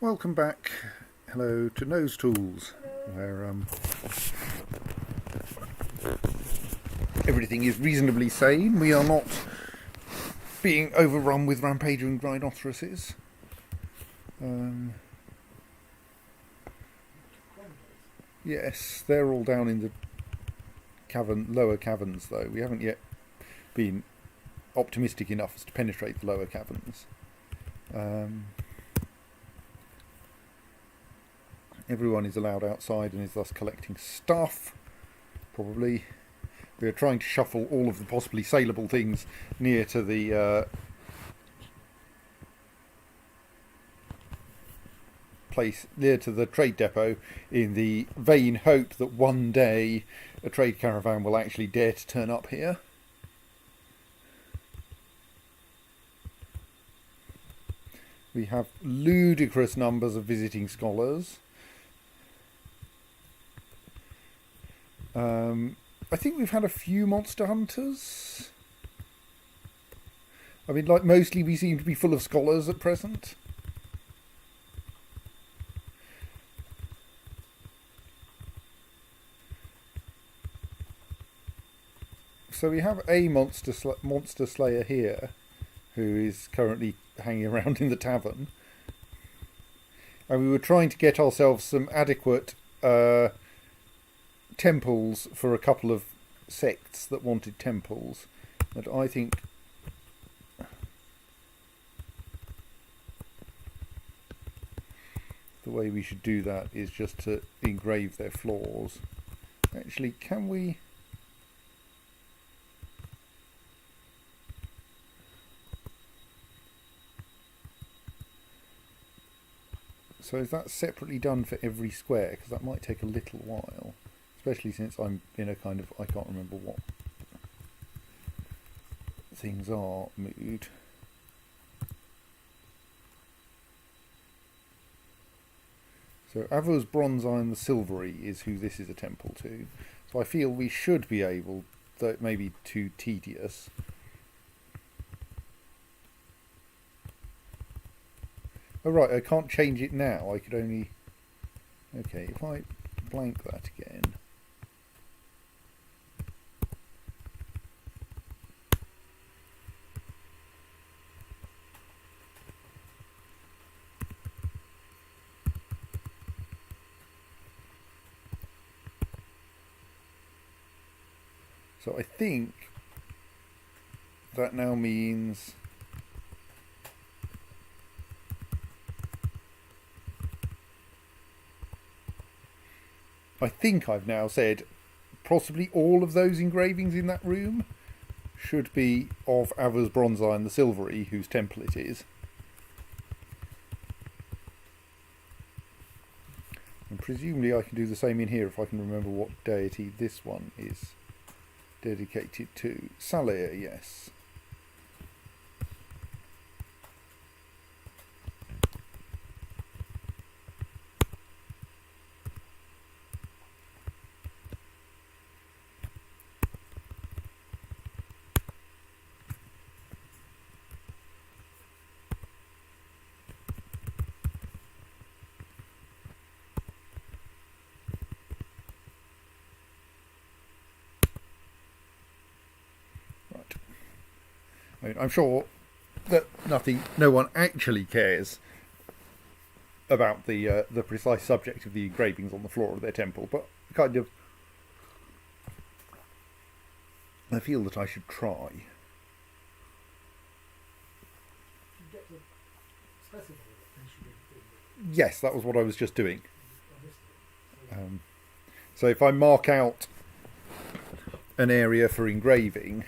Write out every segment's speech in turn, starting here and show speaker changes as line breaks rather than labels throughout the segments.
Welcome back. Hello to Nosetools, where everything is reasonably sane. We are not being overrun with rampaging rhinoceroses. Yes, they're all down in the lower caverns, though. We haven't yet been optimistic enough to penetrate the lower caverns. Everyone is allowed outside and is thus collecting stuff, probably. We are trying to shuffle all of the possibly saleable things near to the near to the trade depot, in the vain hope that one day a trade caravan will actually dare to turn up here. We have ludicrous numbers of visiting scholars. I think we've had a few monster hunters. I mean, like, mostly we seem to be full of scholars at present. So we have a monster slayer here, who is currently hanging around in the tavern. And we were trying to get ourselves some adequate temples for a couple of sects that wanted temples. But I think the way we should do that is just to engrave their floors. Actually, can we... So is that separately done for every square? Because that might take a little while. Especially since I'm in a kind of, I can't remember what things are, mood. So Avur's Bronze Iron the Silvery is who this is a temple to. So I feel we should be able, though it may be too tedious. Oh right, I can't change it now. I could only... Okay, if I blank that again... So I think that now means I think I've now said possibly all of those engravings in that room should be of Avur's Bronze Iron the Silvery, whose temple it is. And presumably I can do the same in here if I can remember what deity this one is dedicated to. Salir, yes. I'm sure that no one actually cares about the precise subject of the engravings on the floor of their temple, but kind of, I feel that I should try. Yes, that was what I was just doing. So if I mark out an area for engraving,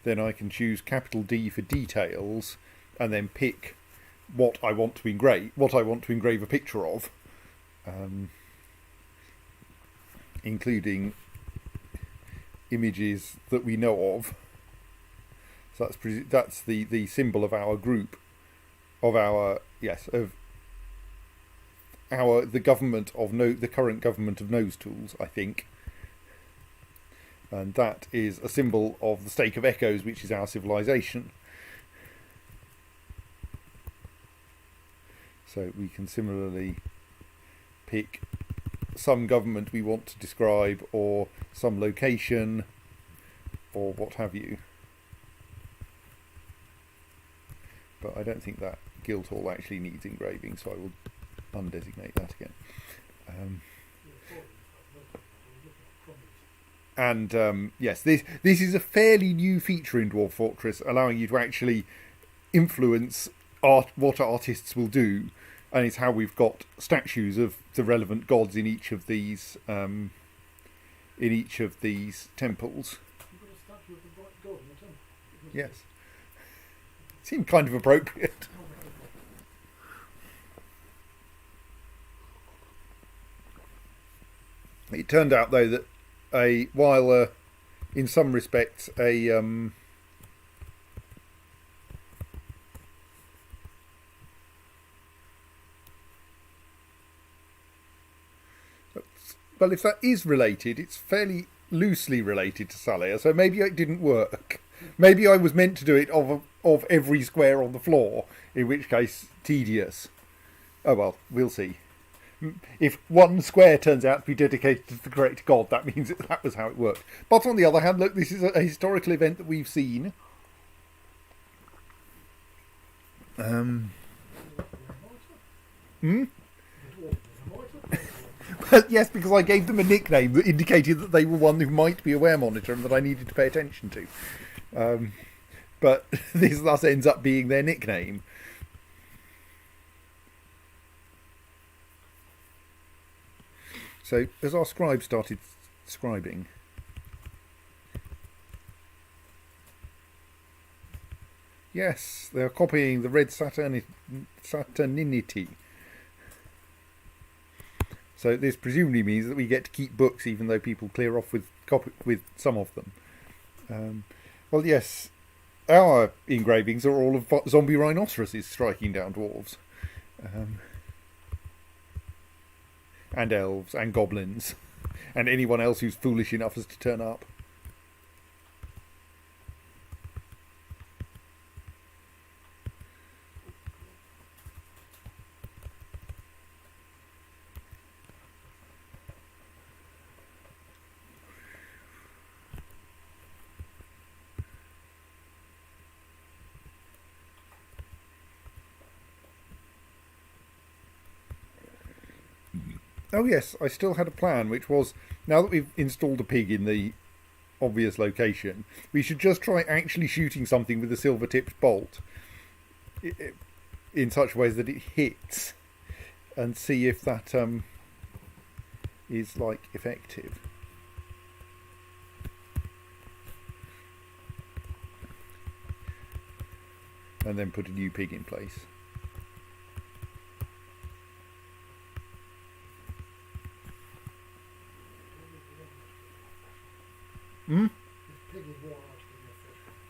then I can choose capital D for details, and then pick what I want to engrave a picture of, including images that we know of. So that's the symbol of our group, the current government of Nosetools, I think. And that is a symbol of the Stake of Echoes, which is our civilization. So we can similarly pick some government we want to describe, or some location, or what have you. But I don't think that Guildhall actually needs engraving, so I will undesignate that again. And yes, this is a fairly new feature in Dwarf Fortress, allowing you to actually influence what artists will do, and it's how we've got statues of the relevant gods in each of these temples.
You've got a statue of the bright god in the temple.
Yes, seemed kind of appropriate. It turned out, though, that while in some respects well, if that is related, it's fairly loosely related to Salea, so maybe it didn't work. Maybe I was meant to do it of every square on the floor, in which case tedious. Oh well, we'll see. If one square turns out to be dedicated to the correct god, that means that was how it worked. But on the other hand, look, this is a historical event that we've seen. Well, yes, because I gave them a nickname that indicated that they were one who might be a wear monitor and that I needed to pay attention to. But this thus ends up being their nickname. So, as our scribe started scribing, yes, they are copying the red Saturninity. So this presumably means that we get to keep books, even though people clear off with some of them. Well, yes, our engravings are all of zombie rhinoceroses striking down dwarves. And elves, and goblins, and anyone else who's foolish enough as to turn up. Oh yes, I still had a plan, which was, now that we've installed a pig in the obvious location, we should just try actually shooting something with a silver-tipped bolt in such ways that it hits, and see if that is, like, effective. And then put a new pig in place.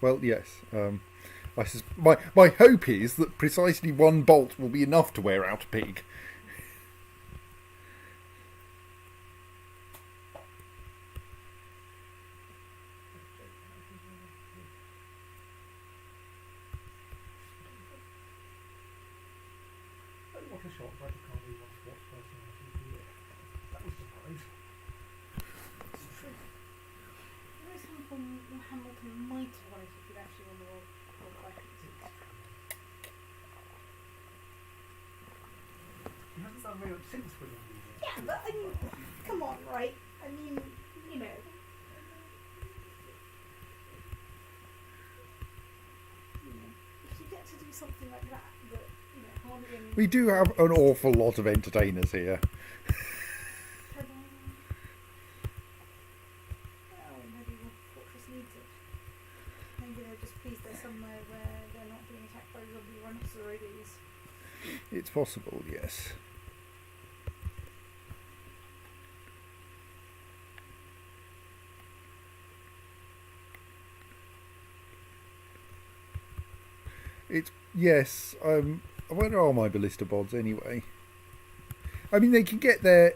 Well, yes. My hope is that precisely one bolt will be enough to wear out a pig.
Yeah, but I mean, come on, right? I mean, you know. If you get to do something like that, hardly any...
We do have an awful lot of entertainers here.
Well, maybe the fortress needs it. Maybe they're just pleased they're somewhere where they're not being attacked by zombie rhinoceroses.
It's possible, yes. Yes. Where are my ballista bods anyway? I mean, they can get there.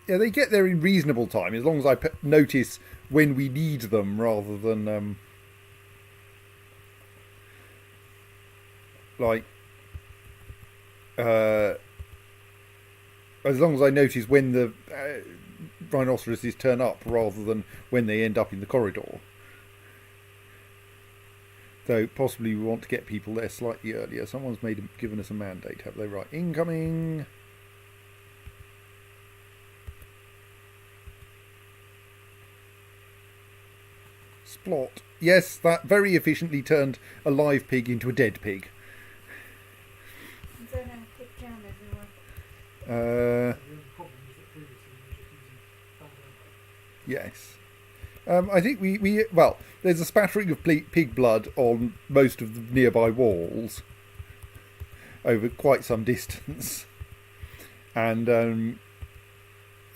Yeah, they get there in reasonable time as long as I notice when we need them, rather than as long as I notice when the rhinoceroses turn up rather than when they end up in the corridor. Though possibly we want to get people there slightly earlier. Someone's given us a mandate, have they? Right, incoming. Splot. Yes, that very efficiently turned a live pig into a dead pig.
Is there no pig jam everywhere?
Uh,
The only problem is that previously we were just using powder.
yes. I think we well, there's a spattering of pig blood on most of the nearby walls over quite some distance, and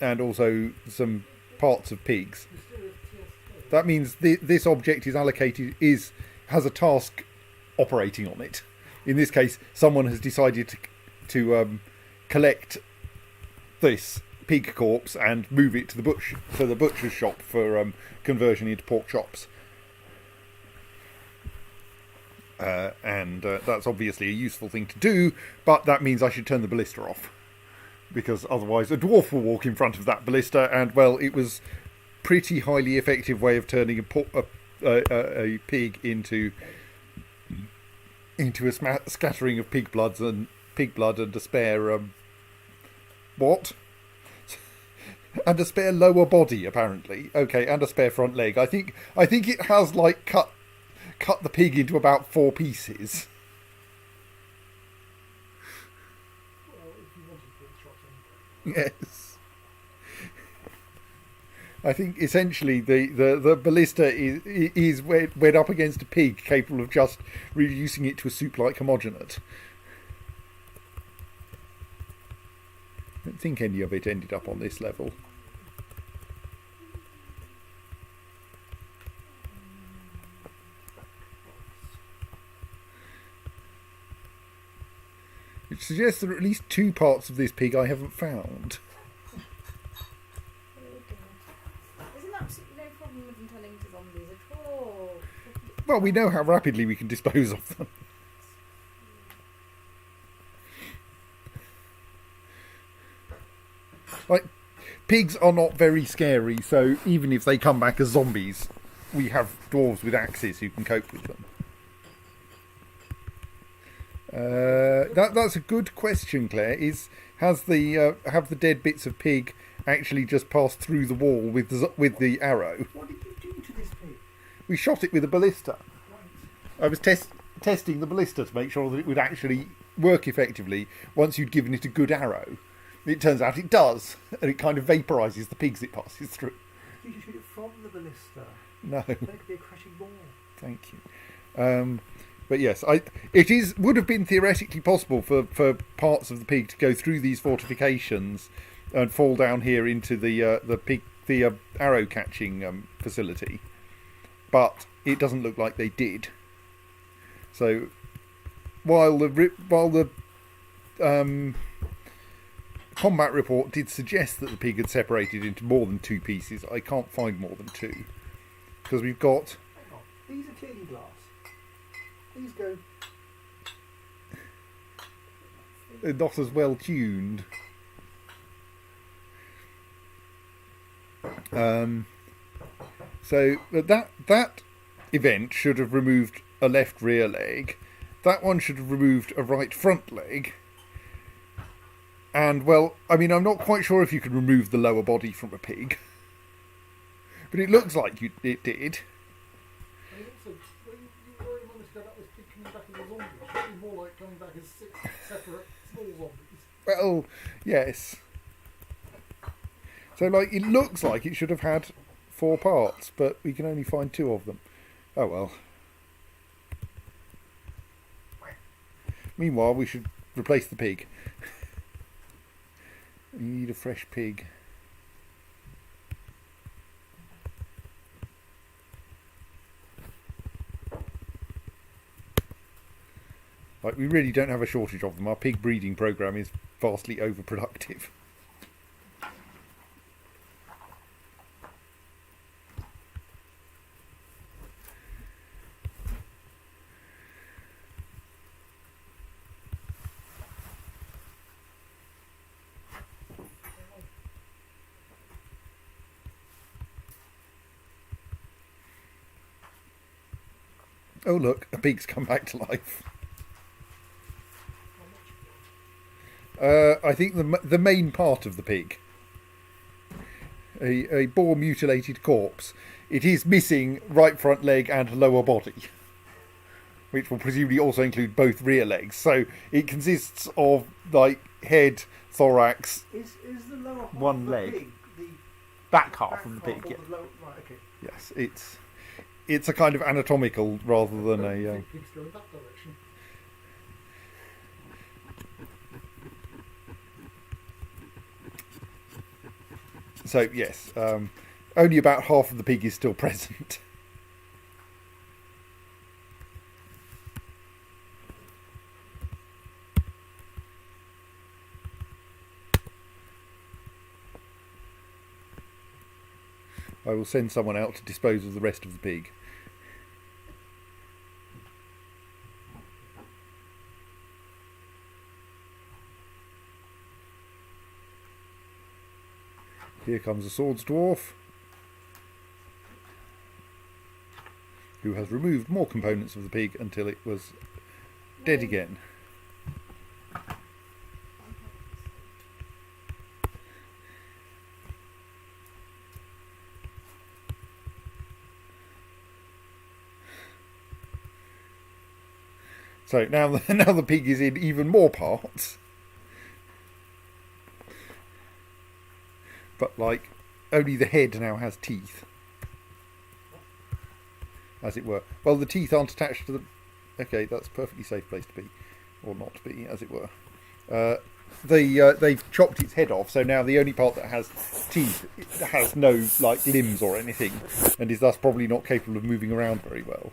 also some parts of pigs.
Mysterious TS2.
That means this object is allocated has a task operating on it. In this case, someone has decided to collect this pig corpse and move it to the butcher's shop for conversion into pork chops. And that's obviously a useful thing to do, but that means I should turn the ballista off, because otherwise a dwarf will walk in front of that ballista, and well, it was pretty highly effective way of turning a pig into a scattering of pig blood and a spare what? And a spare lower body, apparently. Okay, and a spare front leg. I think it has like cut the pig into about 4 pieces.
Well, if you wanted pork chops anyway.
Yes. I think essentially the ballista is when up against a pig capable of just reducing it to a soup-like homogenate. I don't think any of it ended up on this level. Which suggests there are at least 2 parts of this pig I haven't found.
Oh dear. There's absolutely no problem with them turning to zombies at all.
Well, we know how rapidly we can dispose of them. Like, pigs are not very scary, so even if they come back as zombies, we have dwarves with axes who can cope with them. That's a good question, Claire. Have the dead bits of pig actually just passed through the wall with the arrow?
What did you do to this pig?
We shot it with a ballista.
Right.
I was testing the ballista to make sure that it would actually work effectively once you'd given it a good arrow. It turns out it does, and it kind of vaporises the pigs it passes through.
You should shoot it from the ballista.
No,
Then it could be a crashing ball.
thank you. But yes, would have been theoretically possible for parts of the pig to go through these fortifications and fall down here into the arrow catching facility, but it doesn't look like they did. So while the combat report did suggest that the pig had separated into more than 2 pieces, I can't find more than 2 because we've got.
Hang on. These are clearly glass. These go.
They're not as well tuned. So that event should have removed a left rear leg. That one should have removed a right front leg. And, well, I mean, I'm not quite sure if you can remove the lower body from a pig. But it looks like it did.
And also, when you worry honest about this pig coming back as a zombie, it should be more like coming back as 6 separate small zombies.
Well, yes. So, like, it looks like it should have had 4 parts, but we can only find 2 of them. Oh, well. Meanwhile, we should replace the pig. We need a fresh pig. Like, we really don't have a shortage of them. Our pig breeding program is vastly overproductive. Oh look, a pig's come back to life. I think the main part of the pig. A boar mutilated corpse. It is missing right front leg and lower body, which will presumably also include both rear legs. So it consists of like head, thorax.
Is the lower half
One
of the
leg.
pig the
Back half of the pig.
half
Yeah.
of the lower, right, okay.
Yes, it's a kind of anatomical rather than
I
a.
don't think pigs go in that direction.
So yes, only about half of the pig is still present. I will send someone out to dispose of the rest of the pig. Here comes the swords dwarf, who has removed more components of the pig until it was dead again. So now the pig is in even more parts. But like only the head now has teeth, as it were. Well, the teeth aren't attached to the. Okay, that's a perfectly safe place to be, or not to be, as it were. They've chopped its head off, so now the only part that has teeth has no like limbs or anything, and is thus probably not capable of moving around very well.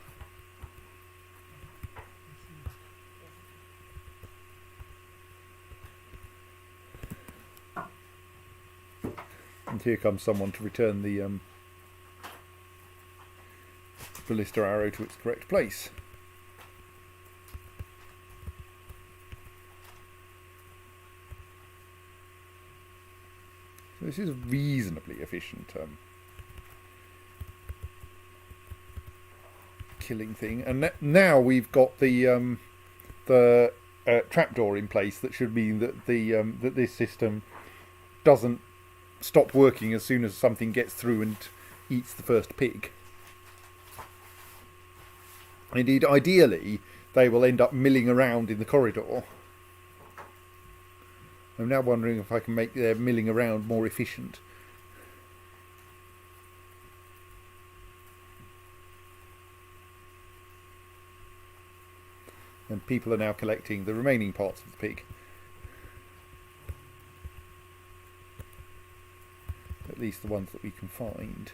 And here comes someone to return the ballista arrow to its correct place. So this is a reasonably efficient killing thing, and now we've got the trapdoor in place. That should mean that that this system doesn't stop working as soon as something gets through and eats the first pig. Indeed, ideally, they will end up milling around in the corridor. I'm now wondering if I can make their milling around more efficient. And people are now collecting the remaining parts of the pig. At least the ones that we can find.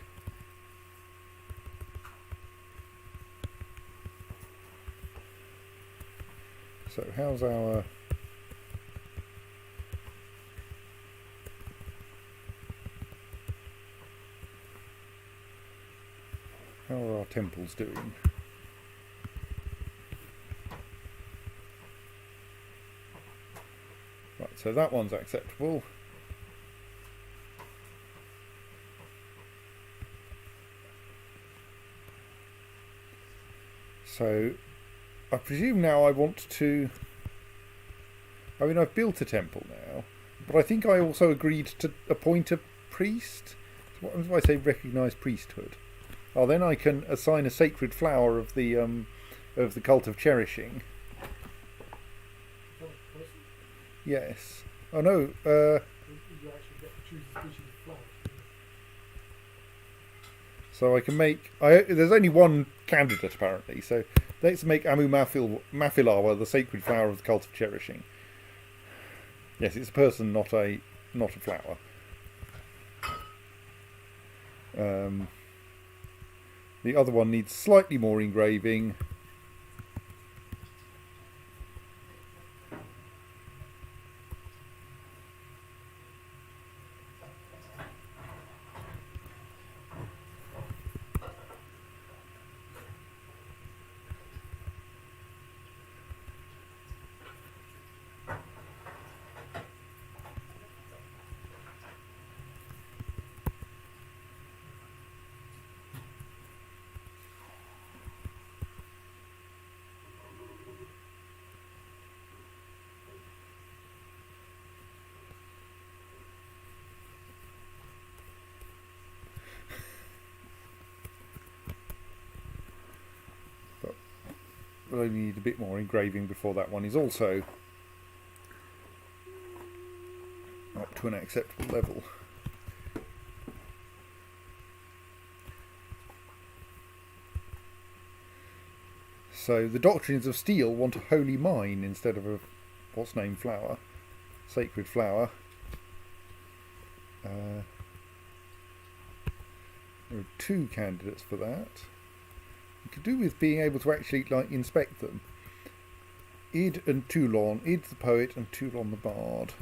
So how's our... How are our temples doing? Right, so that one's acceptable. So, I presume now I want to... I mean, I've built a temple now, but I think I also agreed to appoint a priest. So what happens if I say recognise priesthood? Oh, then I can assign a sacred flower of the cult of cherishing. Yes. Oh no.
You actually get to choose the species of flowers.
So I can make... there's only one candidate, apparently. So let's make Amu Mafilawa the sacred flower of the cult of cherishing. Yes, it's a person, not a flower. The other one needs slightly more engraving. will only need a bit more engraving before that one is also up to an acceptable level. So the doctrines of steel want a holy mine instead of a what's-name flower, sacred flower. There are 2 candidates for that. You could do with being able to actually inspect them. Id and Toulon, Id the poet and Toulon the bard.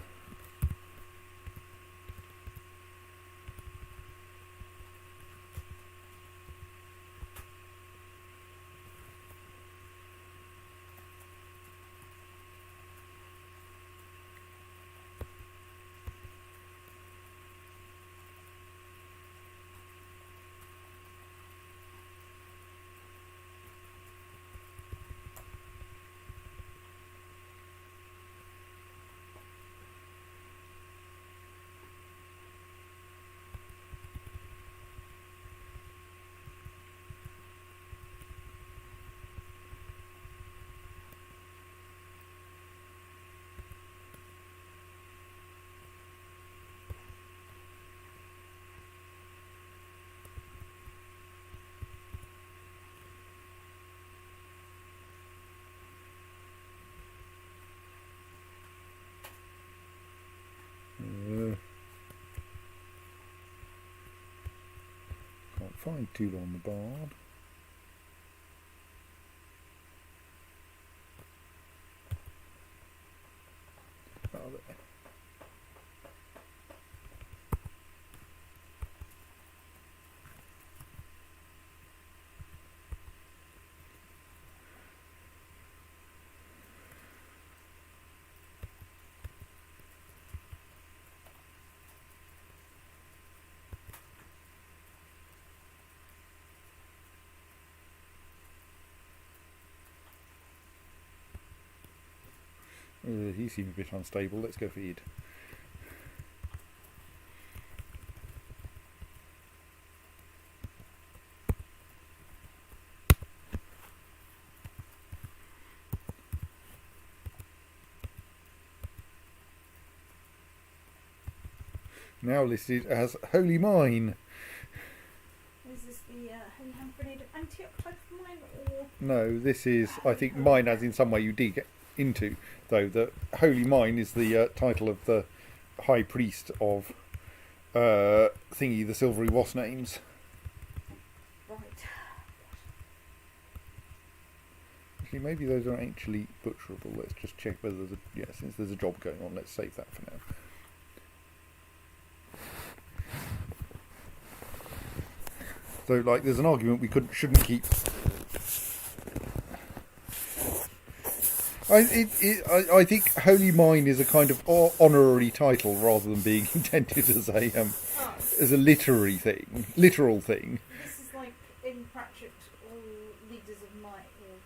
Can't find Toulon the bard. Oh, there. He seems a bit unstable. Let's go for Id. Now listed as Holy Mine.
Is this the Holy Hand Grenade of Antioch type of mine, or...?
No, this is, I think, mine as in some way you dig into, though. The Holy Mine is the title of the High Priest of Thingy, the Silvery Wasp names.
Right.
Actually, maybe those are actually butcherable. Let's just check whether there's a... Yeah, since there's a job going on, let's save that for now. So, there's an argument we shouldn't keep... I think Holy Mine is a kind of honorary title rather than being intended as a literal thing.
This is like in Pratchett, all leaders of might or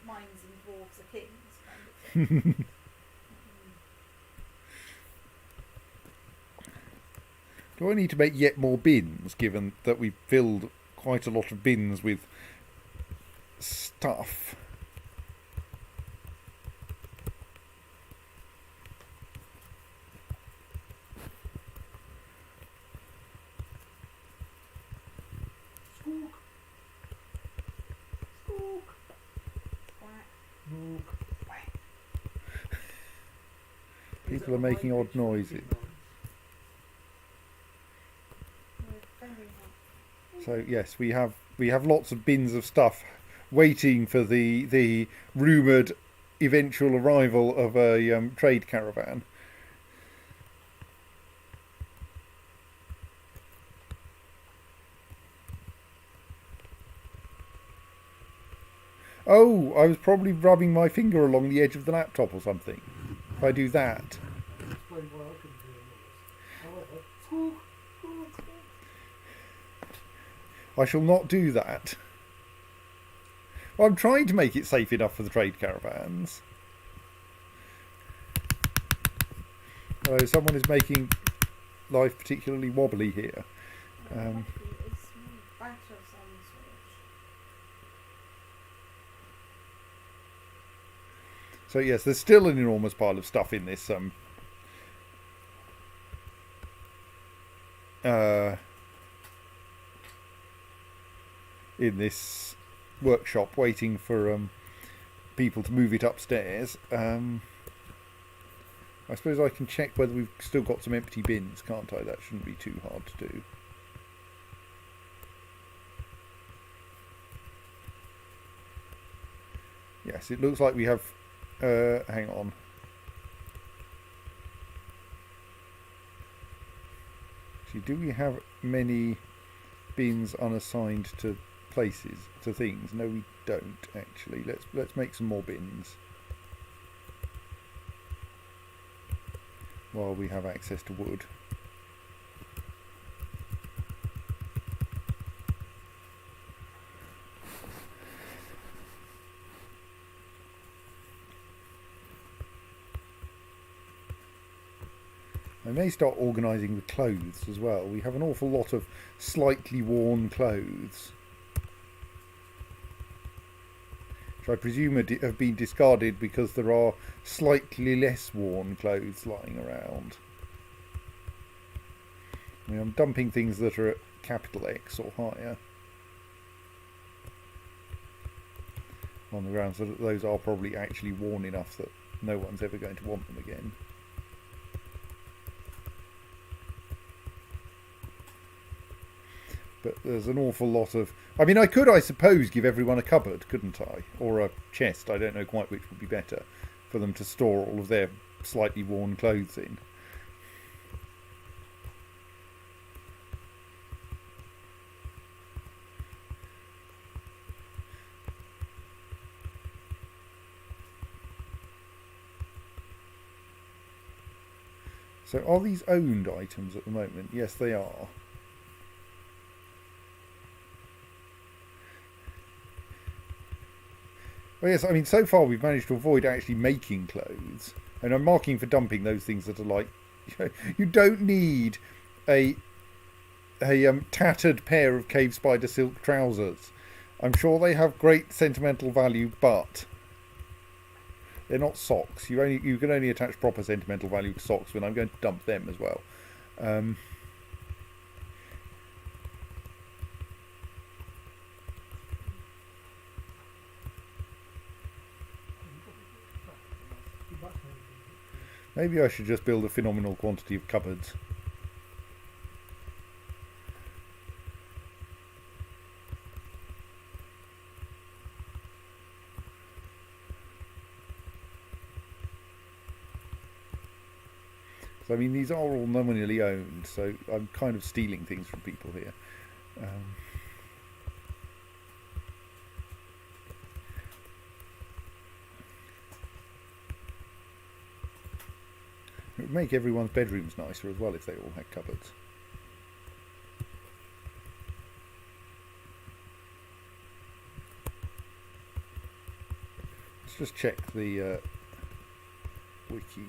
mines and dwarves are kings kind of thing.
Do I need to make yet more bins, given that we've filled quite a lot of bins with stuff?
Squawk. Squawk.
Quack.
Squawk. Quack.
People are making odd noises.
We're very hot.
So yes, we have lots of bins of stuff waiting for the rumoured eventual arrival of a trade caravan. Oh, I was probably rubbing my finger along the edge of the laptop or something. If I do that.
Explain why I couldn't hear a noise. However, squawk. Squawk.
I shall not do that. Well, I'm trying to make it safe enough for the trade caravans. Although someone is making life particularly wobbly here. So yes, there's still an enormous pile of stuff in this workshop, waiting for people to move it upstairs. I suppose I can check whether we've still got some empty bins, can't I? That shouldn't be too hard to do. Yes, it looks like we have... hang on. See, do we have many bins unassigned to places, to things? No, we don't, actually. Let's make some more bins while we have access to wood. I may start organising the clothes as well. We have an awful lot of slightly worn clothes, which I presume have been discarded because there are slightly less worn clothes lying around. I mean, I'm dumping things that are at capital X or higher on the grounds that those are probably actually worn enough that no one's ever going to want them again. But there's an awful lot of... I mean, I could, I suppose, give everyone a cupboard, couldn't I? Or a chest, I don't know quite which would be better, for them to store all of their slightly worn clothes in. So are these owned items at the moment? Yes, they are. Well, yes, I mean, so far we've managed to avoid actually making clothes. And I'm marking for dumping those things that are like... You don't need a tattered pair of cave spider silk trousers. I'm sure they have great sentimental value, but they're not socks. You can only attach proper sentimental value to socks, when I'm going to dump them as well. Maybe I should just build a phenomenal quantity of cupboards. So, I mean, these are all nominally owned, so I'm kind of stealing things from people here. It would make everyone's bedrooms nicer as well if they all had cupboards. Let's just check the wiki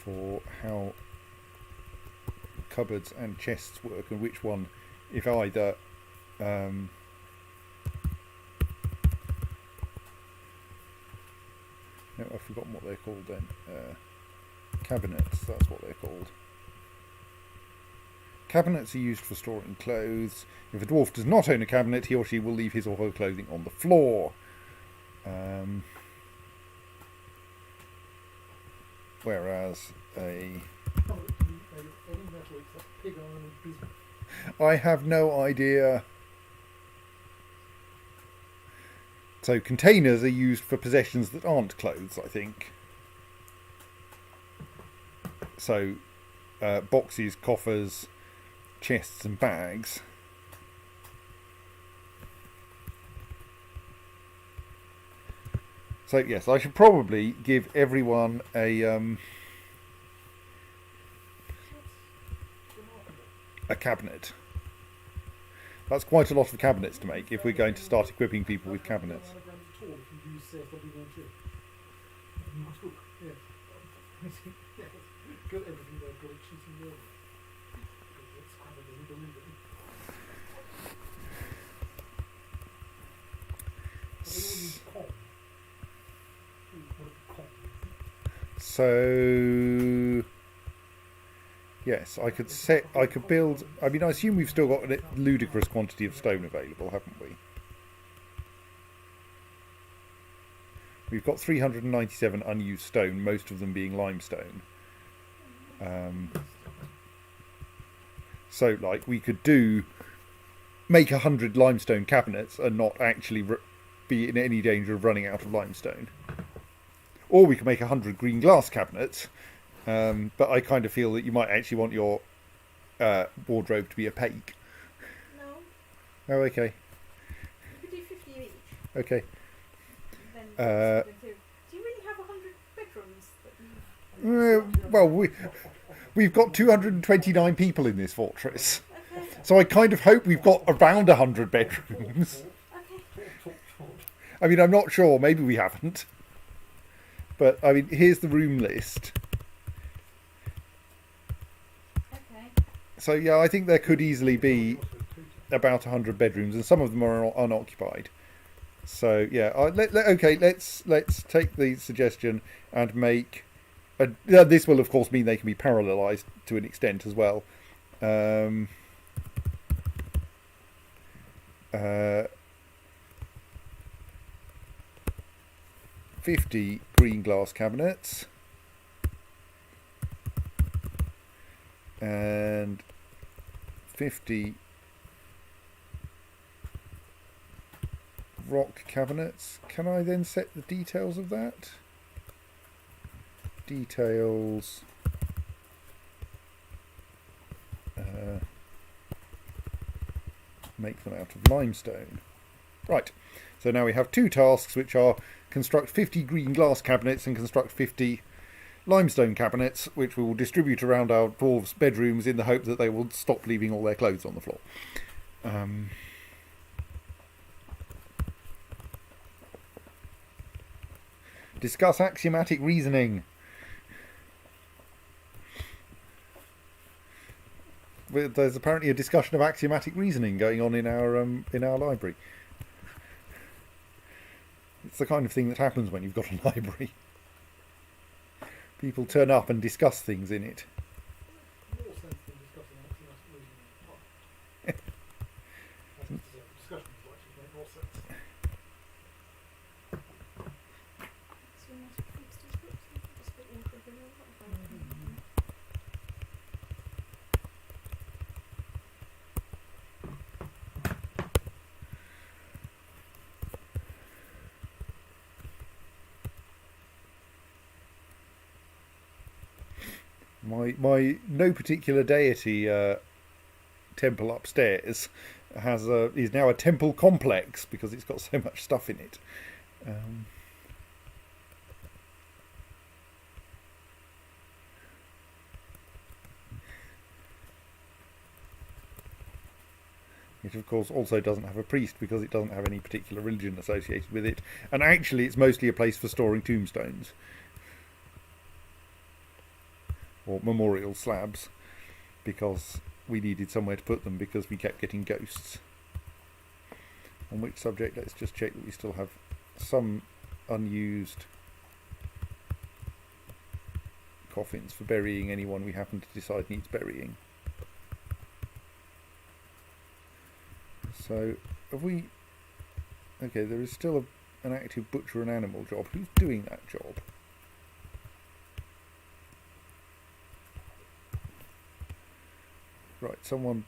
for how cupboards and chests work, and which one, if either, no, I've forgotten what they're called then. Cabinets, that's what they're called. Cabinets are used for storing clothes. If a dwarf does not own a cabinet, he or she will leave his or her clothing on the floor. Whereas I have no idea. So containers are used for possessions that aren't clothes, I think. So boxes, coffers, chests and bags. So yes, I should probably give everyone a cabinet. That's quite a lot of cabinets to make if we're going to start equipping people with cabinets. So yes, I could build. I mean, I assume we've still got a ludicrous quantity of stone available, haven't we? We've got 397 unused stone, most of them being limestone. So, like, we could make 100 limestone cabinets and not actually be in any danger of running out of limestone. Or we could make 100 green glass cabinets, but I kind of feel that you might actually want your wardrobe to be opaque.
No.
Oh, okay.
You could do 50 each.
Okay.
Then do you really have 100 bedrooms?
Well, we've got 229 people in this fortress.
Okay.
So I kind of hope we've got around 100 bedrooms.
Okay.
I mean, I'm not sure. Maybe we haven't. But, I mean, here's the room list.
Okay.
So, yeah, I think there could easily be about 100 bedrooms, and some of them are unoccupied. So, yeah, let's take the suggestion and make... this will, of course, mean they can be parallelized to an extent as well. 50 green glass cabinets and 50 rock cabinets. Can I then set the details of that? Details. Make them out of limestone. Right. So now we have two tasks, which are construct 50 green glass cabinets and construct 50 limestone cabinets, which we will distribute around our dwarves' bedrooms in the hope that they will stop leaving all their clothes on the floor. Discuss axiomatic reasoning. There's apparently a discussion of axiomatic reasoning going on in our library. It's the kind of thing that happens when you've got a library. People turn up and discuss things in it.
More sense than discussing axiomatic reasoning. Discussions will actually make more sense.
So we must fix this book, so we can just put in for the middle of that.
My no particular deity temple upstairs is now a temple complex because it's got so much stuff in it. It, of course, also doesn't have a priest because it doesn't have any particular religion associated with it. And actually, it's mostly a place for storing tombstones. Or memorial slabs, because we needed somewhere to put them because we kept getting ghosts. On which subject, let's just check that we still have some unused coffins for burying anyone we happen to decide needs burying. So, have we... Okay, there is still an active butcher and animal job. Who's doing that job? Right, someone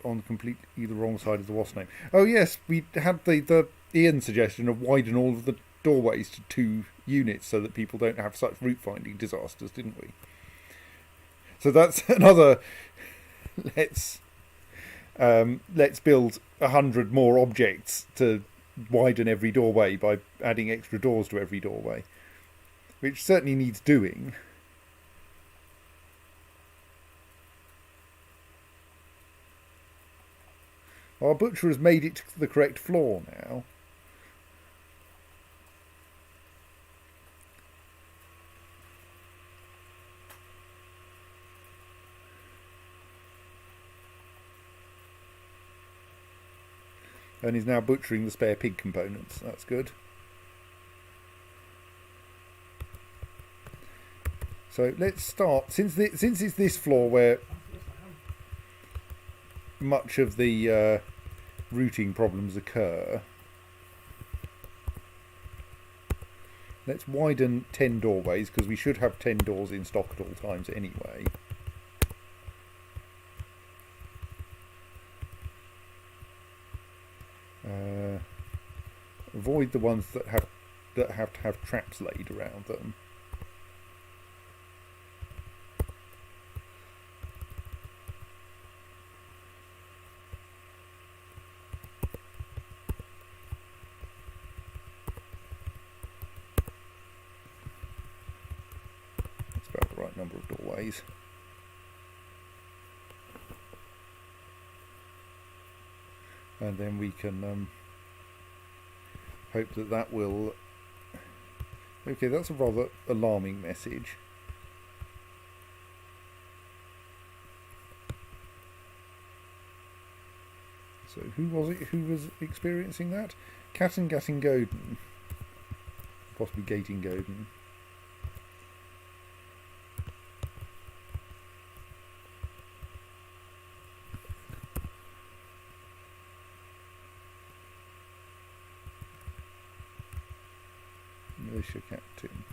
on completely the wrong side of the wasp name. Oh yes, we had the Ian suggestion of widen all of the doorways to 2 units so that people don't have such route finding disasters, didn't we? So that's another. Let's build 100 more objects to widen every doorway by adding extra doors to every doorway, which certainly needs doing. Our butcher has made it to the correct floor now. And he's now butchering the spare pig components. That's good. So let's start, since it's this floor where much of the routing problems occur, let's widen 10 doorways, because we should have 10 doors in stock at all times anyway. Avoid the ones that have to have traps laid around them. That's about the right number of doorways. And then we can hope that that will... Okay, that's a rather alarming message. So who was it who was experiencing that? Gatting Goden. Possibly Gating Goden. Militia captain.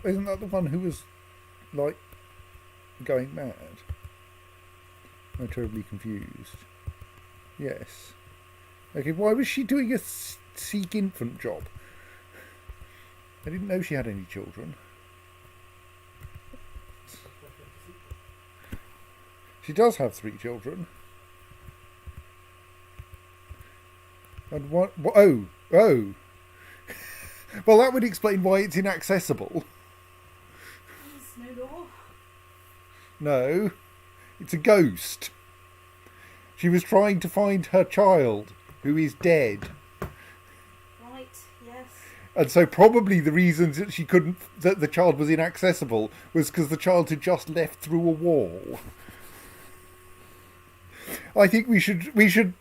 Isn't that the one who was like going mad? I'm terribly confused. Yes. Okay, why was she doing a Sikh infant job? I didn't know she had any children. She does have 3 children. And what? Oh! Well, that would explain why it's inaccessible.
There's no door.
No, it's a ghost. She was trying to find her child, who is dead.
Right, yes.
And so probably the reasons that she couldn't, that the child was inaccessible, was because the child had just left through a wall. I think we should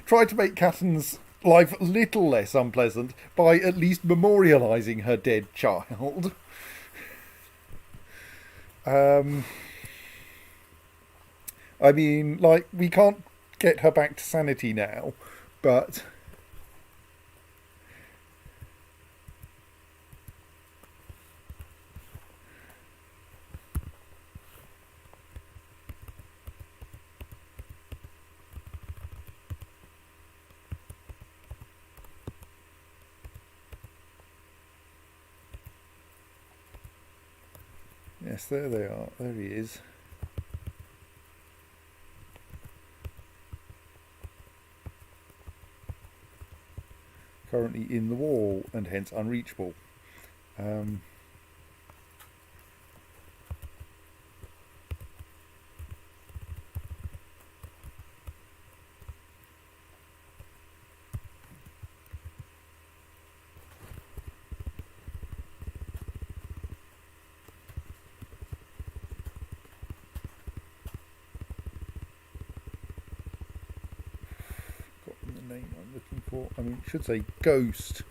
try to make Catton's life a little less unpleasant by at least memorialising her dead child. I mean, like, we can't get her back to sanity now, but... Yes, there they are. There he is. Currently in the wall and hence unreachable. Name I'm looking for. I mean, it should say ghost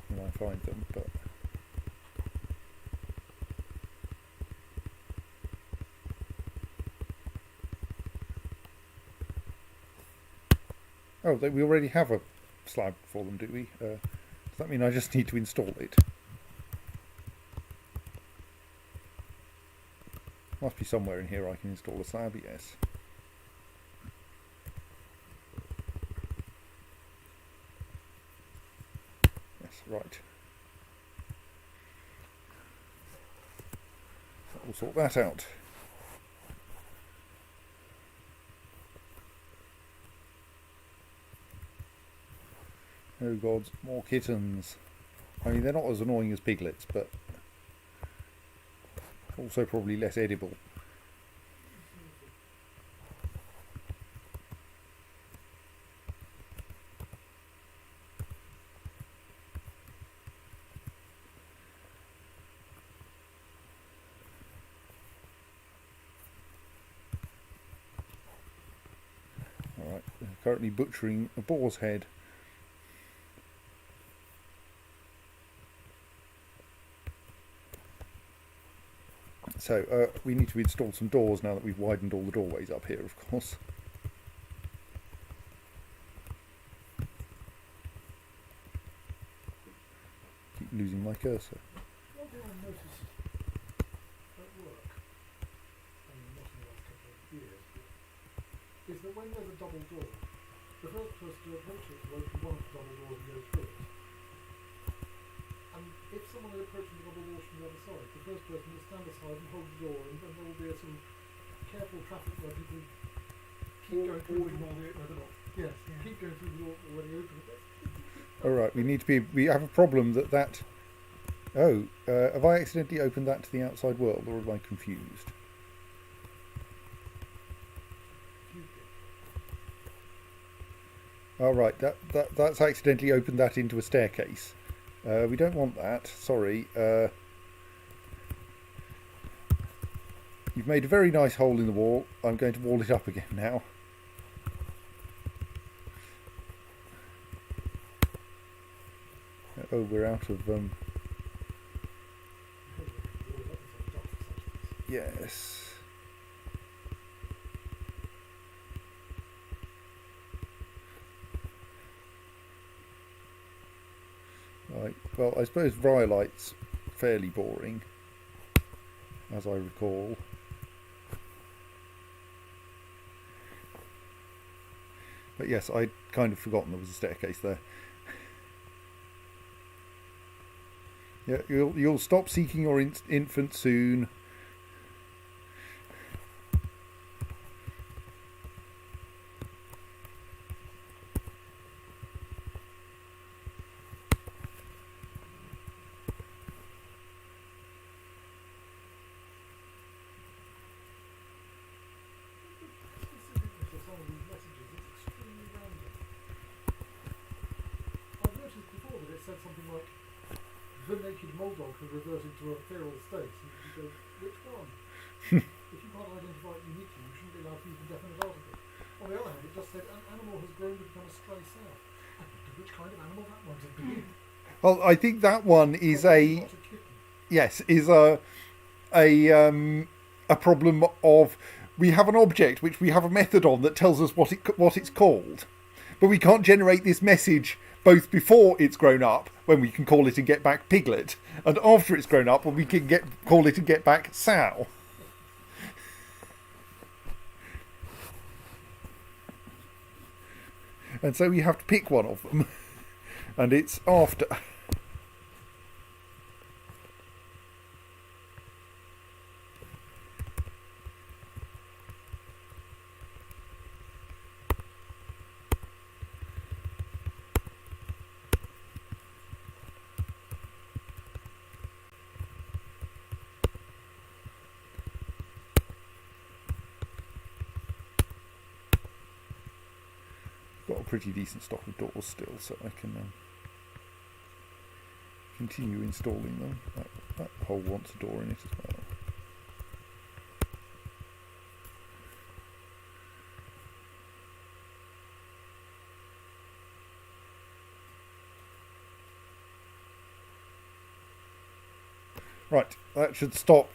when I find them, but oh, we already have a slab for them, do we? Does that mean I just need to install it? Must be somewhere in here I can install a slab, yes. Right. We'll sort that out. Oh gods, more kittens. I mean, they're not as annoying as piglets, but also probably less edible. currently butchering a boar's head. So we need to install some doors now that we've widened all the doorways up here, of course. Keep losing my cursor.
One thing I noticed at work, and not in the last couple of years, is that when there's a double door, the first person to approach it will open one of the double doors and go through it. And if someone is approaching the double doors from the other side, the first person will stand aside and hold the door, and then there will be some careful traffic where people keep going through the door. Yes, keep going through the door already open.
Alright, we have a problem that... Oh, have I accidentally opened that to the outside world, or am I confused? Alright, that's accidentally opened that into a staircase. We don't want that, sorry. You've made a very nice hole in the wall. I'm going to wall it up again now. Oh, we're out of... Yes. Right, well, I suppose Rhyolite's fairly boring, as I recall. But yes, I'd kind of forgotten there was a staircase there. Yeah, you'll stop seeking your infant soon.
Said something like, the naked Moldog has reverted to a feral state. And you go, which one? If you can't identify it uniquely, you shouldn't be allowed to use a definite article. On the other hand, it just said an animal has grown to become a stray sow. I wonder which kind of animal that might have been.
Well, I think that one is a... Yes, is a problem of... We have an object which we have a method on that tells us what it's called. But we can't generate this message both before it's grown up, when we can call it and get back piglet, and after it's grown up, when we can call it and get back sow. And so we have to pick one of them, and it's after. Got a pretty decent stock of doors still, so I can continue installing them. That hole wants a door in it as well. Right, that should stop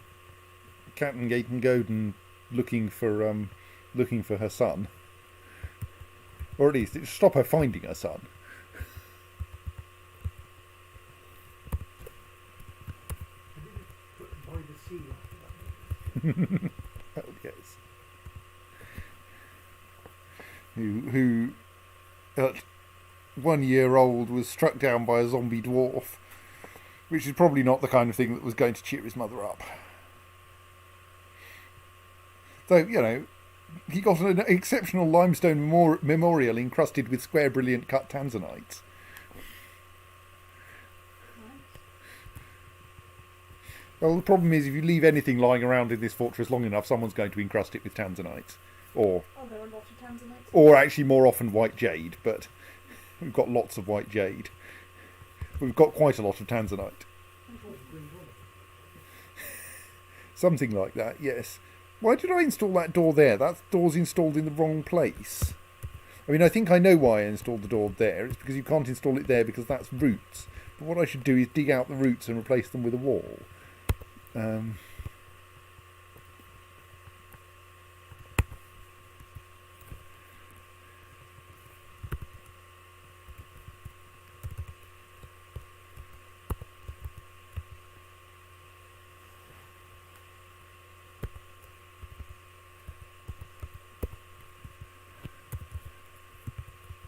Captain Gaten Godin looking for her son. Or at least it should stop her finding her son. Oh yes. Who at 1 year old was struck down by a zombie dwarf, which is probably not the kind of thing that was going to cheer his mother up. So, you know, he got an exceptional limestone memorial encrusted with square, brilliant cut tanzanites. Well, the problem is if you leave anything lying around in this fortress long enough, someone's going to encrust it with tanzanites. Or
there are lots of tanzanites.
Or actually more often white jade, but we've got lots of white jade. We've got quite a lot of tanzanite. Something like that, yes. Why did I install that door there? That door's installed in the wrong place. I mean, I think I know why I installed the door there. It's because you can't install it there because that's roots. But what I should do is dig out the roots and replace them with a wall.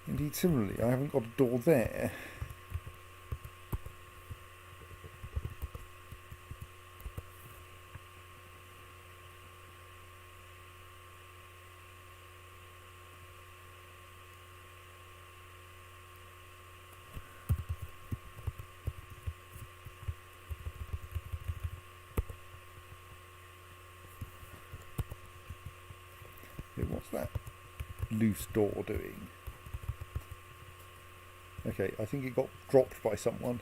Indeed, similarly, I haven't got a door there. Okay, what's that loose door doing? Okay, I think it got dropped by someone.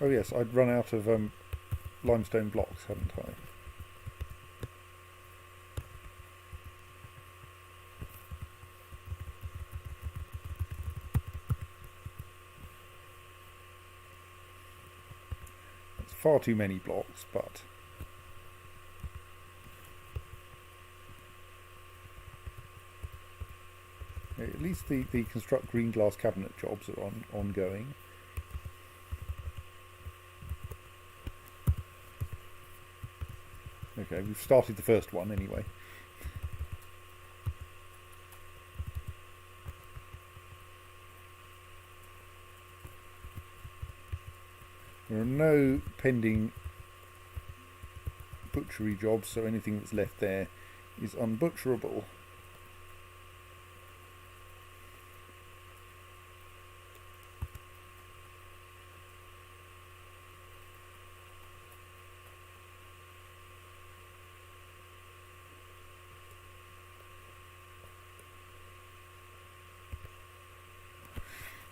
Oh yes, I'd run out of limestone blocks, hadn't I? That's far too many blocks, but... at least the construct green glass cabinet jobs are ongoing. Okay, we've started the first one anyway. There are no pending butchery jobs, so anything that's left there is unbutcherable.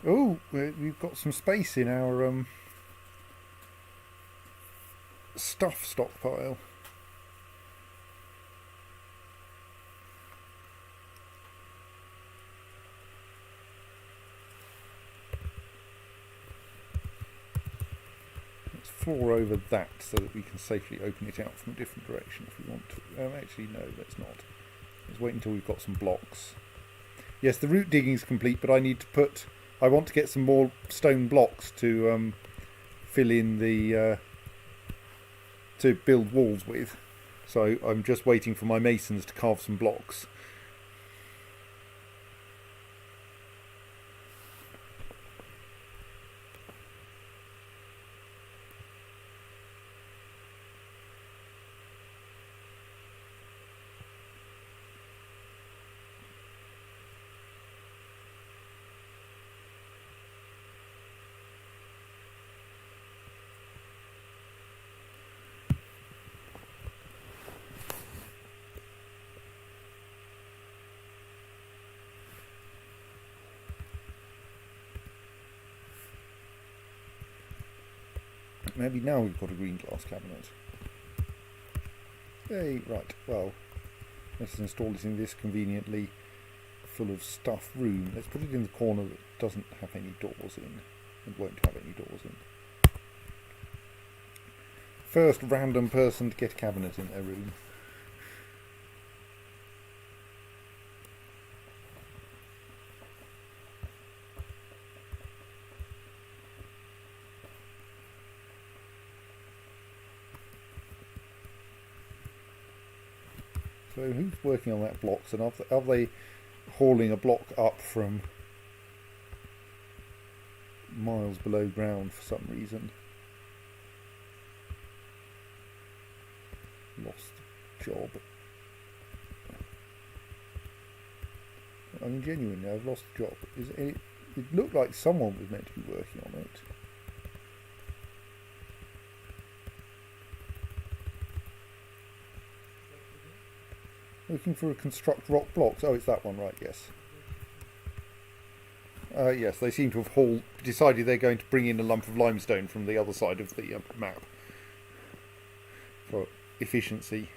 Oh, we've got some space in our stuff stockpile. Let's floor over that so that we can safely open it out from a different direction if we want to. Actually, no, let's not. Let's wait until we've got some blocks. Yes, the root digging is complete, but I need to put... I want to get some more stone blocks to fill in the... to build walls with. So I'm just waiting for my masons to carve some blocks. Maybe now we've got a green glass cabinet. Hey, right, well, let's install it in this conveniently full of stuff room. Let's put it in the corner that doesn't have any doors in, and won't have any doors in. First random person to get a cabinet in their room. So who's working on that blocks, and are they hauling a block up from miles below ground for some reason? Lost the job. I mean, genuinely, I've lost the job. It looked like someone was meant to be working on it. Looking for a construct rock blocks. Oh, it's that one, right? Yes. Yes, they seem to have decided they're going to bring in a lump of limestone from the other side of the map for efficiency,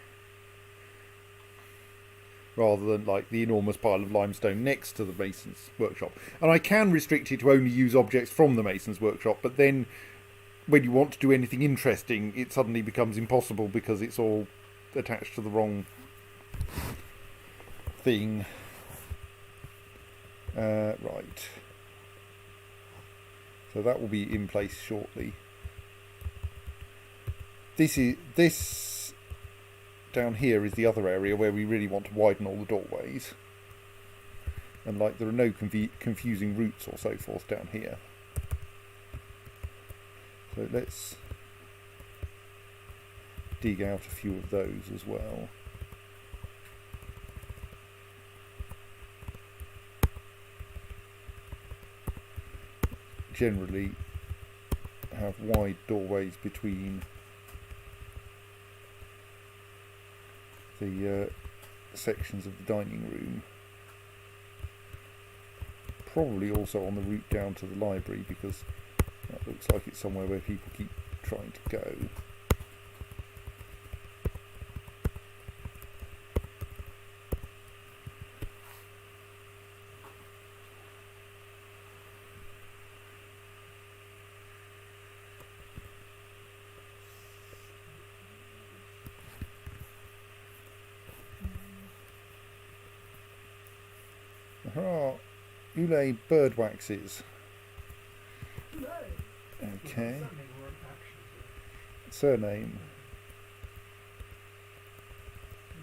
rather than like the enormous pile of limestone next to the mason's workshop. And I can restrict it to only use objects from the mason's workshop, but then when you want to do anything interesting, it suddenly becomes impossible because it's all attached to the wrong thing. Right. So that will be in place shortly. This down here is the other area where we really want to widen all the doorways. And like there are no confusing routes or so forth down here. So let's dig out a few of those as well. Generally have wide doorways between the sections of the dining room. Probably also on the route down to the library, because that looks like it's somewhere where people keep trying to go. Aha! Ulay bird waxes. Okay. Surname.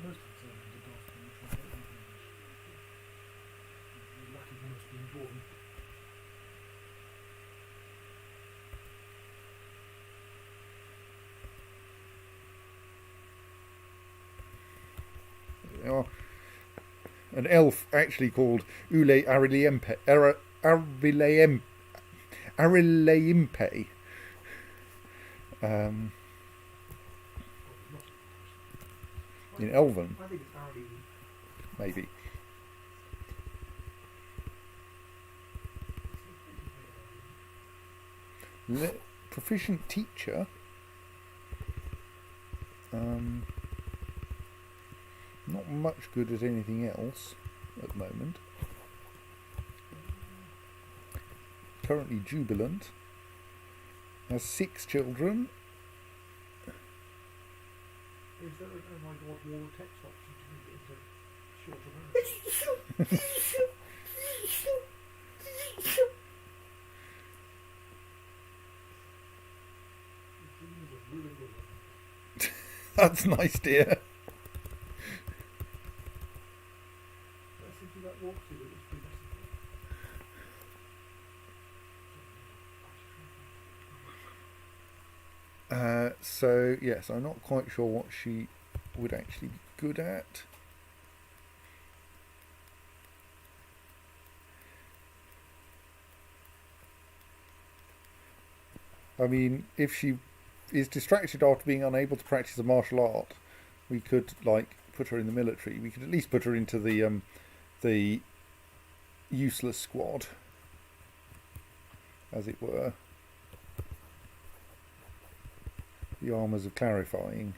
Most of the surnames are daft when you try to get them in English. You're lucky one has been born.
There we are. An elf actually called Ulay Arileimpe. In Elven,
I think it's Ari.
maybe. Proficient teacher. Not much good at anything else at the moment. Currently jubilant. Has 6 children.
Is there an oh my god wall text option to make it into shorter words? These are really good.
That's nice, dear.
I think you like walk through it, it's pretty
So, yes, I'm not quite sure what she would actually be good at. I mean, if she is distracted after being unable to practice a martial art, we could, like, put her in the military. We could at least put her into the useless squad, as it were. The armours of clarifying,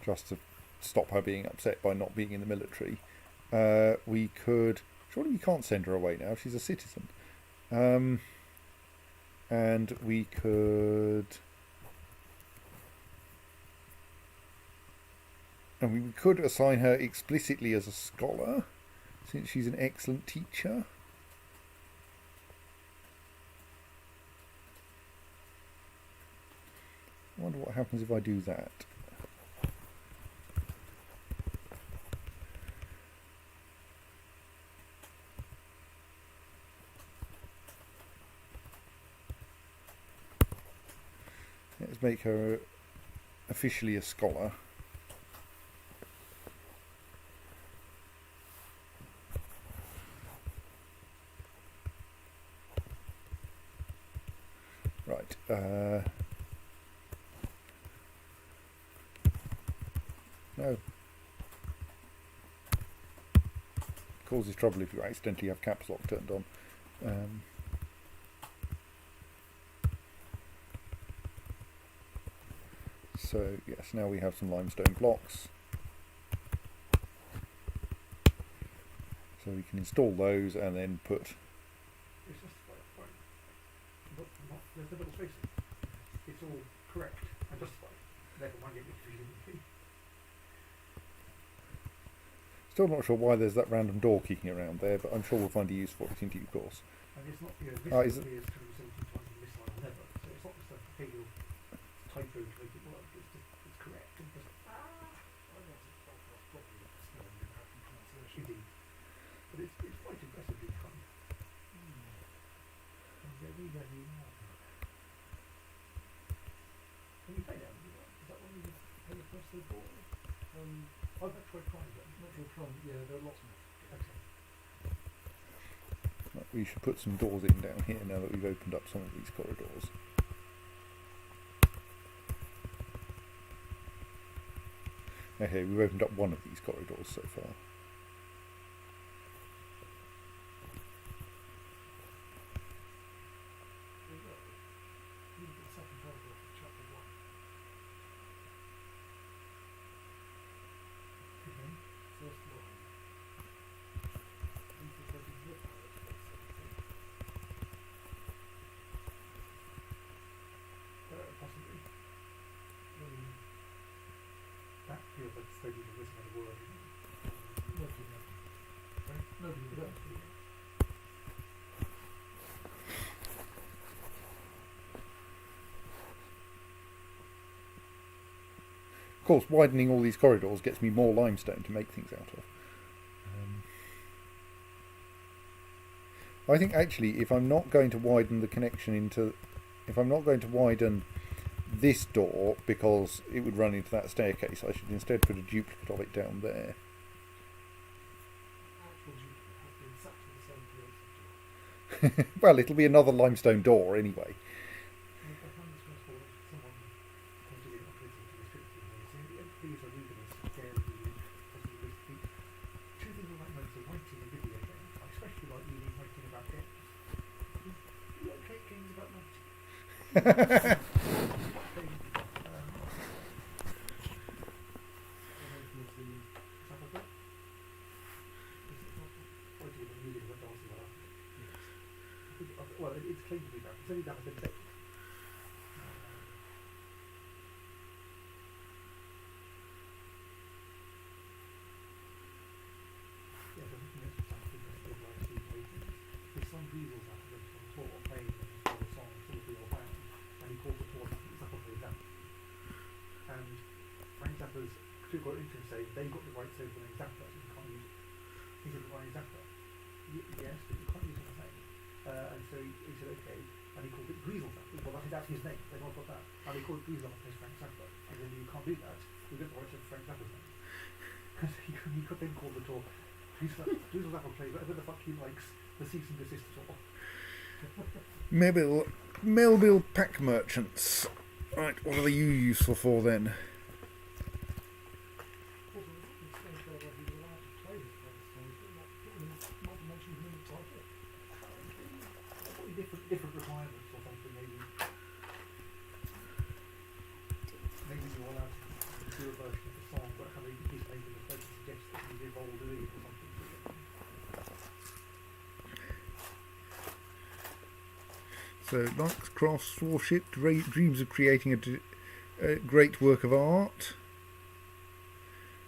just to stop her being upset by not being in the military. We could... Surely we can't send her away now, she's a citizen. And we could... And we could assign her explicitly as a scholar, since she's an excellent teacher. I wonder what happens if I do that. Let's make her officially a scholar. Right. No. causes trouble if you accidentally have caps lock turned on. So yes, now we have some limestone blocks. So we can install those and then put.
It's just there's no double spacing. It's all correct and justified. Therefore, might get confusing.
Still not sure why there's that random door kicking around there, but I'm sure we'll find a use for it in due course.
And it's not, this
is
is 270 times this line or never. So it's not just a fatal typo to make it work. It's just it's correct. And just
Ah.
I want to Belfast properly with the snow and how to pronunciation. Indeed. But it's quite aggressively fun. And very, very warm. Can you play that? Is that one you play the first third ball? I've not tried trying them. Not tried trying. Yeah, there are lots of them. Okay.
Right, we should put some doors in down here now that we've opened up some of these corridors. Okay, we've opened up one of these corridors so far.
Possibly. That feels like it's maybe the wisdom of the word. Nobody knows. Right? Nobody knows.
Of course, widening all these corridors gets me more limestone to make things out of. I think actually, if I'm not going to widen the connection into, if I'm not going to widen this door because it would run into that staircase, I should instead put a duplicate of it down there. Well, it'll be another limestone door anyway.
Well, it's claimed to be that. It's only that has been taken. Yes, I think the next something that's still like Steve Waitings. His son weasels out of them on the floor, playing for the song, sort of all bound, and he calls the floor, it's up on the exam. And Frank Zappa's two got into him saying they got the rights over the name Zappa, so you can't use it. He said, why is Zappa? Yes, but you can't use it on the name. And so he said, okay, and he called it Greasel Zappa. Well, that's his name, they've not got that. And they called it Greasel Zappa as Frank Zappa. And then you can't do that, we got the rights over Frank Zappa's name. Because he could then call the tour Greasel Zappa plays whatever the fuck he likes, the cease and desist tour.
Melville Pack Merchants. Right, what are you useful for then?
Different requirements or something, maybe. Maybe you're allowed to do a version of the song, but having his making the person suggest that he's involved doing it or something.
So, likes crafts, warship, dreams of creating a great work of art.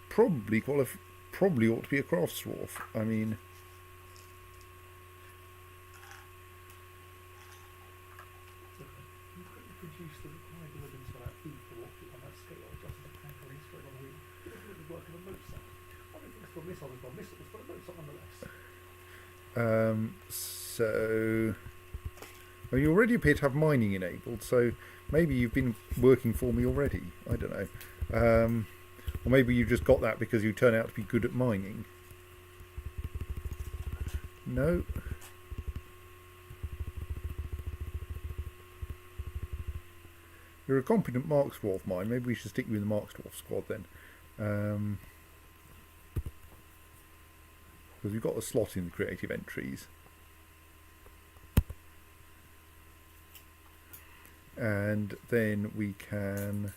Probably ought to be a crafts dwarf. I mean,
Produce the required evidence for that feat for what on that scale, just as a crank straight on the wheel. It doesn't really work in a Mozart. I don't think it's for missile as well, missiles, but a Mozart nonetheless.
so well, you already appear to have mining enabled, so maybe you've been working for me already. I don't know. Or maybe you just got that because you turn out to be good at mining. No. You're a competent Marks Dwarf mine. Maybe we should stick you in the Marks Dwarf squad then. because we've got a slot in the creative entries. And then we can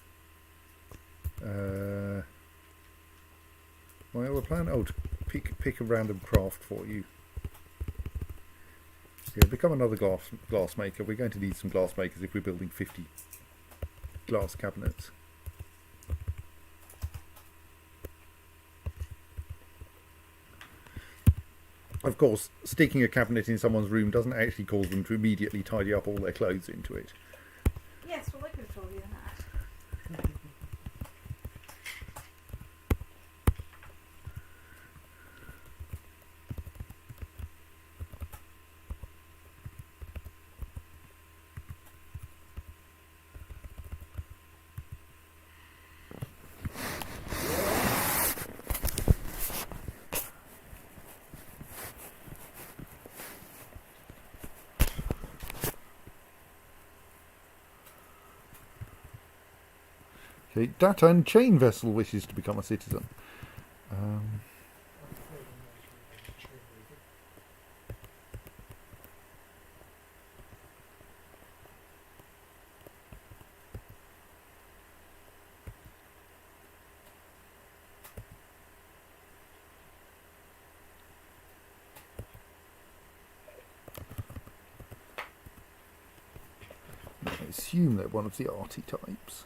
my other plan, to pick a random craft for you. Yeah, become another glass maker. We're going to need some glass makers if we're building 50 glass cabinets. Of course, sticking a cabinet in someone's room doesn't actually cause them to immediately tidy up all their clothes into it.
Yes, well, I could have told you that.
Okay, Datan Chain Vessel wishes to become a citizen. I assume they're one of the arty types.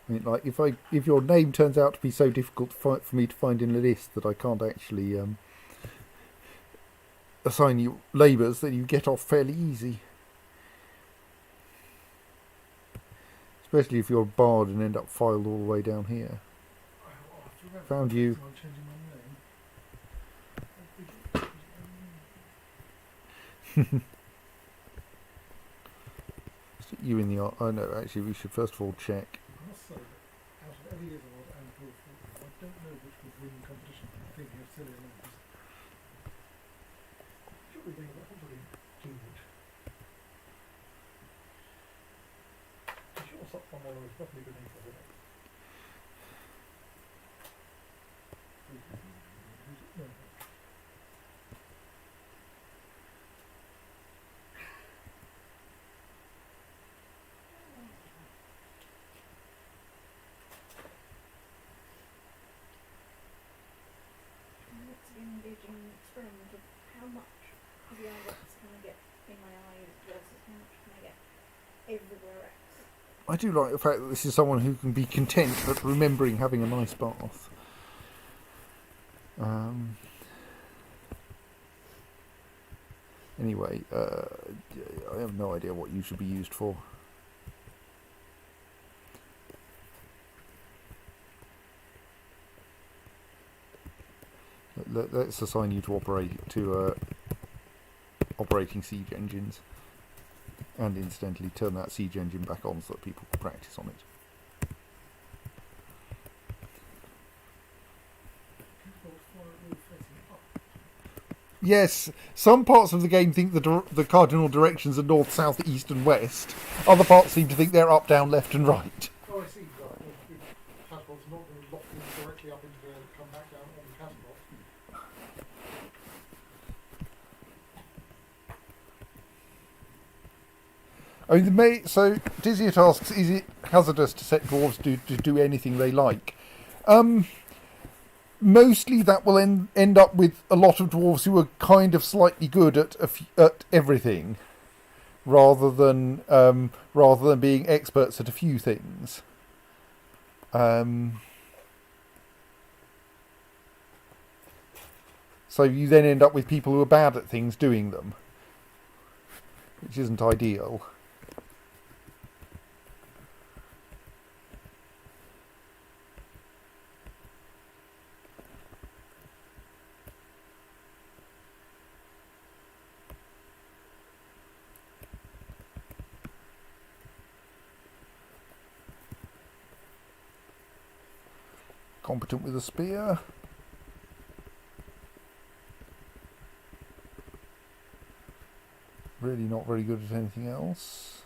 I mean, like, if your name turns out to be so difficult for me to find in a list that I can't actually assign you labours, then you get off fairly easy. Especially if you're a bard and end up filed all the way down here. Found you. Stick you in the art. Oh no, actually, we should first of all check.
I must say that out of Eliazar and Dwarf, I don't know which would win the competition. I'm thinking of silly names. Should we think about probably Gimlet? I'm sure someone was definitely beneath us, isn't it? No.
Engaging in an experiment of how much of the iris can I get in my eyes versus how much can I get everywhere else.
I do like the fact that this is someone who can be content at remembering having a nice bath. Anyway, I have no idea what you should be used for. Let's assign you to operating siege engines, and incidentally turn that siege engine back on so that people can practice on it. Yes, some parts of the game think the cardinal directions are north, south, east and west. Other parts seem to think they're up, down, left and right.
Oh, I see. Right. The catapult's not going to lock them directly up into the come back down on the catapult.
I mean, so Dizziot asks, is it hazardous to set dwarves to do anything they like? Mostly that will end up with a lot of dwarves who are kind of slightly good at everything, rather than being experts at a few things. So you then end up with people who are bad at things doing them, which isn't ideal. Competent with a spear. Really not very good at anything else.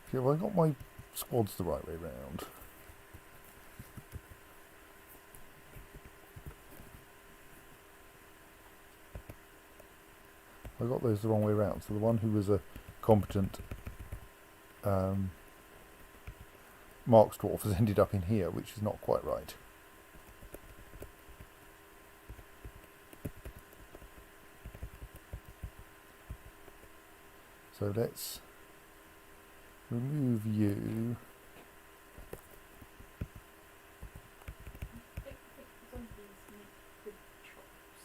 Okay, well, I got my squads the right way round. I got those the wrong way round. So the one who was a competent Mark's dwarf has ended up in here, which is not quite right. So let's remove you.
I think zombies make good chops.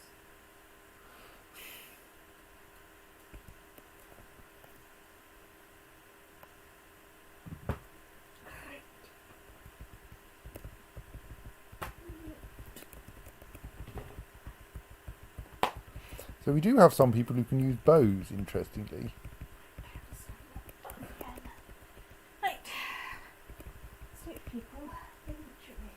So we do have some people who can use bows, interestingly.
Right. So people, eventually.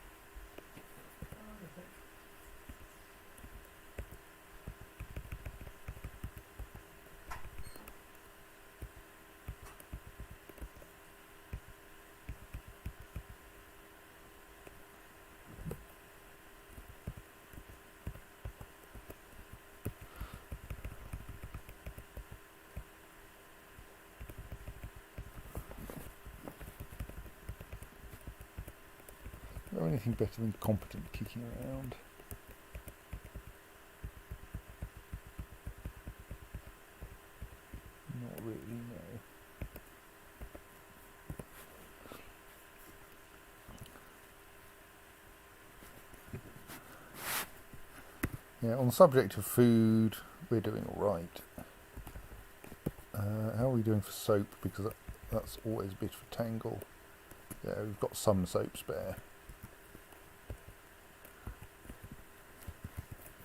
Is there anything better than competent kicking around? Not really, no. Yeah, on the subject of food, we're doing all right. How are we doing for soap? Because that's always a bit of a tangle. Yeah, we've got some soap spare.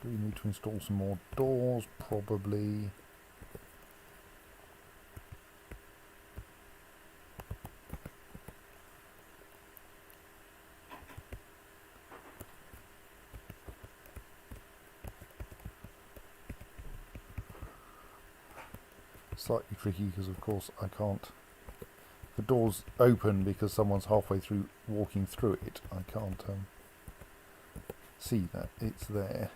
Do we need to install some more doors? Probably. Slightly tricky because of course I can't, the door's open because someone's halfway through walking through it. I can't see that it's there.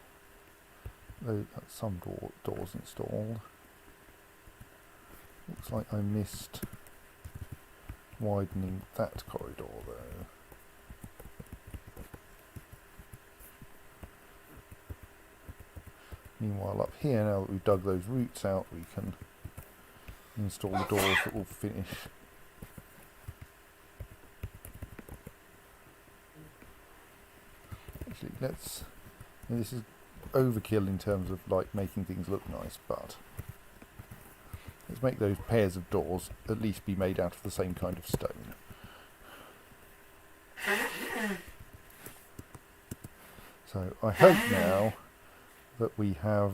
Though that's some doors installed. Looks like I missed widening that corridor though. Meanwhile up here, now that we've dug those roots out, we can install the doors that will finish. Actually, let's. This is overkill in terms of like making things look nice, but let's make those pairs of doors at least be made out of the same kind of stone. So I hope now that we have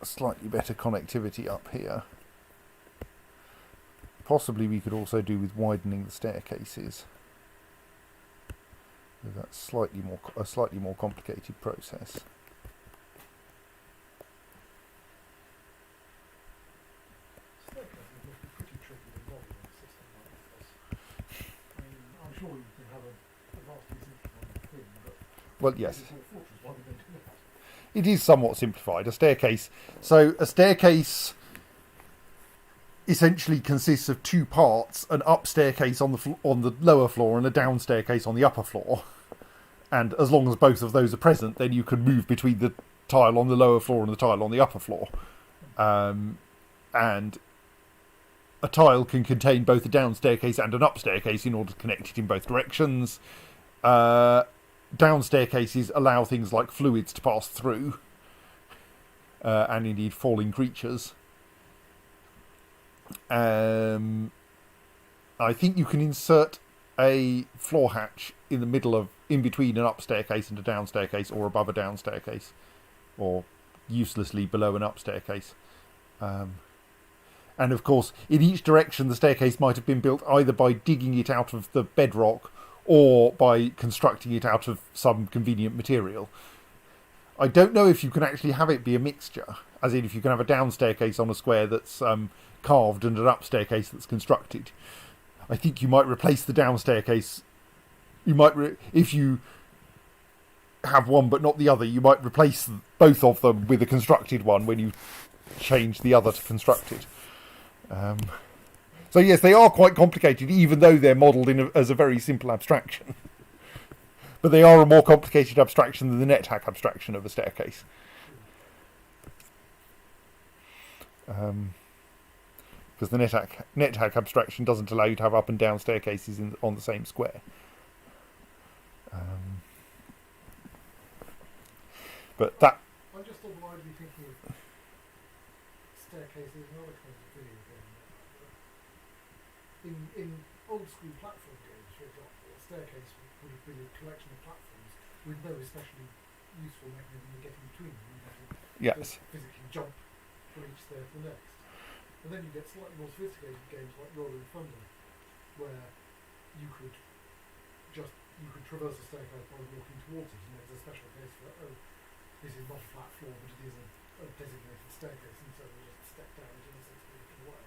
slightly better connectivity up here. Possibly we could also do with widening the staircases. That's a slightly more complicated process.
Staircases must be pretty tricky to model in a system like this. I mean, I'm sure you can have a vastly simplified thing, but
Well, yes.
it's all fortress, why would they do that?
It is somewhat simplified. A staircase. So a staircase essentially consists of two parts: an up staircase on the lower floor and a down staircase on the upper floor. And as long as both of those are present, then you can move between the tile on the lower floor and the tile on the upper floor. And a tile can contain both a down staircase and an up staircase in order to connect it in both directions. Down staircases allow things like fluids to pass through, and indeed falling creatures. I think you can insert a floor hatch in between an up staircase and a down staircase, or above a down staircase, or uselessly below an up staircase. And of course, in each direction, the staircase might have been built either by digging it out of the bedrock or by constructing it out of some convenient material. I don't know if you can actually have it be a mixture. as in if you can have a down staircase on a square that's carved and an up staircase that's constructed, I think you might replace the down staircase. You might, if you have one but not the other, you might replace both of them with a constructed one when you change the other to constructed. So yes, they are quite complicated, even though they're modelled as a very simple abstraction. But they are a more complicated abstraction than the NetHack abstraction of a staircase. Because the NetHack abstraction doesn't allow you to have up and down staircases on the same square. But that...
I'm just widely thinking of staircases and other kinds of video game. In old school platform games, for example, a staircase would have been a collection of platforms with no especially useful mechanism to get in between them. You had to physically jump from each stair to the next. And then you get slightly more sophisticated games like Roller and Thunder, where you could traverse a staircase by walking towards it, and there's a special case for, this is not a flat floor, but it is a designated staircase, and so you just step down it in a sensible way.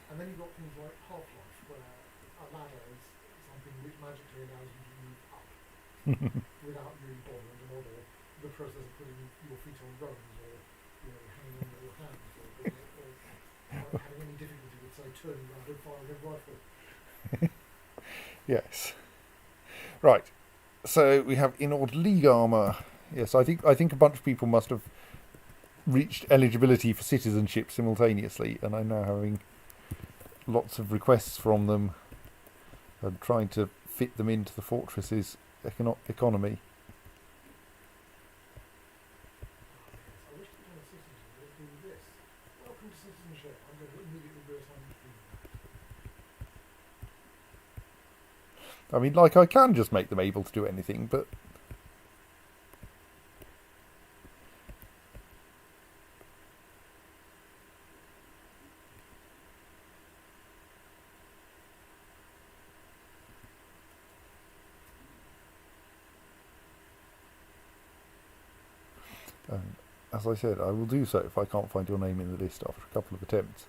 And then you've got things like Half-Life, where a ladder is something which magically allows you to move up without really bothering to model the process of putting your feet on rungs or hanging on your hands or having any difficulty with, say, turning around and firing a rifle.
Yes. Right. So we have Inord League armour. Yes, I think a bunch of people must have reached eligibility for citizenship simultaneously, and I'm now having lots of requests from them and trying to fit them into the fortress's economy.
I wish to become a citizen. Let's do this. Welcome to citizenship. I'm going to immediately do something for you.
I mean, like, I can just make them able to do anything, but... as I said, I will do so if I can't find your name in the list after a couple of attempts.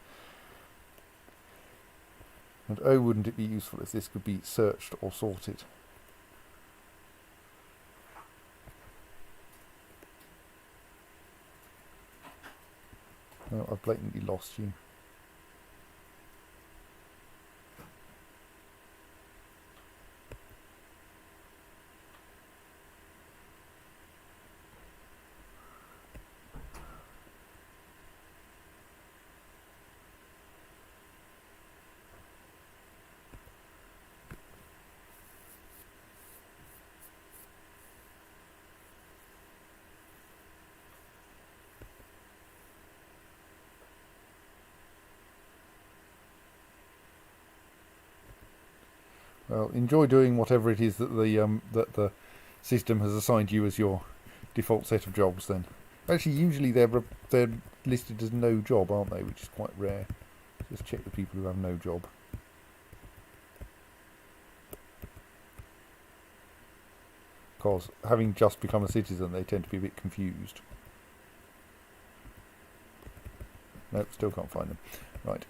And oh, wouldn't it be useful if this could be searched or sorted? No, I've blatantly lost you. Well, enjoy doing whatever it is that the system has assigned you as your default set of jobs. Then, actually, usually they're listed as no job, aren't they? Which is quite rare. Just check the people who have no job. Because having just become a citizen, they tend to be a bit confused. Nope, still can't find them. Right.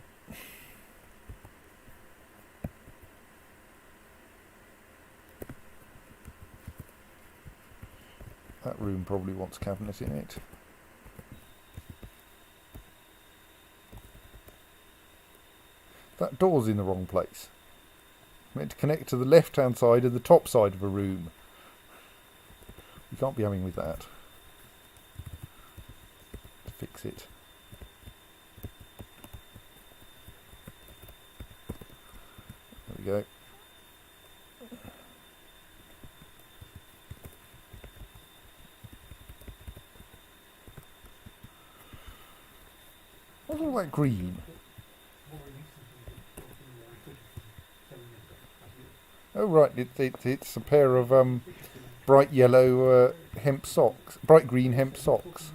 That room probably wants cabinet in it. That door's in the wrong place. Meant to connect to the left-hand side of the top side of a room. You can't be having with that. Fix it. There we go. What's all that green? Oh right, it's a pair of bright yellow hemp socks, bright green hemp socks.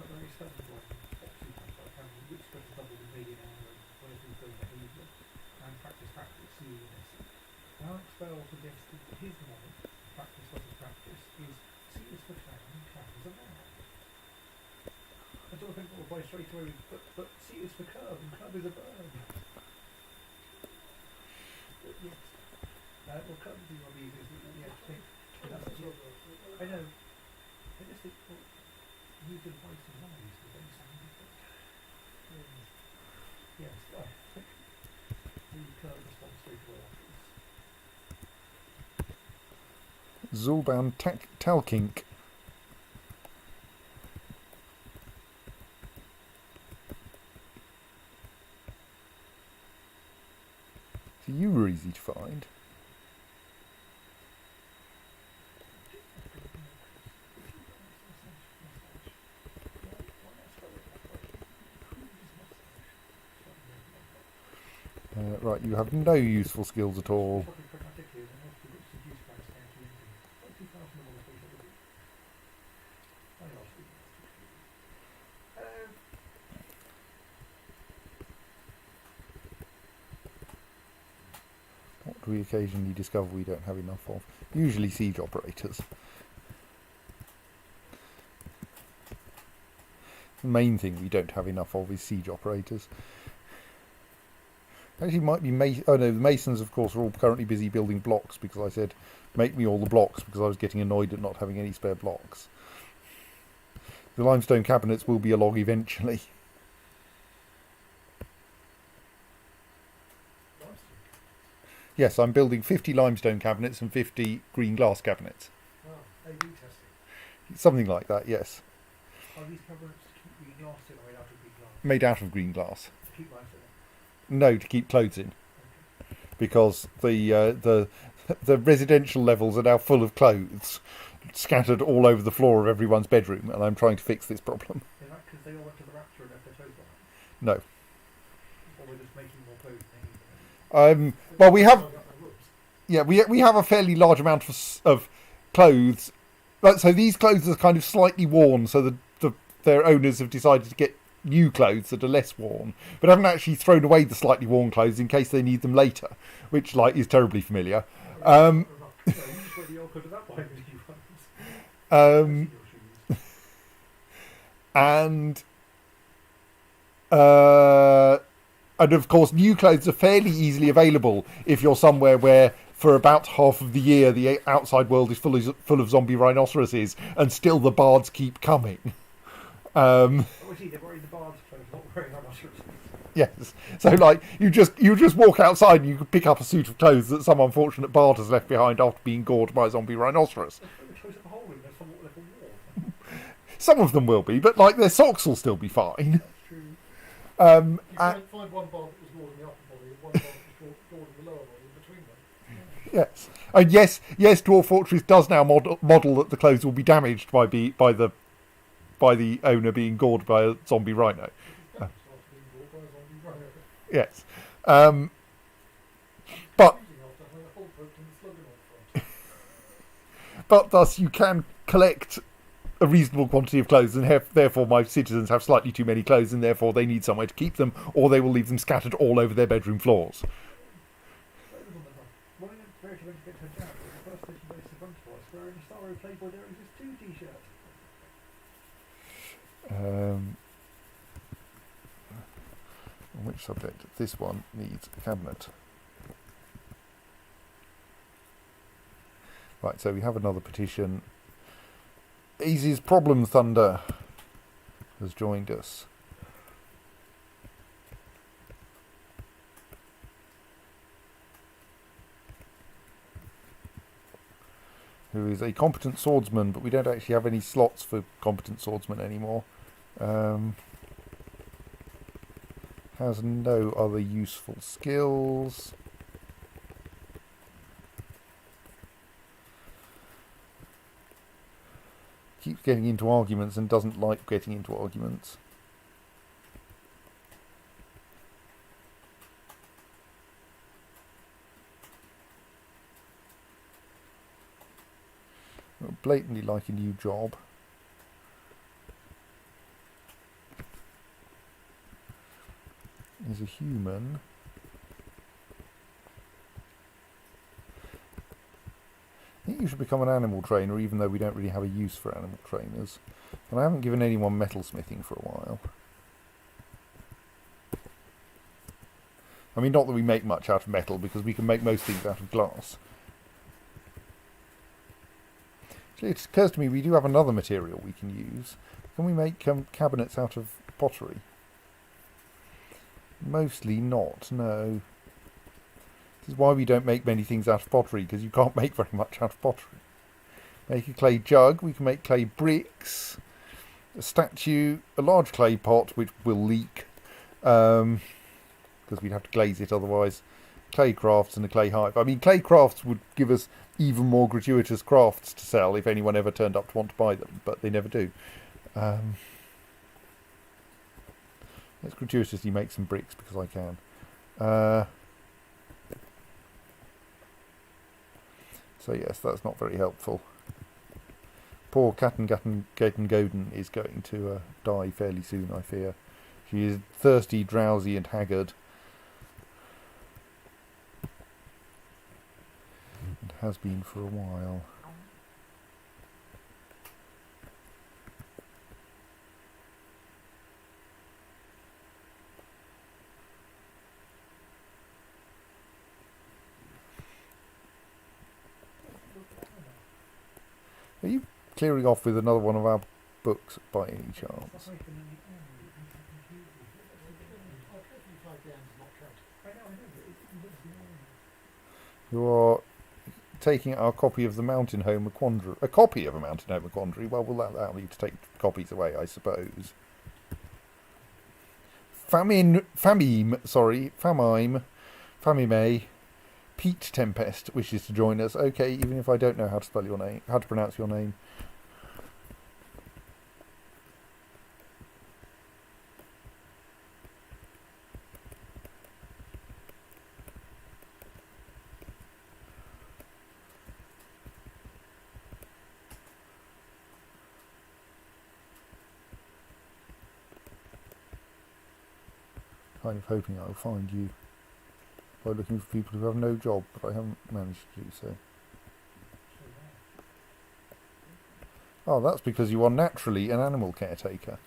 away straight away. But C is for curve, and curve is a bird. But yes. Well, curve is not easy. Yes, I know. I just think, well, use the device of noise, but then sound different. Yes, I think the curve responds straight away afterwards.
Zulban Talkink. So you were easy to find. Right, you have no useful skills at all. What do we occasionally discover we don't have enough of? Usually siege operators. The main thing we don't have enough of is siege operators. Actually, might be oh no, the masons, of course, are all currently busy building blocks because I said make me all the blocks because I was getting annoyed at not having any spare blocks. The limestone cabinets will be a log eventually. Yes, I'm building 50 limestone cabinets and 50 green glass cabinets.
Wow, A/B testing.
Something like that, yes.
Are these cabinets to keep green glass in or made out of green glass?
Made out of green glass.
To keep limestone in?
No, to keep clothes in.
Okay.
Because the residential levels are now full of clothes scattered all over the floor of everyone's bedroom, and I'm trying to fix this problem.
Is that because they all went to the Rapture and left their clothes behind?
No.
Or we're just making more clothes than anything?
Well, we have a fairly large amount of clothes. So these clothes are kind of slightly worn, so their owners have decided to get new clothes that are less worn, but haven't actually thrown away the slightly worn clothes in case they need them later, which is terribly familiar. And of course, new clothes are fairly easily available if you're somewhere where, for about half of the year, the outside world is full of zombie rhinoceroses, and still the bards keep coming.
Obviously, they're wearing the bard's clothes, not wearing rhinoceroses.
Yes, so you just walk outside and you can pick up a suit of clothes that some unfortunate bard has left behind after being gored by a zombie rhinoceros. Some of them will be, but their socks will still be fine.
True. You can't find one bard that was gored in the upper body and one bard that was gored in the lower body in between them.
Yes, and yes, Dwarf Fortress does now model that the clothes will be damaged by the owner being gored by a zombie rhino. Yes, but thus you can collect a reasonable quantity of clothes, and therefore my citizens have slightly too many clothes, and therefore they need somewhere to keep them, or they will leave them scattered all over their bedroom floors. On which subject? This one needs a cabinet. Right, so we have another petition. Easy's Problem Thunder has joined us. Who is a competent swordsman, but we don't actually have any slots for competent swordsman anymore. Has no other useful skills. Keeps getting into arguments and doesn't like getting into arguments. Blatantly like a new job. Is a human. I think you should become an animal trainer, even though we don't really have a use for animal trainers. And I haven't given anyone metalsmithing for a while. I mean, not that we make much out of metal, because we can make most things out of glass. Actually, it occurs to me we do have another material we can use. Can we make cabinets out of pottery? Mostly not, no. This is why we don't make many things out of pottery, because you can't make very much out of pottery. Make a clay jug, we can make clay bricks, a statue, a large clay pot, which will leak, because we'd have to glaze it otherwise, clay crafts and a clay hive. I mean, clay crafts would give us even more gratuitous crafts to sell if anyone ever turned up to want to buy them, but they never do. Let's gratuitously make some bricks because I can. So yes, that's not very helpful. Poor Gaten Goden is going to die fairly soon, I fear. She is thirsty, drowsy and haggard. And has been for a while. Are you clearing off with another one of our books by any chance? You are taking our copy of the Mountain Home Quandary. A copy of a Mountain Home Quandary? Well, we'll allow you to take copies away, I suppose. Famime, Pete Tempest wishes to join us. Okay, even if I don't know how to spell your name, how to pronounce your name. Kind of hoping I'll find you by looking for people who have no job, but I haven't managed to do so. Oh, that's because you are naturally an animal caretaker.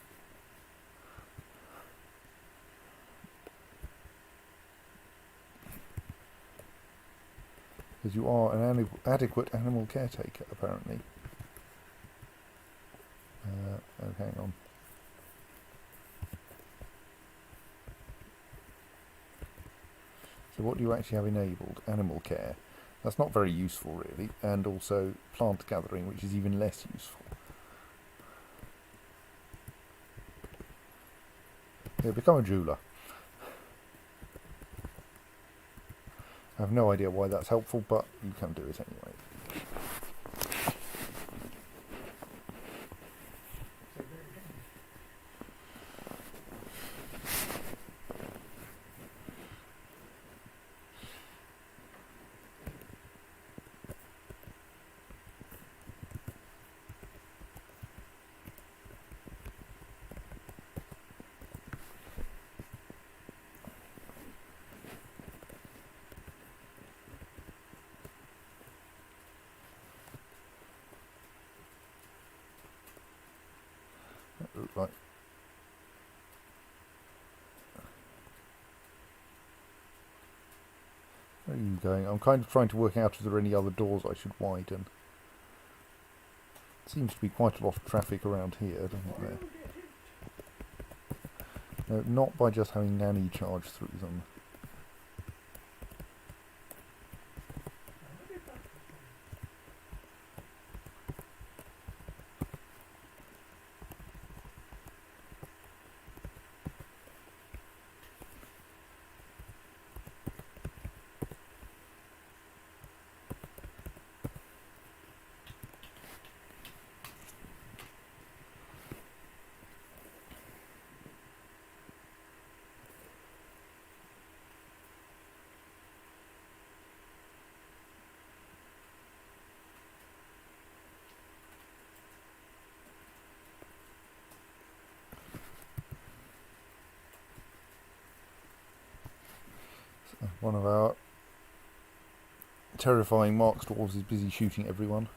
Because you are an adequate animal caretaker, apparently. Oh, hang on. So what do you actually have enabled? Animal care. That's not very useful, really. And also plant gathering, which is even less useful. Yeah, become a jeweler. I have no idea why that's helpful, but you can do it anyway. Right. Where are you going? I'm kind of trying to work out if there are any other doors I should widen. Seems to be quite a lot of traffic around here, doesn't there? No, not by just having Nanny charge through them. One of our terrifying Mark dwarves is busy shooting everyone.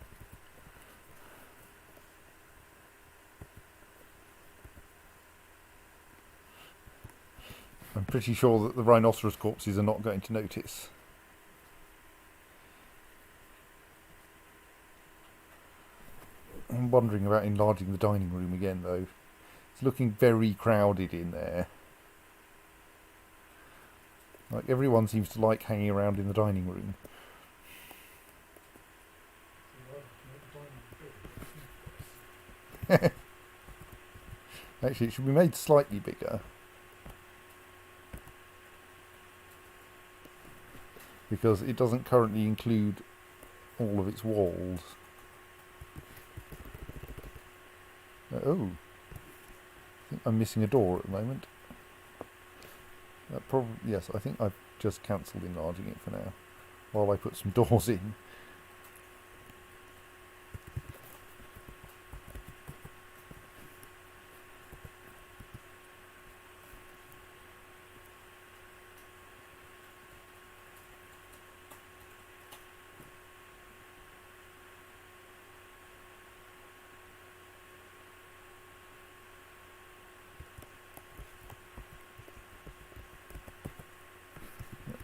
I'm pretty sure that the rhinoceros corpses are not going to notice. I'm wondering about enlarging the dining room again, though. It's looking very crowded in there. Like, everyone seems to like hanging around in the dining room. Actually, it should be made slightly bigger. Because it doesn't currently include all of its walls. Oh. I think I'm missing a door at the moment. Yes, I think I've just cancelled enlarging it for now, while I put some doors in.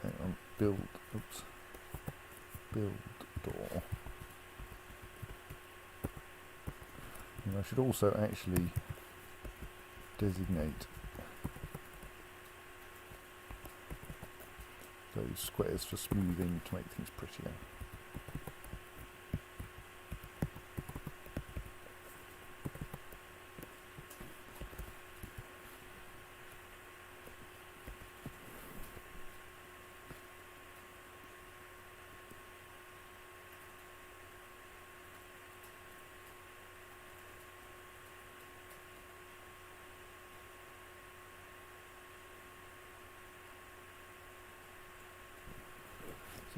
Hang on, build door. And I should also actually designate those squares for smoothing to make things prettier.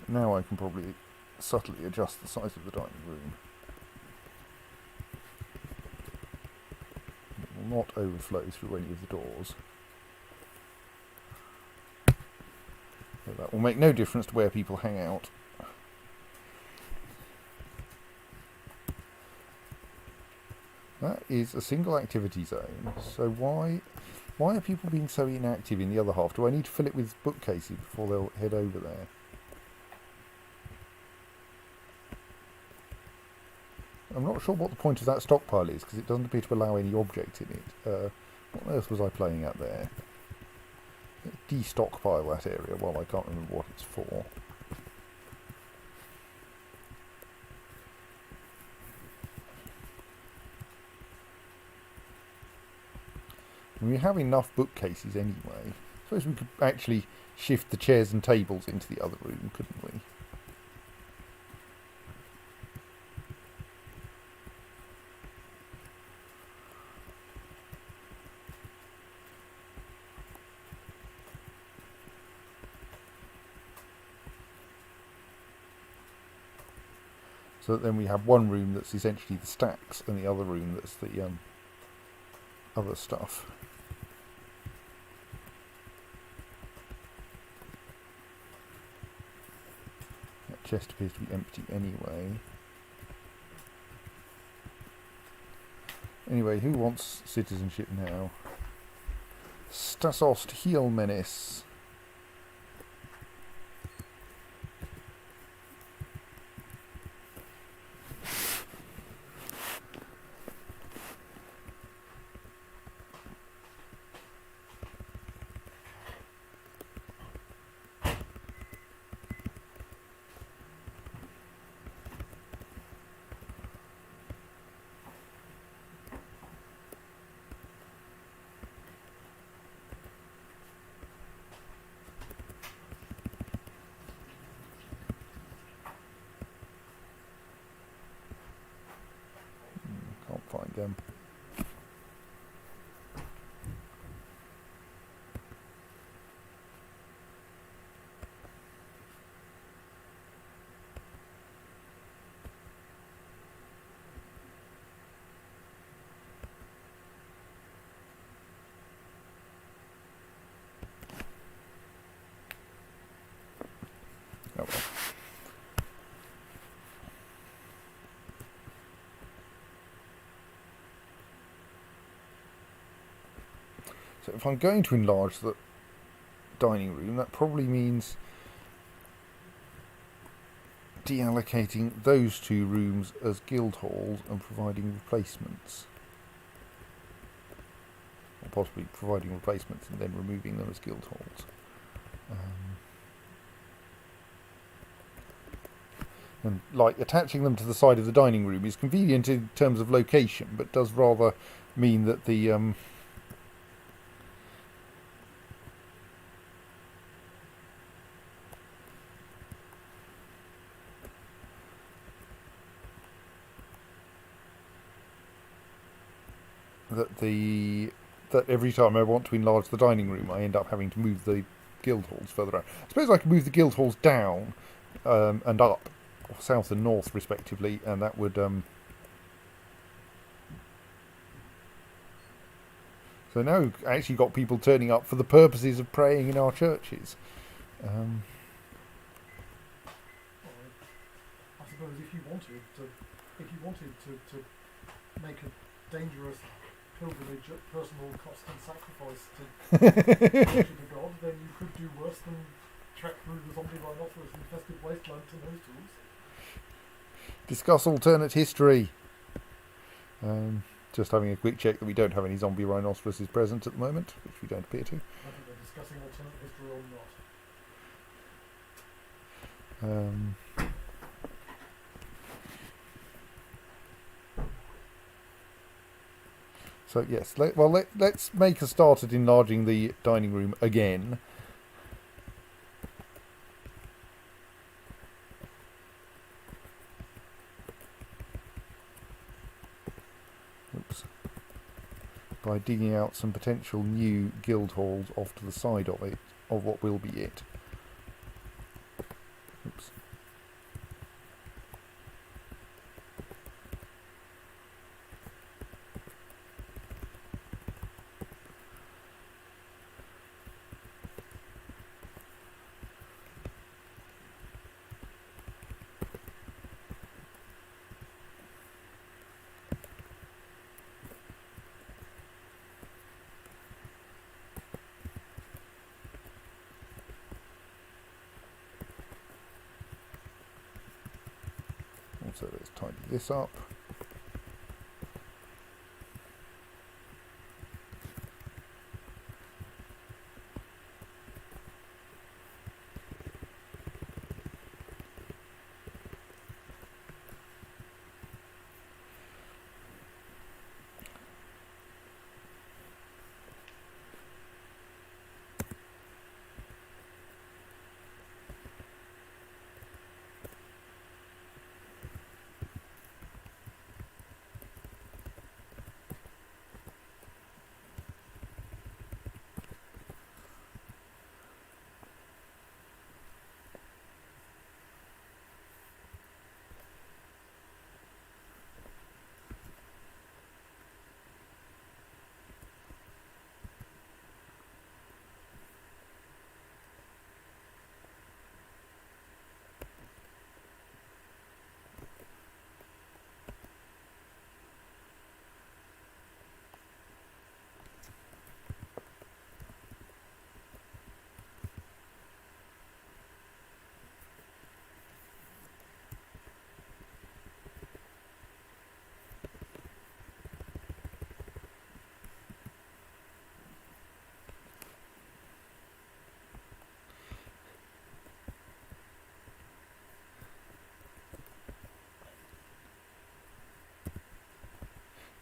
Now I can probably subtly adjust the size of the dining room. It will not overflow through any of the doors. So that will make no difference to where people hang out. That is a single activity zone. So why are people being so inactive in the other half? Do I need to fill it with bookcases before they'll head over there? I'm not sure what the point of that stockpile is, because it doesn't appear to allow any object in it. What on earth was I playing at there? De-stockpile that area. Well, I can't remember what it's for. And we have enough bookcases anyway. I suppose we could actually shift the chairs and tables into the other room, couldn't we? So that then we have one room that's essentially the stacks and the other room that's the other stuff. That chest appears to be empty anyway. Anyway, who wants citizenship now? Stasost Heel Menace. Can't find them. Oh well. So if I'm going to enlarge the dining room, that probably means deallocating those two rooms as guild halls and providing replacements. Or possibly providing replacements and then removing them as guild halls. And like attaching them to the side of the dining room is convenient in terms of location, but does rather mean that the that every time I want to enlarge the dining room, I end up having to move the guild halls further out. I suppose I could move the guild halls down and up, or south and north respectively, and that would so now we've actually got people turning up for the purposes of praying in our churches.
I suppose if you wanted to make a dangerous pilgrimage at personal cost and sacrifice to worship a god, then you could do worse than trek through the zombie rhinoceros infested wasteland to Nosetools.
Discuss alternate history. Just having a quick check that we don't have any zombie rhinoceroses present at the moment, which we don't appear to.
I think they're discussing alternate history or not.
So yes, let's make a start at enlarging the dining room again. Oops. By digging out some potential new guild halls off to the side of it, of what will be it. Oops. So let's tidy this up.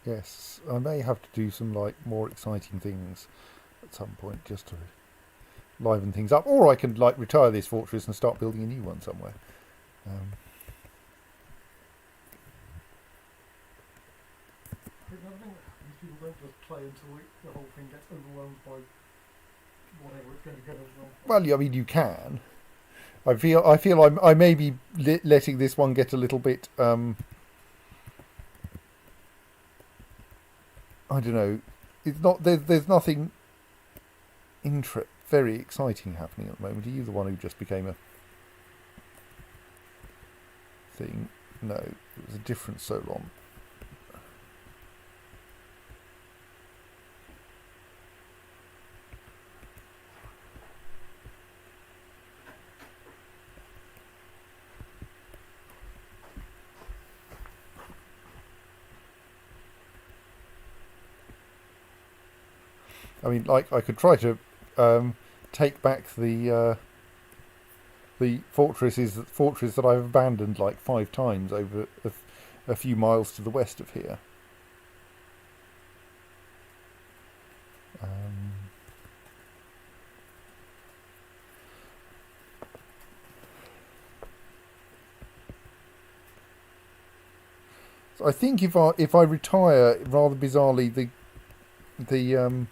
Yes, I may have to do some more exciting things at some point just to liven things up, or I can retire this fortress and start building a new one somewhere.
I think another thing that happens, people don't just play until the whole thing gets overwhelmed by whatever it's going to get overwhelmed by.
Well, I mean, you can. I feel I may be letting this one get a little bit. I don't know. It's not. There's nothing very exciting happening at the moment. Are you the one who just became a thing? No, it was a different Solon. I mean, like, I could try to take back the fortress that I've abandoned like 5 times over a few miles to the west of here. So I think if I retire, rather bizarrely, the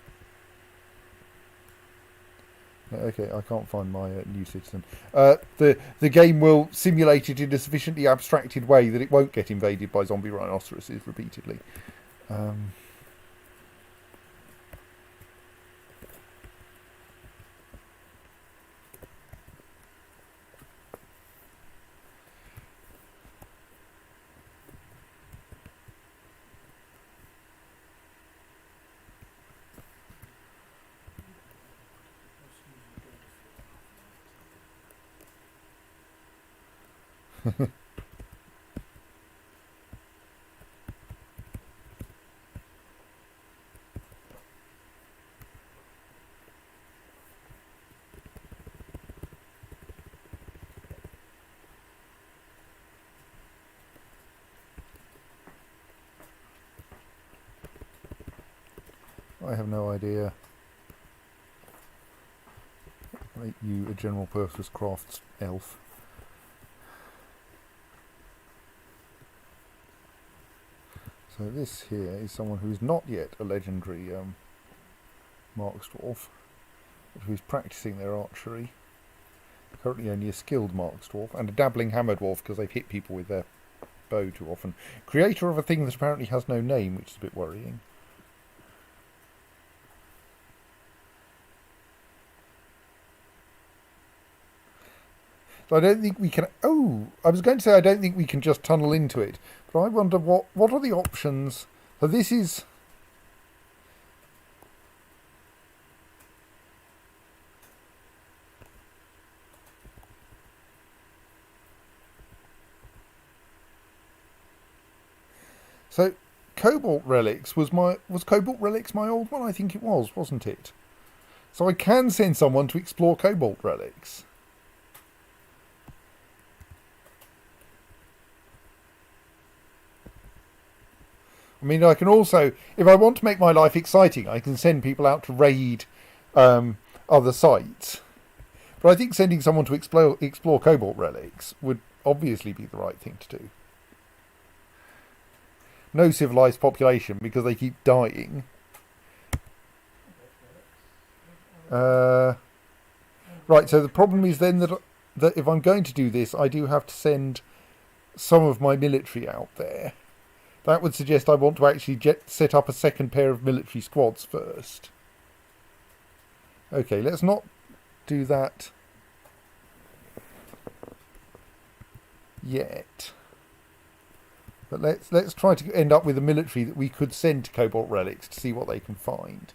okay, I can't find my new citizen. The game will simulate it in a sufficiently abstracted way that it won't get invaded by zombie rhinoceroses repeatedly. I have no idea. Make you a general purpose crafts elf. So this here is someone who's not yet a legendary Marksdwarf, but who's practicing their archery. Currently only a skilled Marksdwarf and a dabbling Hammer Dwarf because they've hit people with their bow too often. Creator of a thing that apparently has no name, which is a bit worrying. So I don't think we can... Oh! I was going to say I don't think we can just tunnel into it. But I wonder what are the options... So this is... So Cobalt Relics was Cobalt Relics my old one? I think it was, wasn't it? So I can send someone to explore Cobalt Relics. I mean, I can also, if I want to make my life exciting, I can send people out to raid other sites. But I think sending someone to explore Cobalt Relics would obviously be the right thing to do. No civilized population because they keep dying. Right, so the problem is then that if I'm going to do this, I do have to send some of my military out there. That would suggest I want to actually set up a second pair of military squads first. Okay, let's not do that yet. But let's try to end up with a military that we could send to Cobalt Relics to see what they can find.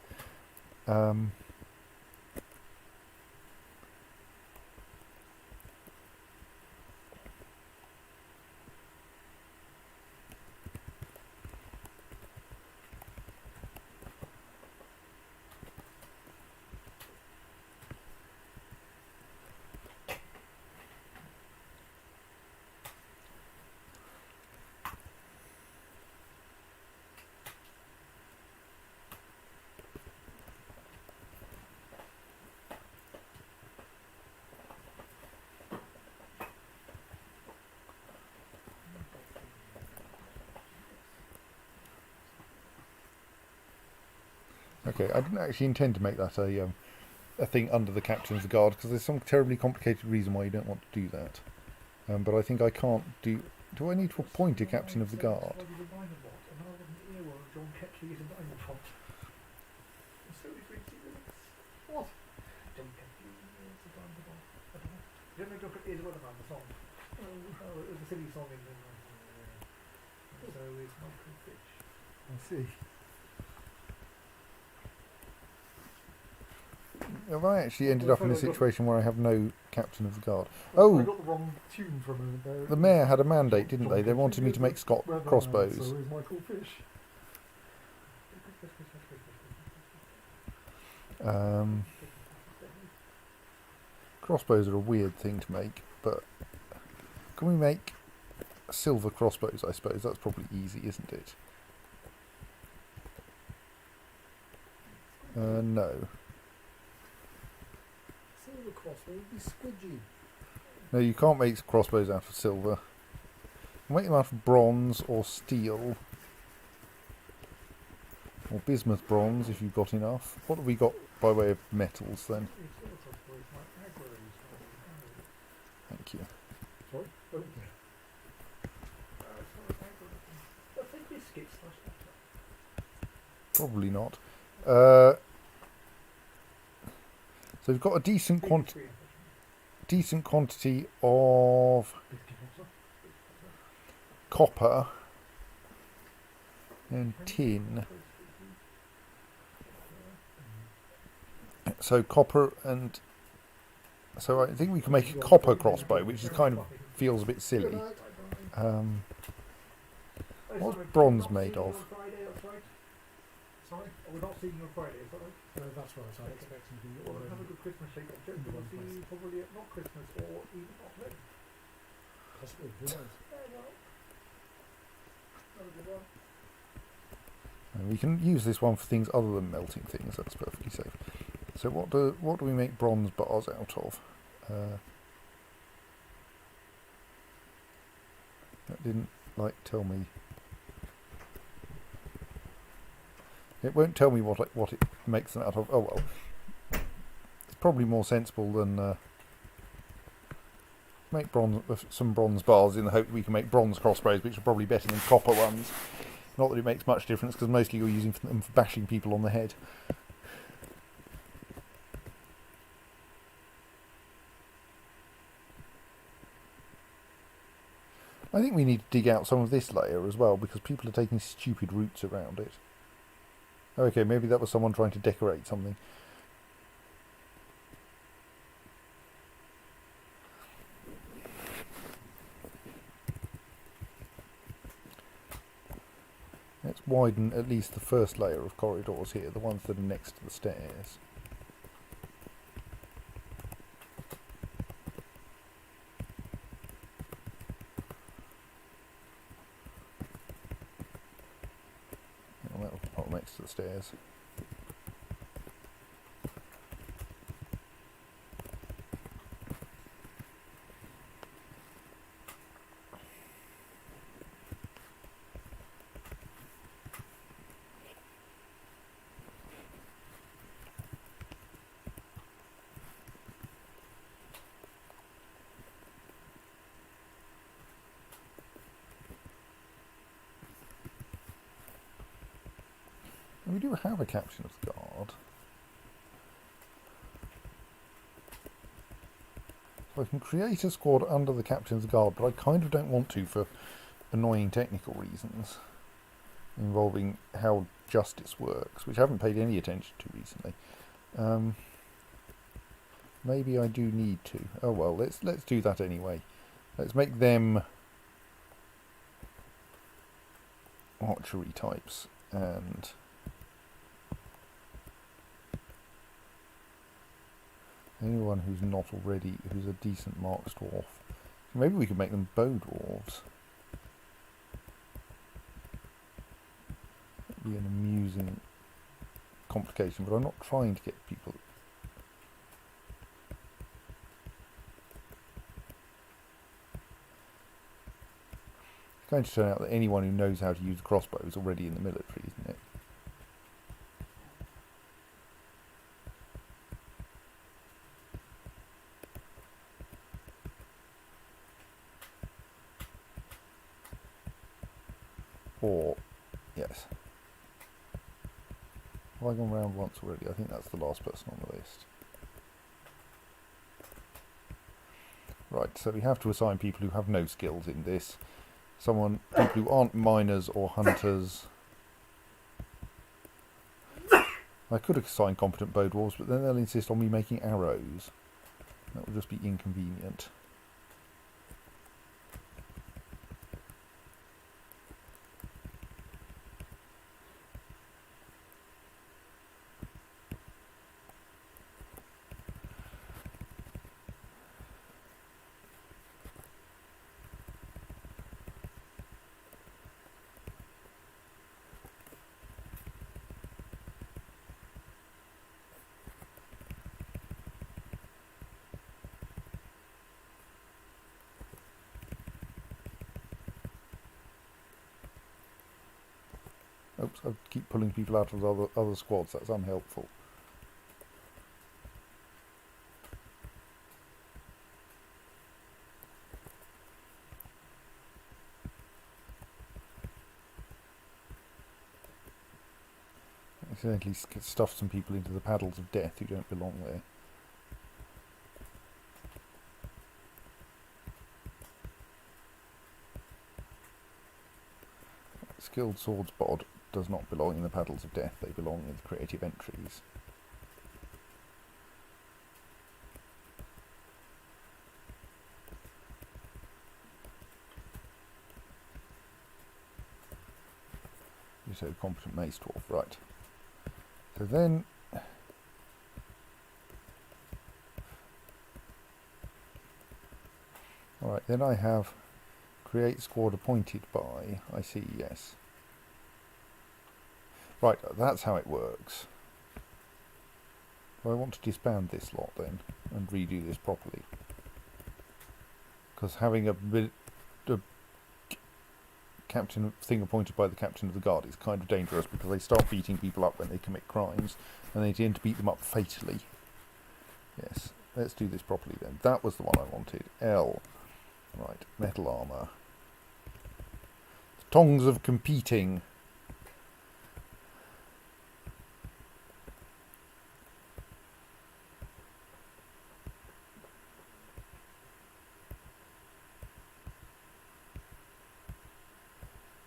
Okay, I didn't actually intend to make that a thing under the captain of the guard because there's some terribly complicated reason why you don't want to do that. But I think I can't do... Do I need to appoint a captain of the guard? I see. Have I actually ended up in a situation where I have no captain of the guard? Oh!
I got the wrong tune from him.
The mayor had a mandate, didn't they? They wanted me to make crossbows.
So is Michael Fish.
Crossbows are a weird thing to make, but can we make silver crossbows? I suppose that's probably easy, isn't it? No.
Silver crossbow would be squidgy.
No, you can't make crossbows out of silver. You can make them out of bronze or steel. Or bismuth bronze if you've got enough. What have we got by way of metals then?
Silver crossbows like aggros.
Thank you.
Sorry? Oh, yeah. I think biscuits slash butter.
Probably not. So we've got a decent quantity of copper and tin. So copper and so I think we can make a copper crossbow, which is kind of feels a bit silly. What's bronze made of?
Sorry? We're not seeing you on Friday, is that right?
That's right, I expect to be
Well, have a good Christmas shake up. Joe, we'll see you probably at not Christmas or even not then.
possibly, who knows?
Have a good one.
And we can use this one for things other than melting things. That's perfectly safe. So what do we make bronze bars out of? That didn't tell me. It won't tell me what it makes them out of. Oh well, it's probably more sensible than make some bronze bars in the hope we can make bronze crossbows, which are probably better than copper ones. Not that it makes much difference, because mostly you're using them for bashing people on the head. I think we need to dig out some of this layer as well, because people are taking stupid routes around it. Okay, maybe that was someone trying to decorate something. Let's widen at least the first layer of corridors here, the ones that are next to the stairs. Oh, next to the stairs. We do have a captain of the guard. So I can create a squad under the captain of the guard, but I kind of don't want to for annoying technical reasons involving how justice works, which I haven't paid any attention to recently. Maybe I do need to. Oh well, let's do that anyway. Let's make them archery types and anyone who's not already, who's a decent marks dwarf. Maybe we could make them bow dwarves. That'd be an amusing complication, but I'm not trying to get people. It's going to turn out that anyone who knows how to use a crossbow is already in the military, isn't it? Or, yes. Have I gone round once already? I think that's the last person on the list. Right, so we have to assign people who have no skills in this. People who aren't miners or hunters. I could assign competent bow dwarves, but then they'll insist on me making arrows. That would just be inconvenient. Oops, I keep pulling people out of the other squads. That's unhelpful. Accidentally stuffed some people into the paddles of death who don't belong there. Skilled Swords Bod does not belong in the paddles of death. They belong in the creative entries. You said competent mace dwarf, right? So then, all right. Then I have create squad appointed by. I see. Yes. Right. That's how it works. I want to disband this lot then and redo this properly. Because having a captain thing appointed by the captain of the guard is kind of dangerous, because they start beating people up when they commit crimes, and they tend to beat them up fatally. Yes, let's do this properly then. That was the one I wanted. L. Right, metal armour. The tongs of competing.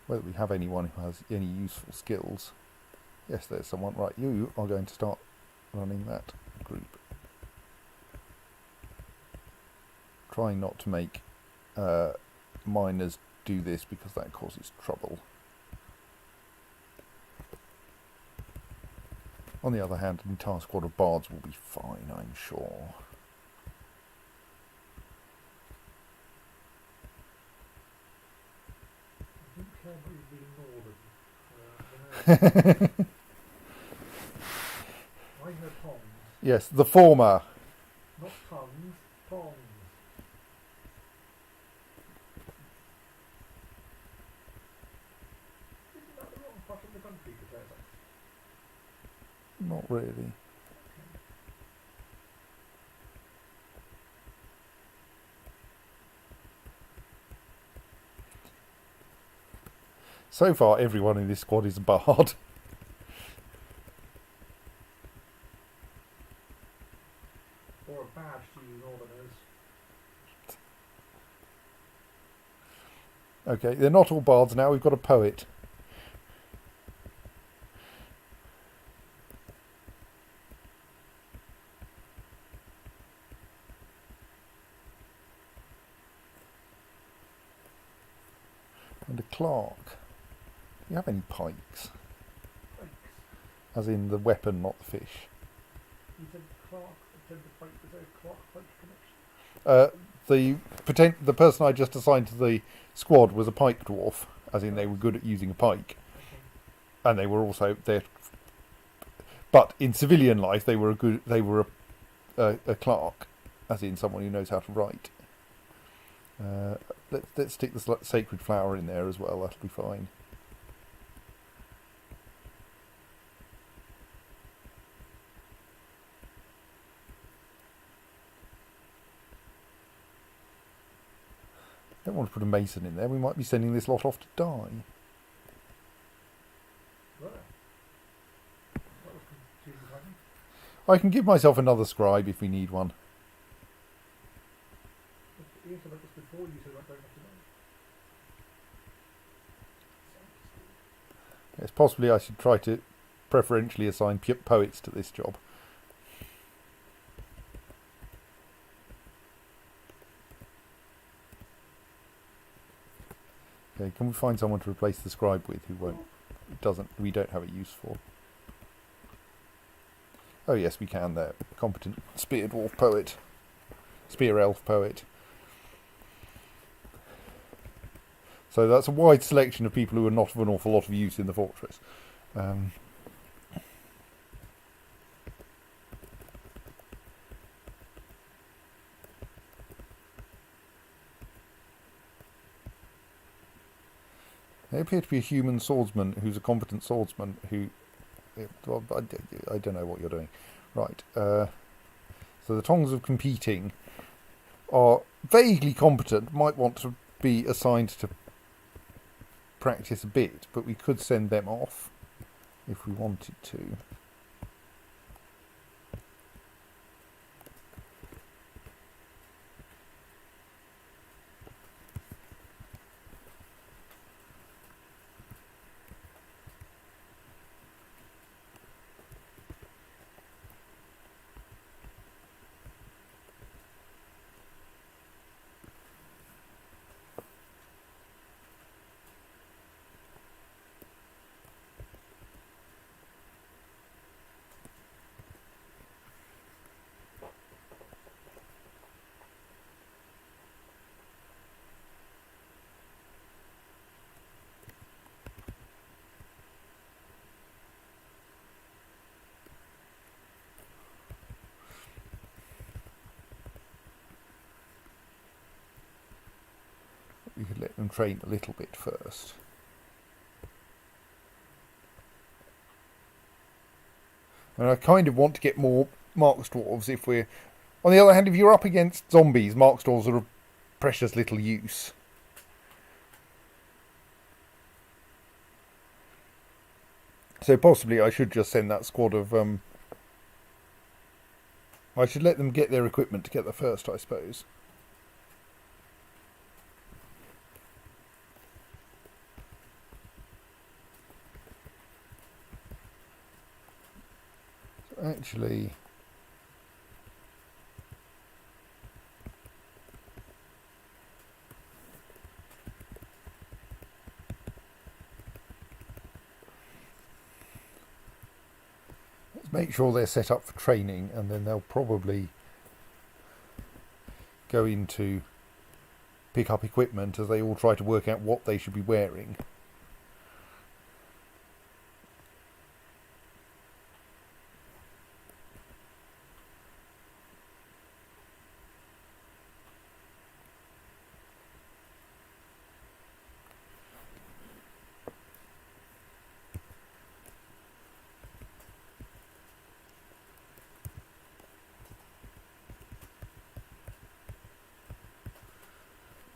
Whether we have anyone who has any useful skills. Yes, there's someone. Right, you are going to start running that group. Trying not to make miners do this, because that causes trouble. On the other hand, an entire squad of bards will be fine, I'm sure.
I don't care about you being northern. I hear tongs,
Yes, the former.
not tongues, tongs. Isn't that the wrong part of the country, Potato?
Not really. So far, everyone in this squad is a bard.
Or a badge to you northerners.
Okay, they're not all bards now. We've got a poet. And a clerk. Do you have any pikes?
Pikes.
As in the weapon, not the fish.
You said Clark, said the pike, was there a Clark pike connection?
The person I just assigned to the squad was a pike dwarf, as in they were good at using a pike,
Okay.
and they were also there. But in civilian life, they were a clerk, as in someone who knows how to write. Let's stick the sacred flower in there as well. That'll be fine. Don't want to put a mason in there. We might be sending this lot off to die.
Right. That was confusing timing.
I can give myself another scribe if we need one.
You said about this before, you said about going off to
Yes, possibly I should try to preferentially assign poets to this job. Okay, can we find someone to replace the scribe with who we don't have a use for? Oh yes, we can there. Competent spear dwarf poet. Spear elf poet. So that's a wide selection of people who are not of an awful lot of use in the fortress. They appear to be a human swordsman who's a competent swordsman who... Well, I don't know what you're doing. Right. So the tongs of competing are vaguely competent, might want to be assigned to practice a bit, but we could send them off if we wanted to. We could let them train a little bit first. And I kind of want to get more Marks Dwarves if we're... On the other hand, if you're up against zombies, Marks Dwarves are of precious little use. So possibly I should just send that squad of... I should let them get their equipment together first, I suppose. Actually, let's make sure they're set up for training, and then they'll probably go into pick up equipment as they all try to work out what they should be wearing.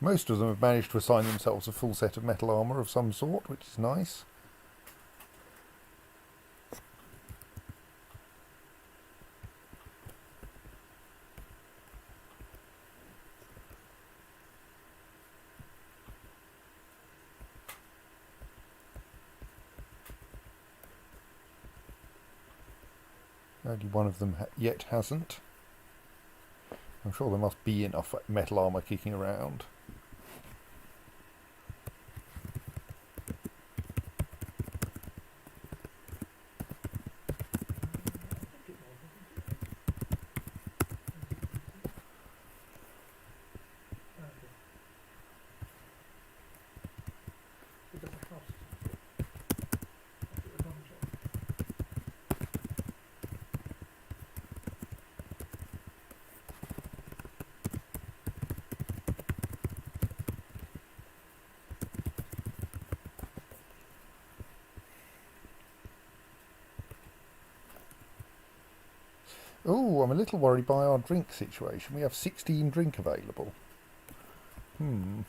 Most of them have managed to assign themselves a full set of metal armour of some sort, which is nice. Only one of them yet hasn't. I'm sure there must be enough metal armour kicking around. Oh, I'm a little worried by our drink situation. We have 16 drink available. Hmm.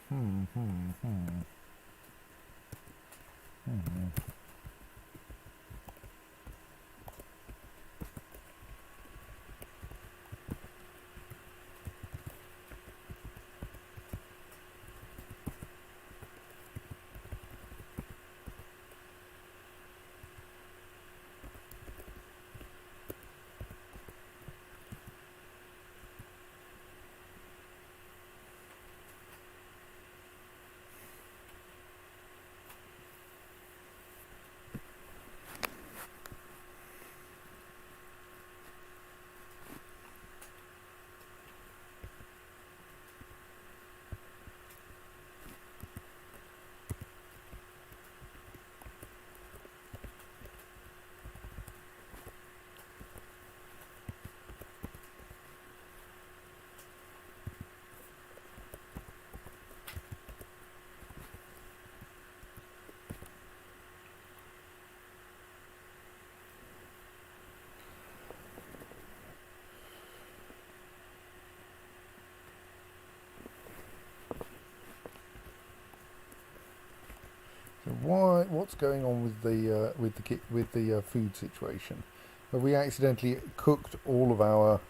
What's going on with the food situation? Have we accidentally cooked all of our?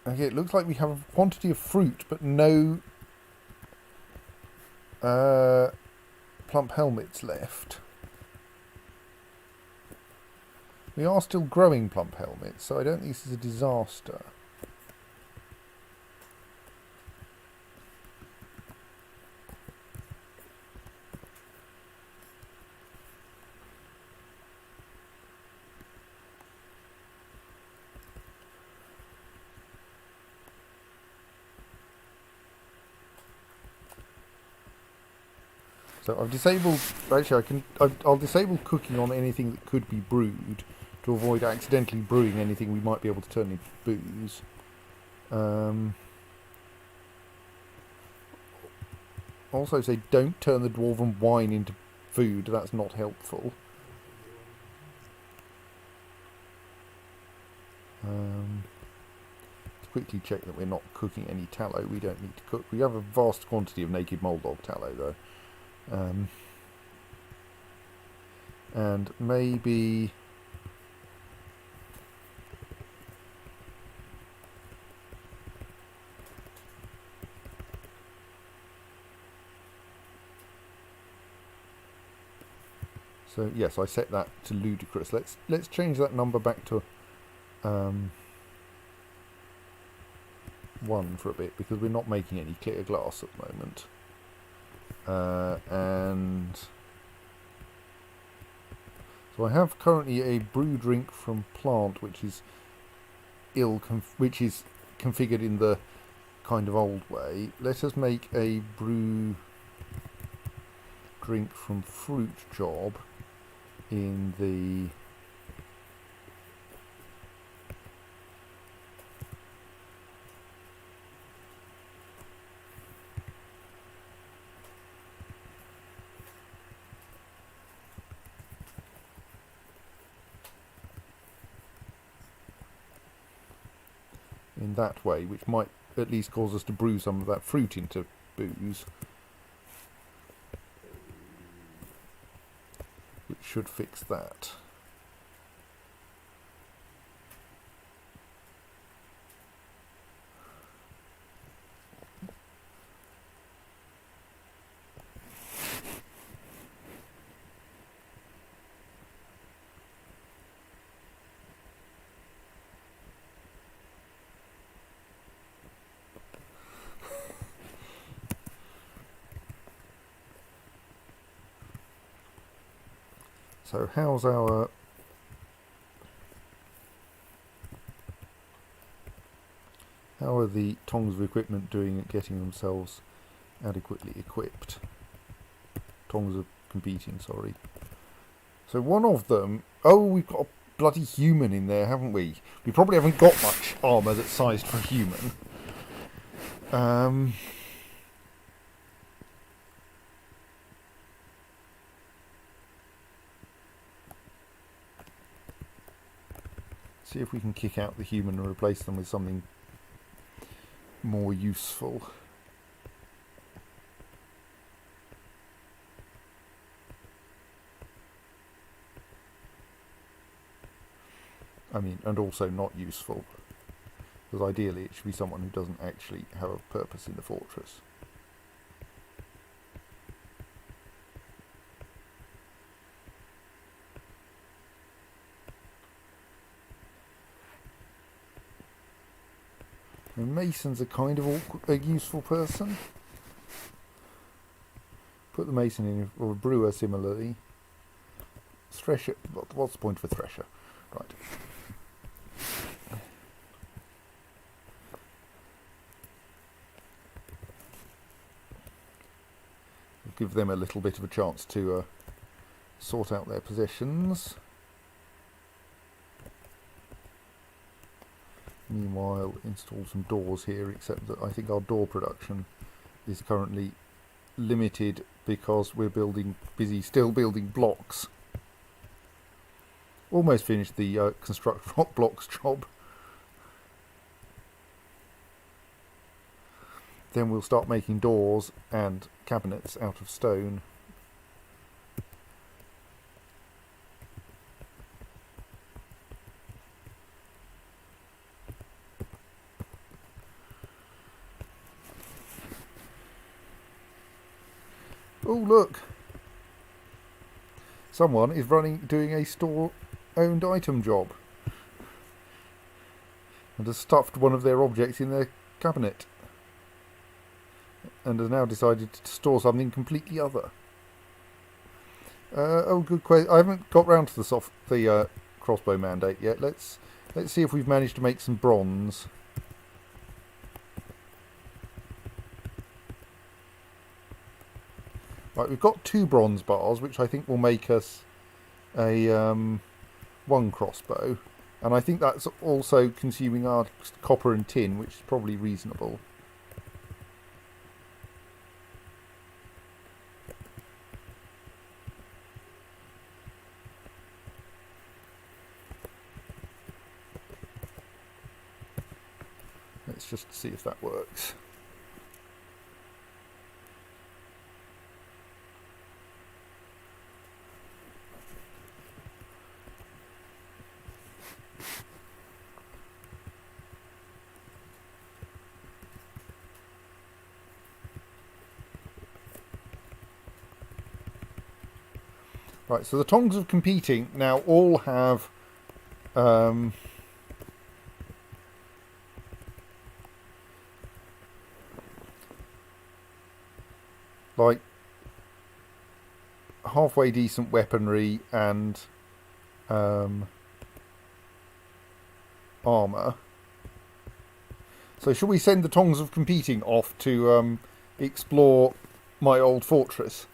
Okay, it looks like we have a quantity of fruit, but no plump helmets left. We are still growing plump helmets, so I don't think this is a disaster. So I've disabled. Actually, I'll disable cooking on anything that could be brewed to avoid accidentally brewing anything we might be able to turn into booze. Also, say don't turn the dwarven wine into food. That's not helpful. To quickly check that we're not cooking any tallow. We don't need to cook. We have a vast quantity of naked moldog tallow, though. And maybe so yes, I set that to ludicrous. Let's change that number back to 1 for a bit, because we're not making any clear glass at the moment. And so I have currently a brew drink from plant, which is configured in the kind of old way. Let us make a brew drink from fruit job in the in that way, which might at least cause us to brew some of that fruit into booze, which should fix that. So how are the tongs of equipment doing at getting themselves adequately equipped? Tongs of competing, sorry. So one of them, we've got a bloody human in there, haven't we? We probably haven't got much armour that's sized for a human. See if we can kick out the human and replace them with something more useful. I mean, and also not useful. Because ideally it should be someone who doesn't actually have a purpose in the fortress. And Mason's a kind of a useful person. Put the Mason in, or a brewer similarly. Thresher, what's the point of a thresher? Right. We'll give them a little bit of a chance to sort out their positions. Meanwhile, install some doors here, except that I think our door production is currently limited because we're still building blocks. Almost finished the construct rock blocks job. then we'll start making doors and cabinets out of stone. Oh, look! Someone is doing a store-owned item job and has stuffed one of their objects in their cabinet and has now decided to store something completely other. Oh, good question. I haven't got round to the crossbow mandate yet. Let's see if we've managed to make some bronze. Right, we've got 2 bronze bars, which I think will make us a 1 crossbow. And I think that's also consuming our copper and tin, which is probably reasonable. Let's just see if that works. Right, so the tongs of competing now all have like halfway decent weaponry and armour. So shall we send the tongs of competing off to explore my old fortress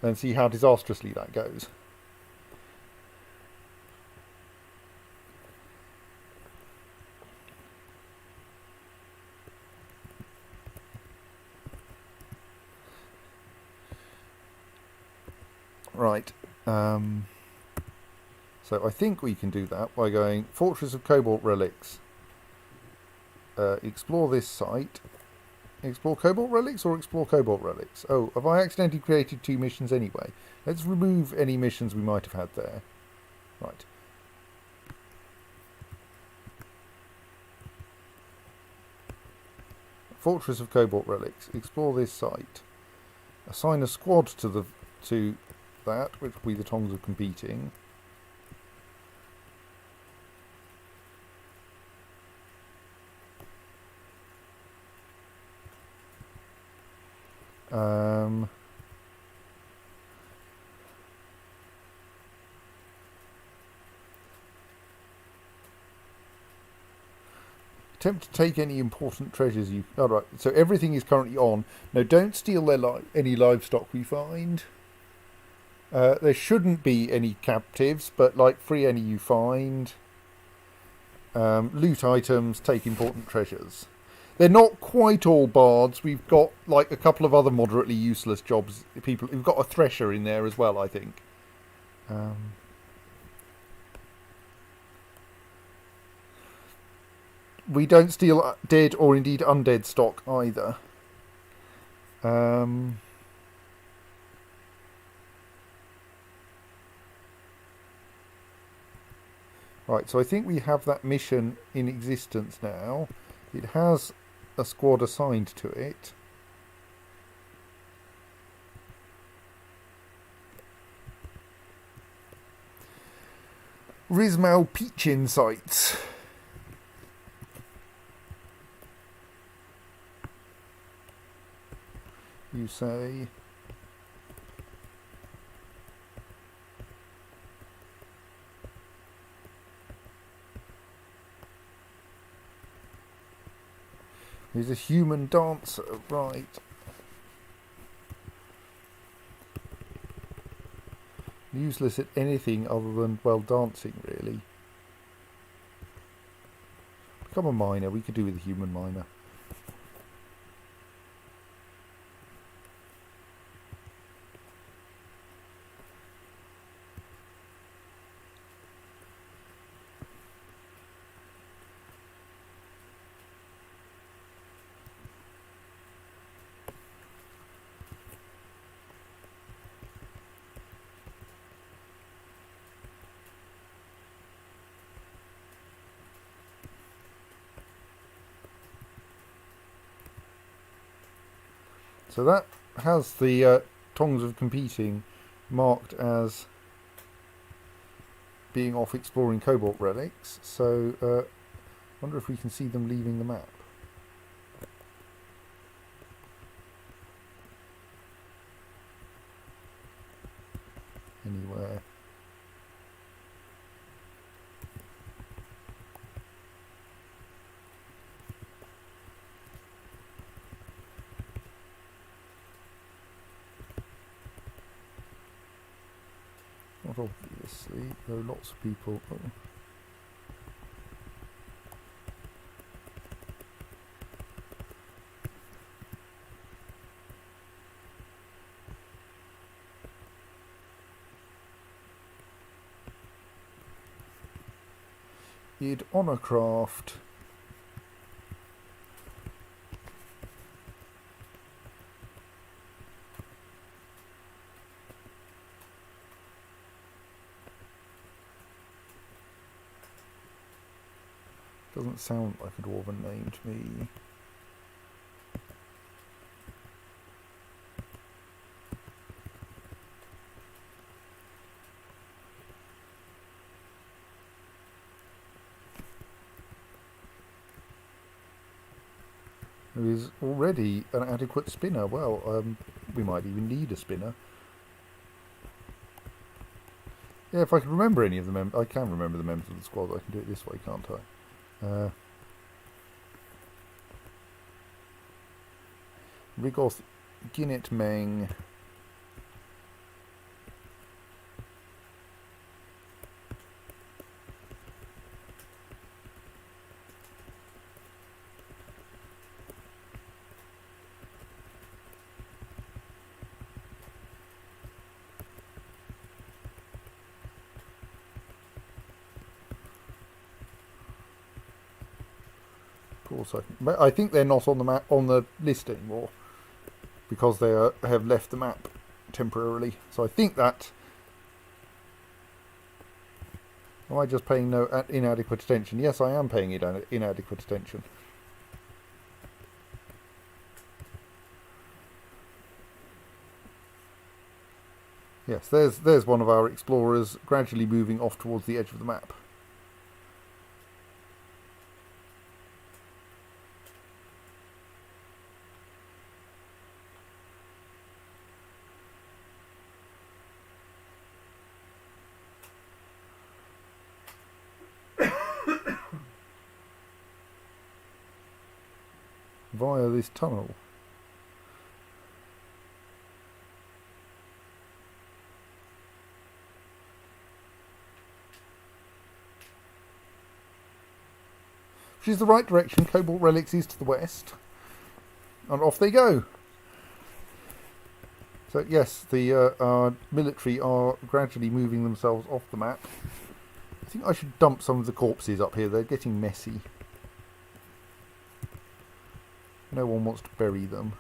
and see how disastrously that goes? Right. So I think we can do that by going Fortress of Cobalt Relics. Explore this site. Explore Cobalt Relics or explore Cobalt Relics? Oh, have I accidentally created 2 missions anyway? Let's remove any missions we might have had there. Right. Fortress of Cobalt Relics. Explore this site. Assign a squad to that, which will be the tongs of competing. Attempt to take any important treasures you... Oh, right. So everything is currently on. No, don't steal any livestock we find. There shouldn't be any captives, but like free any you find. Loot items, take important treasures. They're not quite all bards. We've got like a couple of other moderately useless jobs. We've got a thresher in there as well, I think. We don't steal dead or indeed undead stock either. Right, so I think we have that mission in existence now. It has a squad assigned to it. Rismal Peach Insights. You say... He's a human dancer, right. Useless at anything other than, well, dancing, really. Become a miner. We could do with a human miner. So that has the tongs of competing marked as being off exploring cobalt relics. So wonder if we can see them leaving the map. Anywhere. Not obviously, though lots of people... Oh. Id Honorcraft. Doesn't sound like a dwarven name to me. There is already an adequate spinner. Well, we might even need a spinner. Yeah, if I can remember any of the members, I can remember the members of the squad. I can do it this way, can't I? Rigoth Ginnet Meng. Of course, I think they're not on the map, on the list anymore, because they have left the map temporarily. So I think that... Am I just paying no inadequate attention? Yes, I am paying inadequate attention. Yes, there's one of our explorers gradually moving off towards the edge of the map. Via this tunnel. Which is the right direction. Cobalt relics is to the west. And off they go. So yes, the our military are gradually moving themselves off the map. I think I should dump some of the corpses up here. They're getting messy. No one wants to bury them.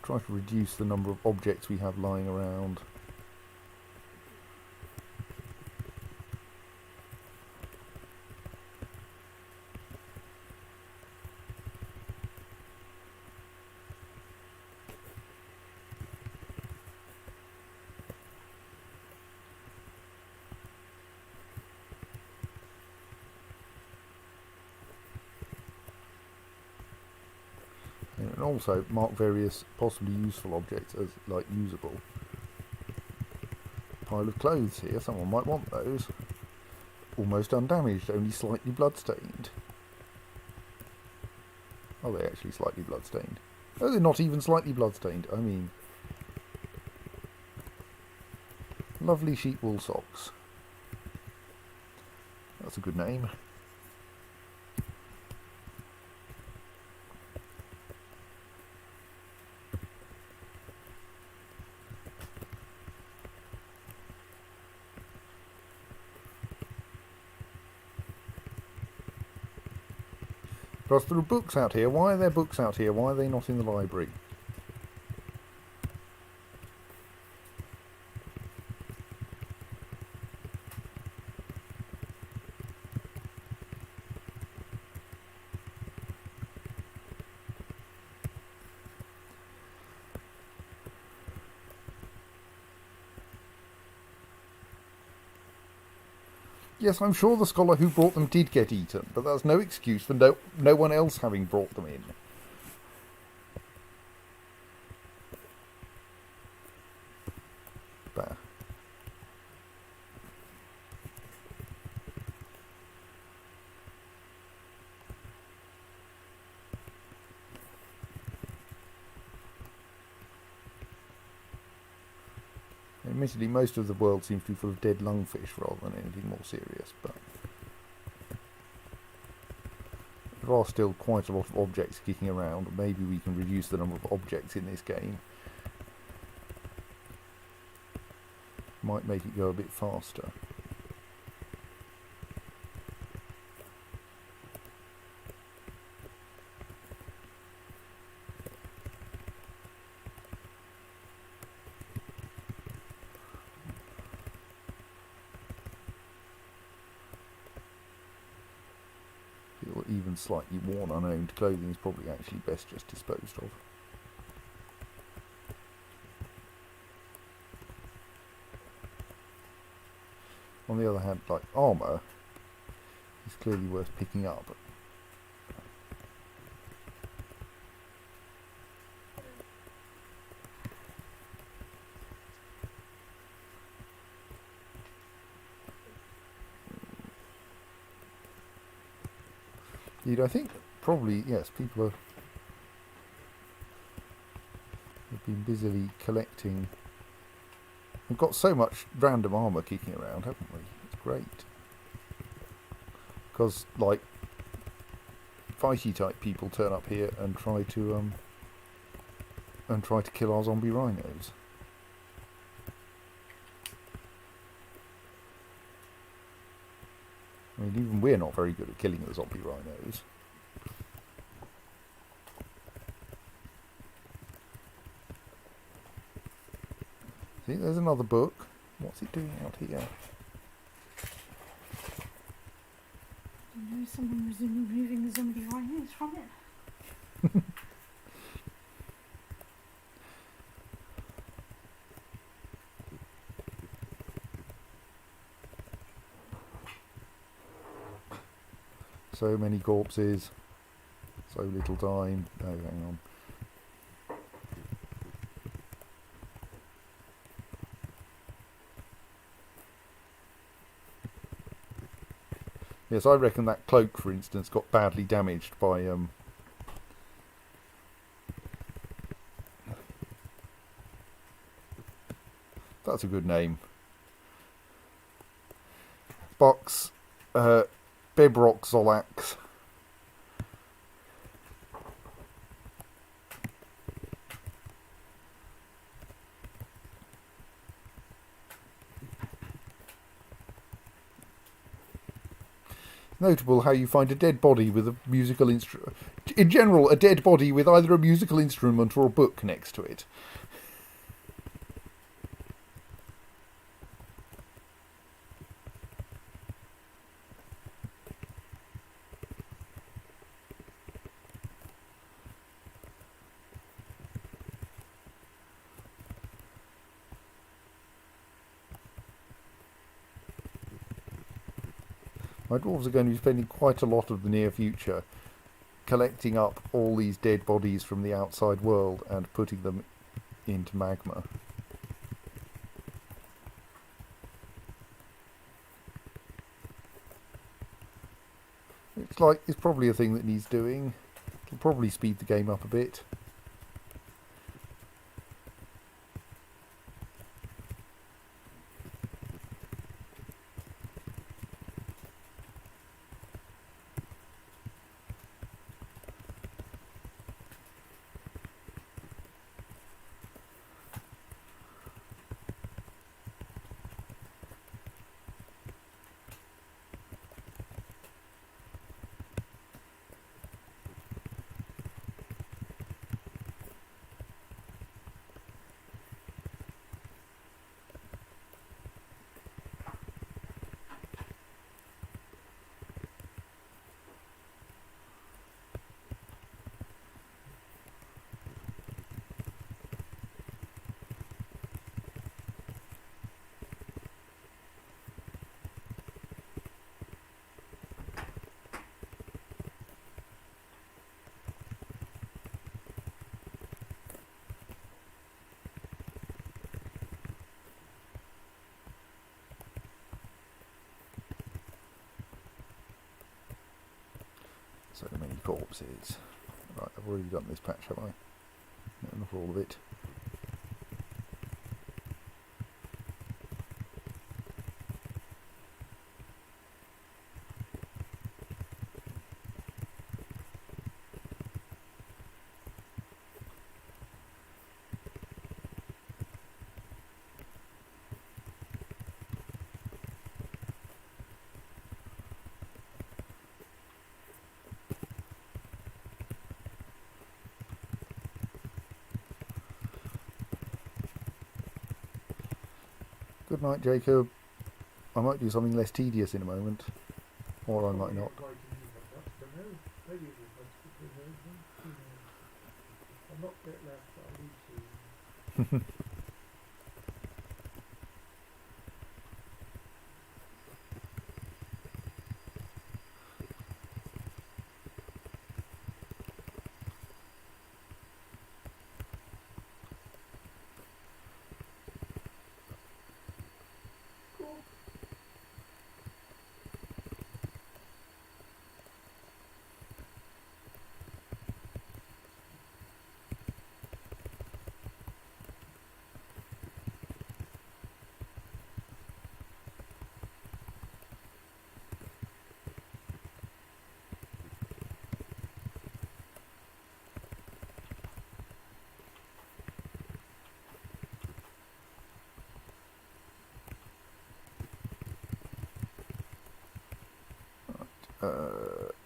Try to reduce the number of objects we have lying around. And also mark various possibly useful objects as, like, usable. Pile of clothes here, someone might want those. Almost undamaged, only slightly bloodstained. Are they actually slightly bloodstained? Oh, they're not even slightly bloodstained. I mean, lovely sheep wool socks. That's a good name. Plus, there are books out here. Why are there books out here? Why are they not in the library? Yes, I'm sure the scholar who brought them did get eaten, but that's no excuse for no one else having brought them in. There. Admittedly, most of the world seems to be full of dead lungfish rather than anything more serious, but there are still quite a lot of objects kicking around. Maybe we can reduce the number of objects in this game. Might make it go a bit faster. Even slightly worn, unowned clothing is probably actually best just disposed of. On the other hand, like armour is clearly worth picking up. I think probably, yes, people have been busily collecting. We've got so much random armour kicking around, haven't we? It's great. Because, like, fighty type people turn up here and try to kill our zombie rhinos. I mean, even we're not very good at killing the zombie rhinos. See, there's another book. What's it doing out here?
I know someone was removing the zombie rhinos from it.
So many corpses, so little time. Oh, hang on. Yes, I reckon that cloak, for instance, got badly damaged by that's a good name. Box. Bebroxolax. Notable how you find a dead body with a musical instrument. In general, a dead body with either a musical instrument or a book next to it. My dwarves are going to be spending quite a lot of the near future collecting up all these dead bodies from the outside world and putting them into magma. It's probably a thing that needs doing. It'll probably speed the game up a bit. So many corpses. Right, I've already done this patch, have I? No, not all of it. Good night, Jacob. I might do something less tedious in a moment. Or I might not.
Maybe it was supposed to be I'm not bit left, but I need to. Cool.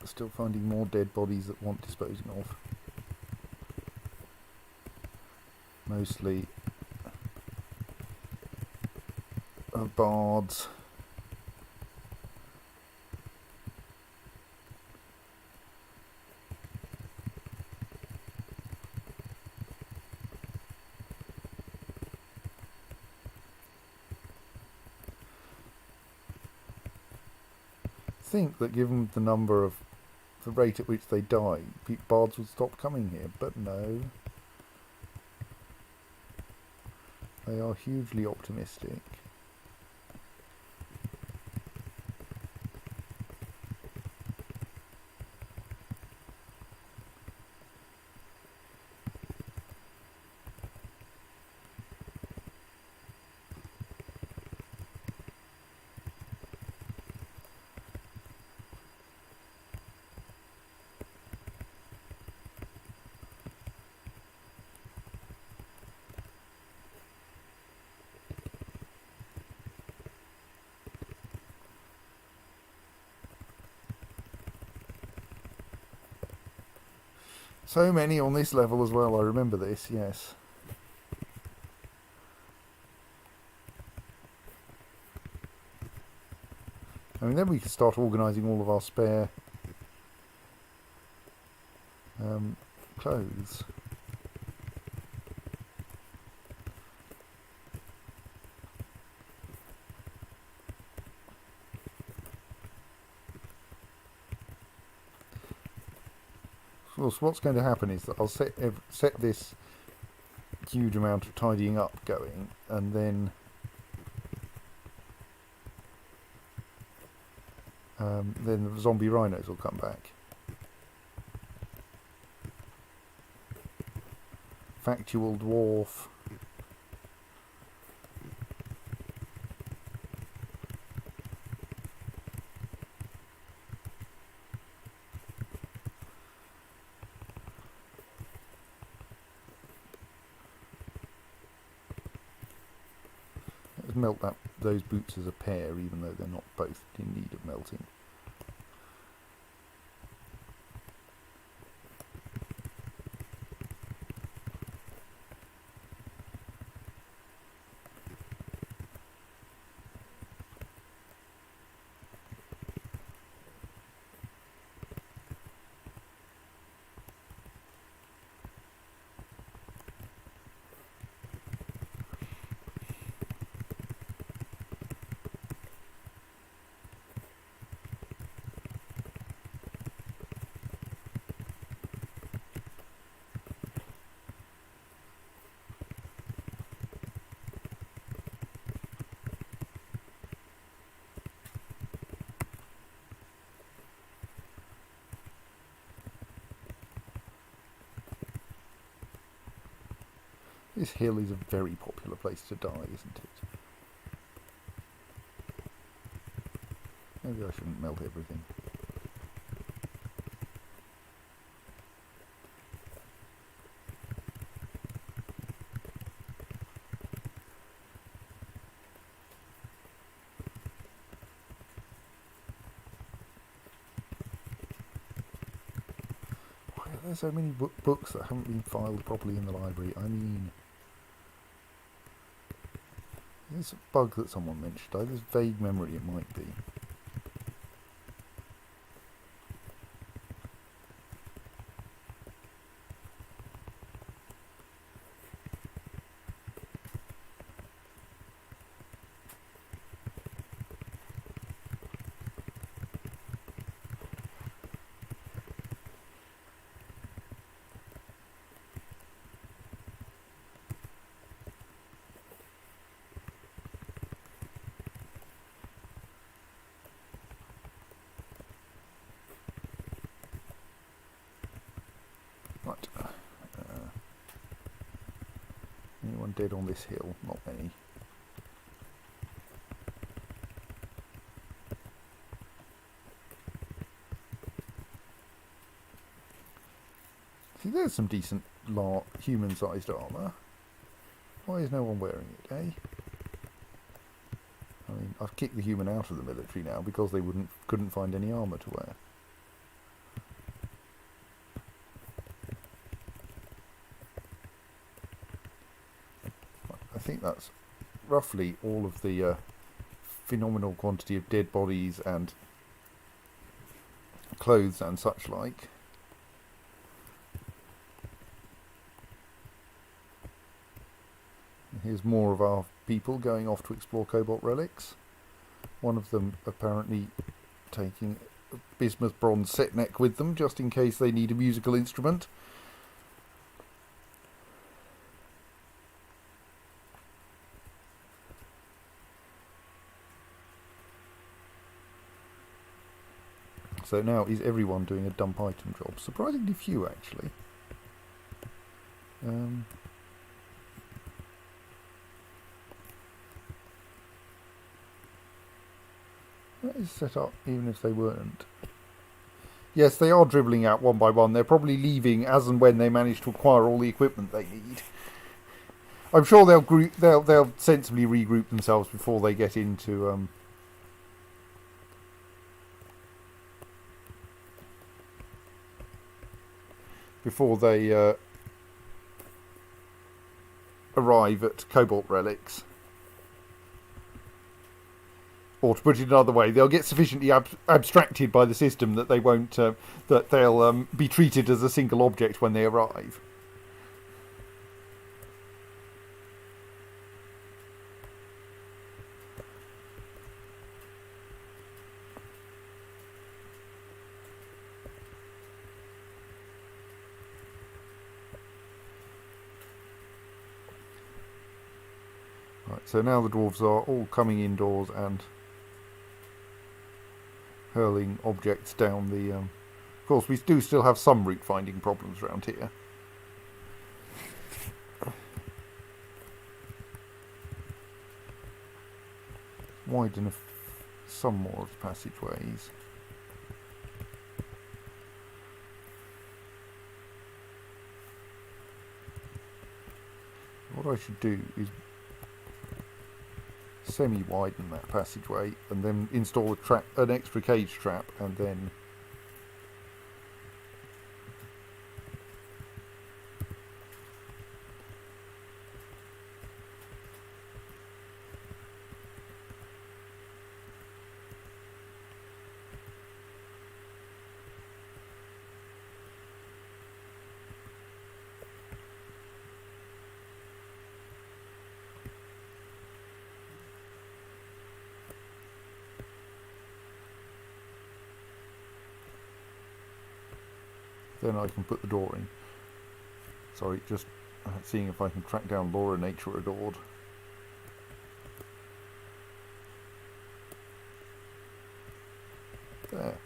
Still finding more dead bodies that want disposing of. Mostly of bards. Think that given the number of the rate at which they die, bards would stop coming here, but no. They are hugely optimistic. So many on this level as well, I remember this, yes. I mean, then we could start organising all of our spare clothes. So what's going to happen is that I'll set this huge amount of tidying up going, and then the zombie rhinos will come back. Factual dwarf. Let's melt those boots as a pair, even though they're not both in need of melting. This hill is a very popular place to die, isn't it? Maybe I shouldn't melt everything. Why are there so many books that haven't been filed properly in the library? I mean, there's a bug that someone mentioned. I have this vague memory it might be. Right. Anyone dead on this hill? Not many. See, there's some decent human-sized armour. Why is no one wearing it, eh? I mean, I've kicked the human out of the military now because they couldn't find any armour to wear. I think that's roughly all of the phenomenal quantity of dead bodies and clothes and such like. Here's more of our people going off to explore cobalt relics. One of them apparently taking a bismuth bronze set neck with them just in case they need a musical instrument. So now is everyone doing a dump item job? Surprisingly few, actually. That is set up even if they weren't. Yes, they are dribbling out one by one. They're probably leaving as and when they manage to acquire all the equipment they need. I'm sure they'll sensibly regroup themselves before they get into before they arrive at cobalt relics. Or to put it another way, they'll get sufficiently abstracted by the system that they won't that they'll be treated as a single object when they arrive. Right, so now the dwarves are all coming indoors and hurling objects down the... Of course, we do still have some route finding problems around here. Widen some more of the passageways. What I should do is semi-widen that passageway and then install an extra cage trap and then I can put the door in. Sorry, just seeing if I can track down Laura Nature Adored. There.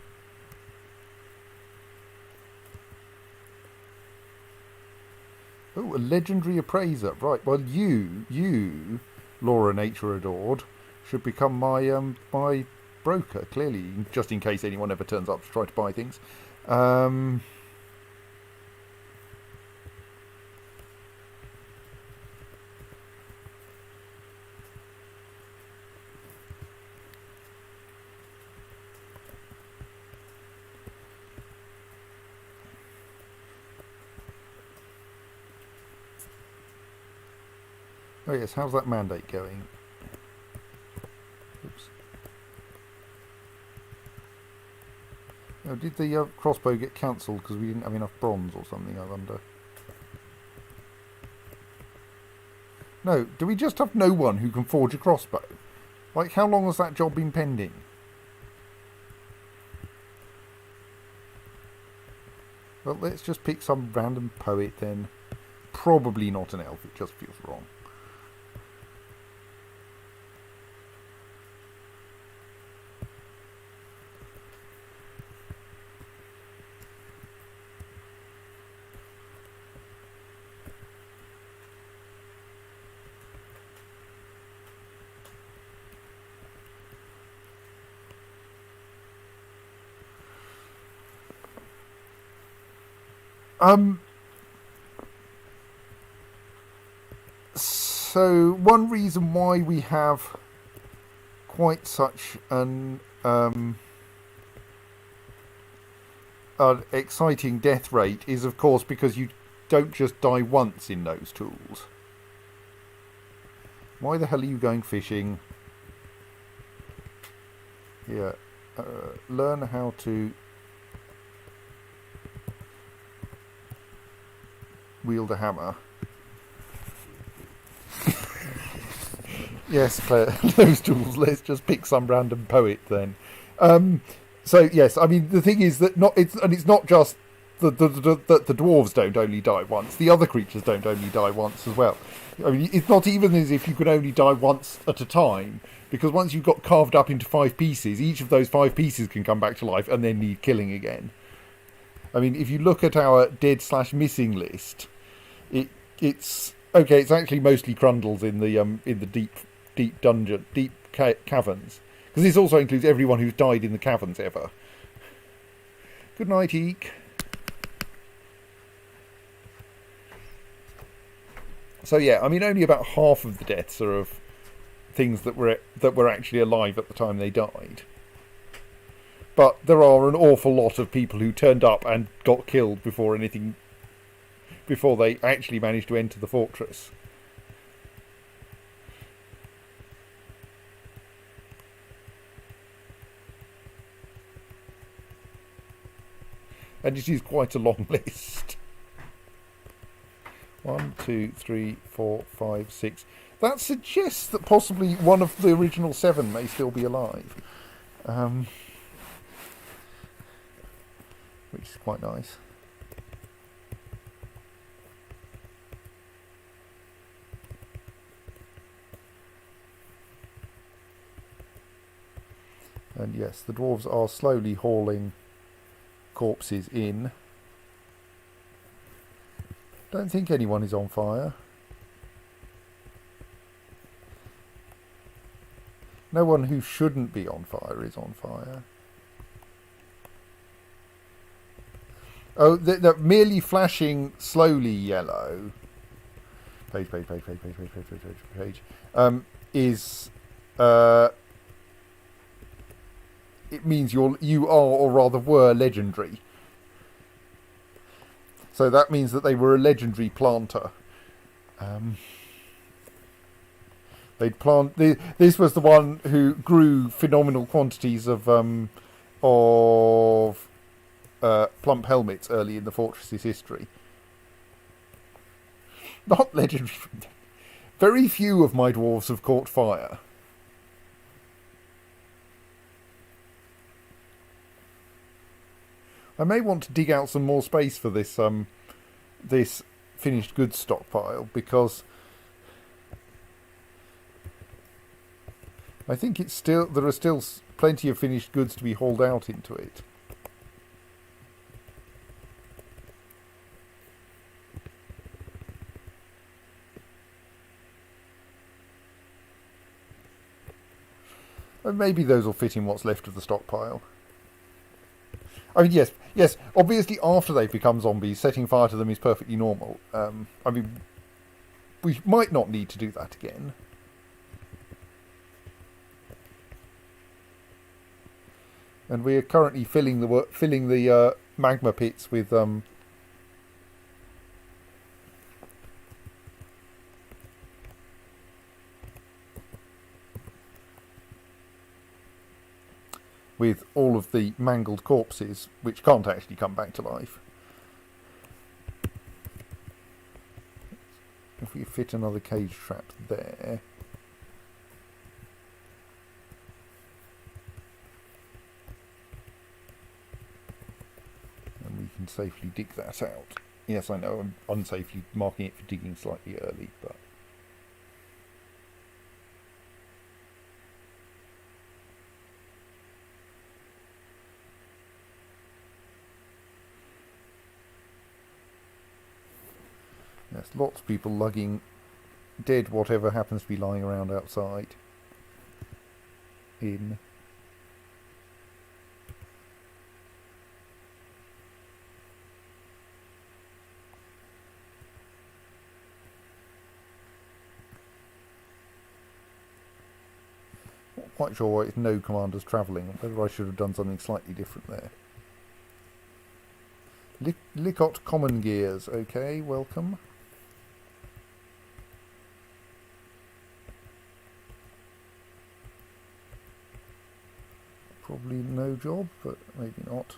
Oh, a legendary appraiser. Right. Well, you, Laura Nature Adored, should become my broker. Clearly, just in case anyone ever turns up to try to buy things. Oh yes, how's that mandate going? Oops. Oh, did the crossbow get cancelled because we didn't have enough bronze or something, I wonder? No, do we just have no one who can forge a crossbow? Like, how long has that job been pending? Well, let's just pick some random poet then. Probably not an elf, it just feels wrong. So one reason why we have quite such an exciting death rate is, of course, because you don't just die once in Nosetools. Why the hell are you going fishing? Here, learn how to wield a hammer. Yes, Claire, Nosetools. Let's just pick some random poet then. So yes, I mean the thing is that it's not just the dwarves don't only die once. The other creatures don't only die once as well. I mean, it's not even as if you could only die once at a time, because once you've got carved up into 5 pieces, each of those 5 pieces can come back to life and then need killing again. I mean, if you look at our dead/missing list, it's okay. It's actually mostly Crundles in the deep dungeon, deep caverns, because this also includes everyone who's died in the caverns ever. Good night, Eek. So yeah, I mean, only about half of the deaths are of things that were actually alive at the time they died. But there are an awful lot of people who turned up and got killed before they actually managed to enter the fortress. And it is quite a long list. 1, 2, 3, 4, 5, 6. That suggests that possibly one of the original 7 may still be alive. Which is quite nice. And yes, the dwarves are slowly hauling corpses in. Don't think anyone is on fire. No one who shouldn't be on fire is on fire. Oh, they're merely flashing slowly yellow. Page. Is it means you are, or rather were, legendary. So that means that they were a legendary planter. They'd plant. This was the one who grew phenomenal quantities of plump helmets early in the fortress's history. Not legendary. Very few of my dwarves have caught fire. I may want to dig out some more space for this this finished goods stockpile, because I think there are still plenty of finished goods to be hauled out into it. Maybe those will fit in what's left of the stockpile. I mean, yes. Obviously, after they've become zombies, setting fire to them is perfectly normal. I mean, we might not need to do that again. And we are currently filling the magma pits with all of the mangled corpses, which can't actually come back to life. If we fit another cage trap there. And we can safely dig that out. Yes, I know, I'm unsafely marking it for digging slightly early, but... Yes, lots of people lugging dead whatever happens to be lying around outside in. Not quite sure why it's no commanders travelling, whether I should have done something slightly different there. Licot common gears, okay, welcome. Probably no job, but maybe not.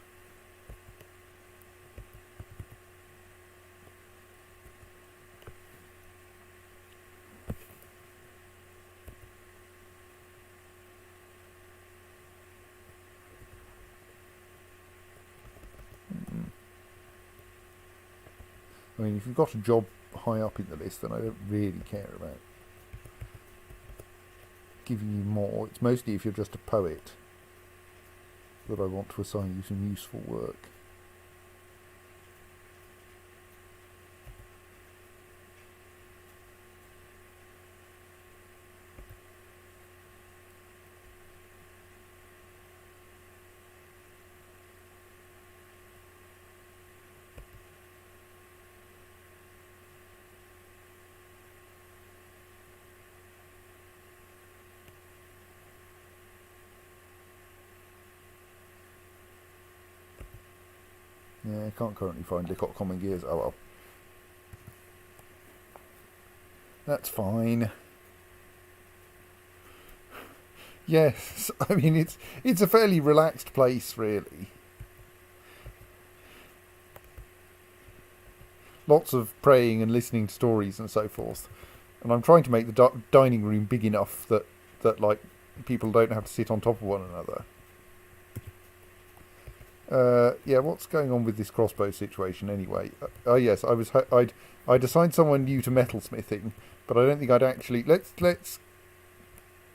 I mean, if you've got a job high up in the list, then I don't really care about giving you more. It's mostly if you're just a poet that I want to assign you some useful work. Yeah, I can't currently find Licot common gears. Oh well. That's fine. Yes, I mean it's a fairly relaxed place, really. Lots of praying and listening to stories and so forth. And I'm trying to make the dining room big enough that like people don't have to sit on top of one another. Yeah, what's going on with this crossbow situation anyway? Oh yes, I'd assigned someone new to metalsmithing, but I don't think I'd actually let's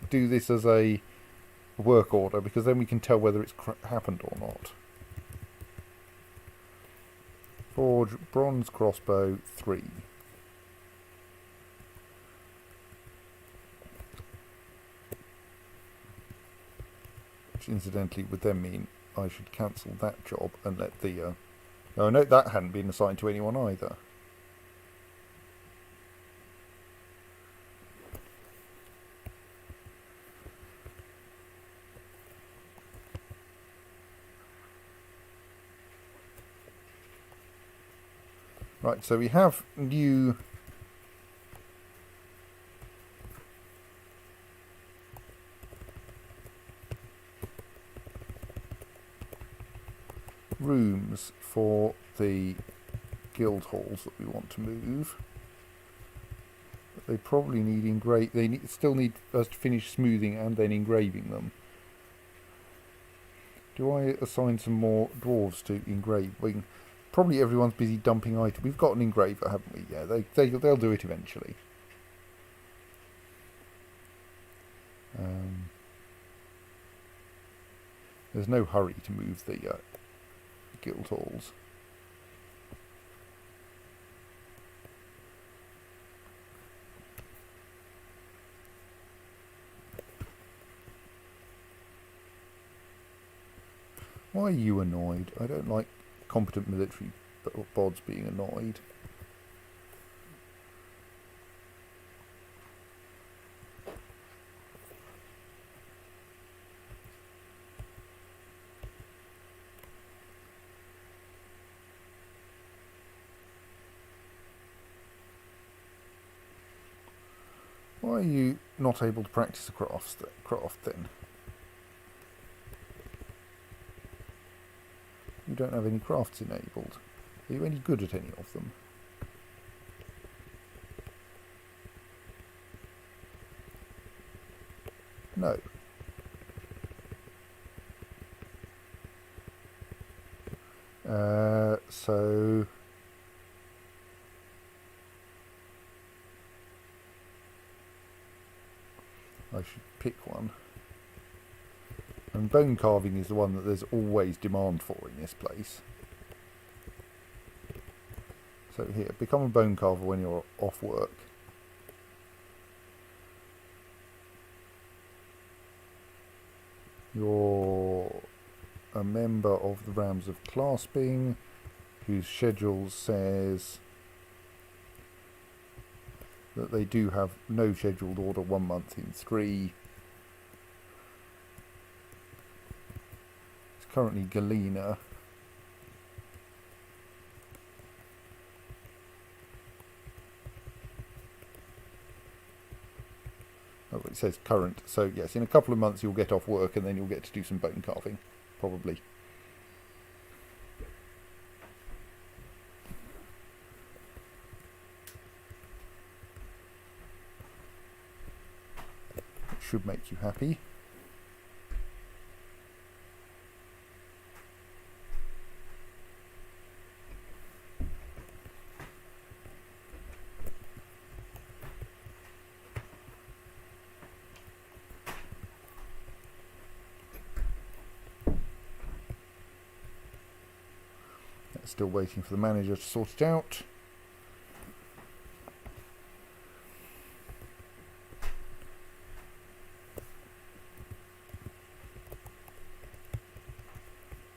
do this as a work order, because then we can tell whether it's happened or not. Forge bronze crossbow 3. Which incidentally would then mean I should cancel that job and let the... Oh, note that hadn't been assigned to anyone either. Right, so we have new... rooms for the guild halls that we want to move. But they probably need still need us to finish smoothing and then engraving them. Do I assign some more dwarves to engraving? Probably everyone's busy dumping items. We've got an engraver, haven't we? Yeah, they'll do it eventually. There's no hurry to move the guild halls. Why are you annoyed? I don't like competent military bods being annoyed. Why are you not able to practice a craft then? You don't have any crafts enabled. Are you any good at any of them? No. So I should pick one. And bone carving is the one that there's always demand for in this place. So here, become a bone carver when you're off work. You're a member of the Rams of Clasping, whose schedule says that they do have no scheduled order 1 month in 3. It's currently Galena. Oh, it says current. So yes, in a couple of months you'll get off work and then you'll get to do some bone carving, probably. It should make you happy. Still waiting for the manager to sort it out.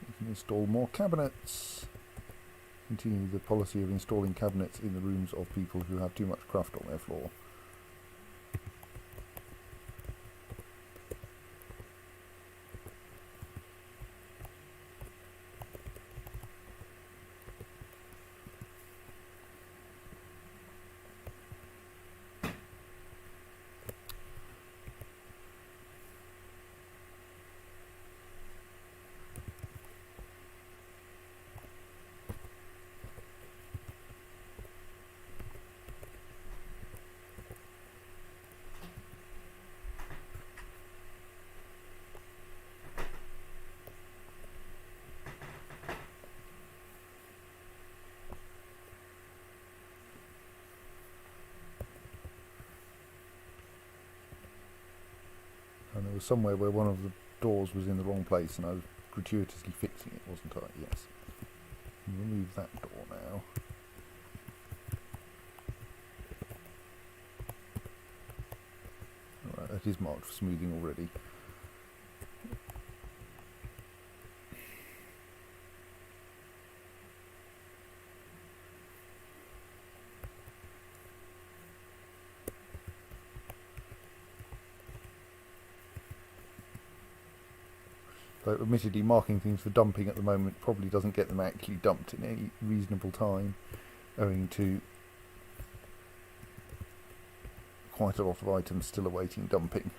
We can install more cabinets. Continue the policy of installing cabinets in the rooms of people who have too much craft on their floor. And there was somewhere where one of the doors was in the wrong place and I was gratuitously fixing it, wasn't I? Yes. Remove that door now. Alright, that is marked for smoothing already. Though admittedly marking things for dumping at the moment probably doesn't get them actually dumped in any reasonable time, owing to quite a lot of items still awaiting dumping.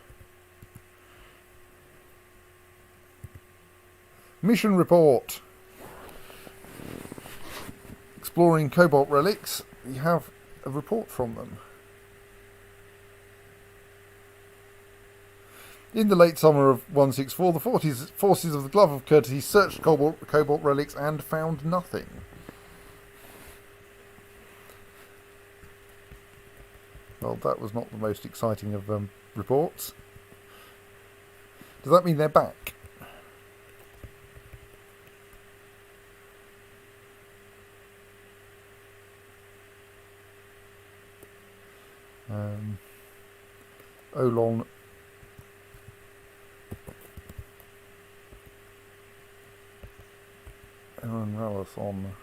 Mission report! Exploring cobalt relics. We have a report from them. In the late summer of 164, the forces of the Glove of Courtesy searched cobalt relics and found nothing. Well, that was not the most exciting of reports. Does that mean they're back? Olon worth on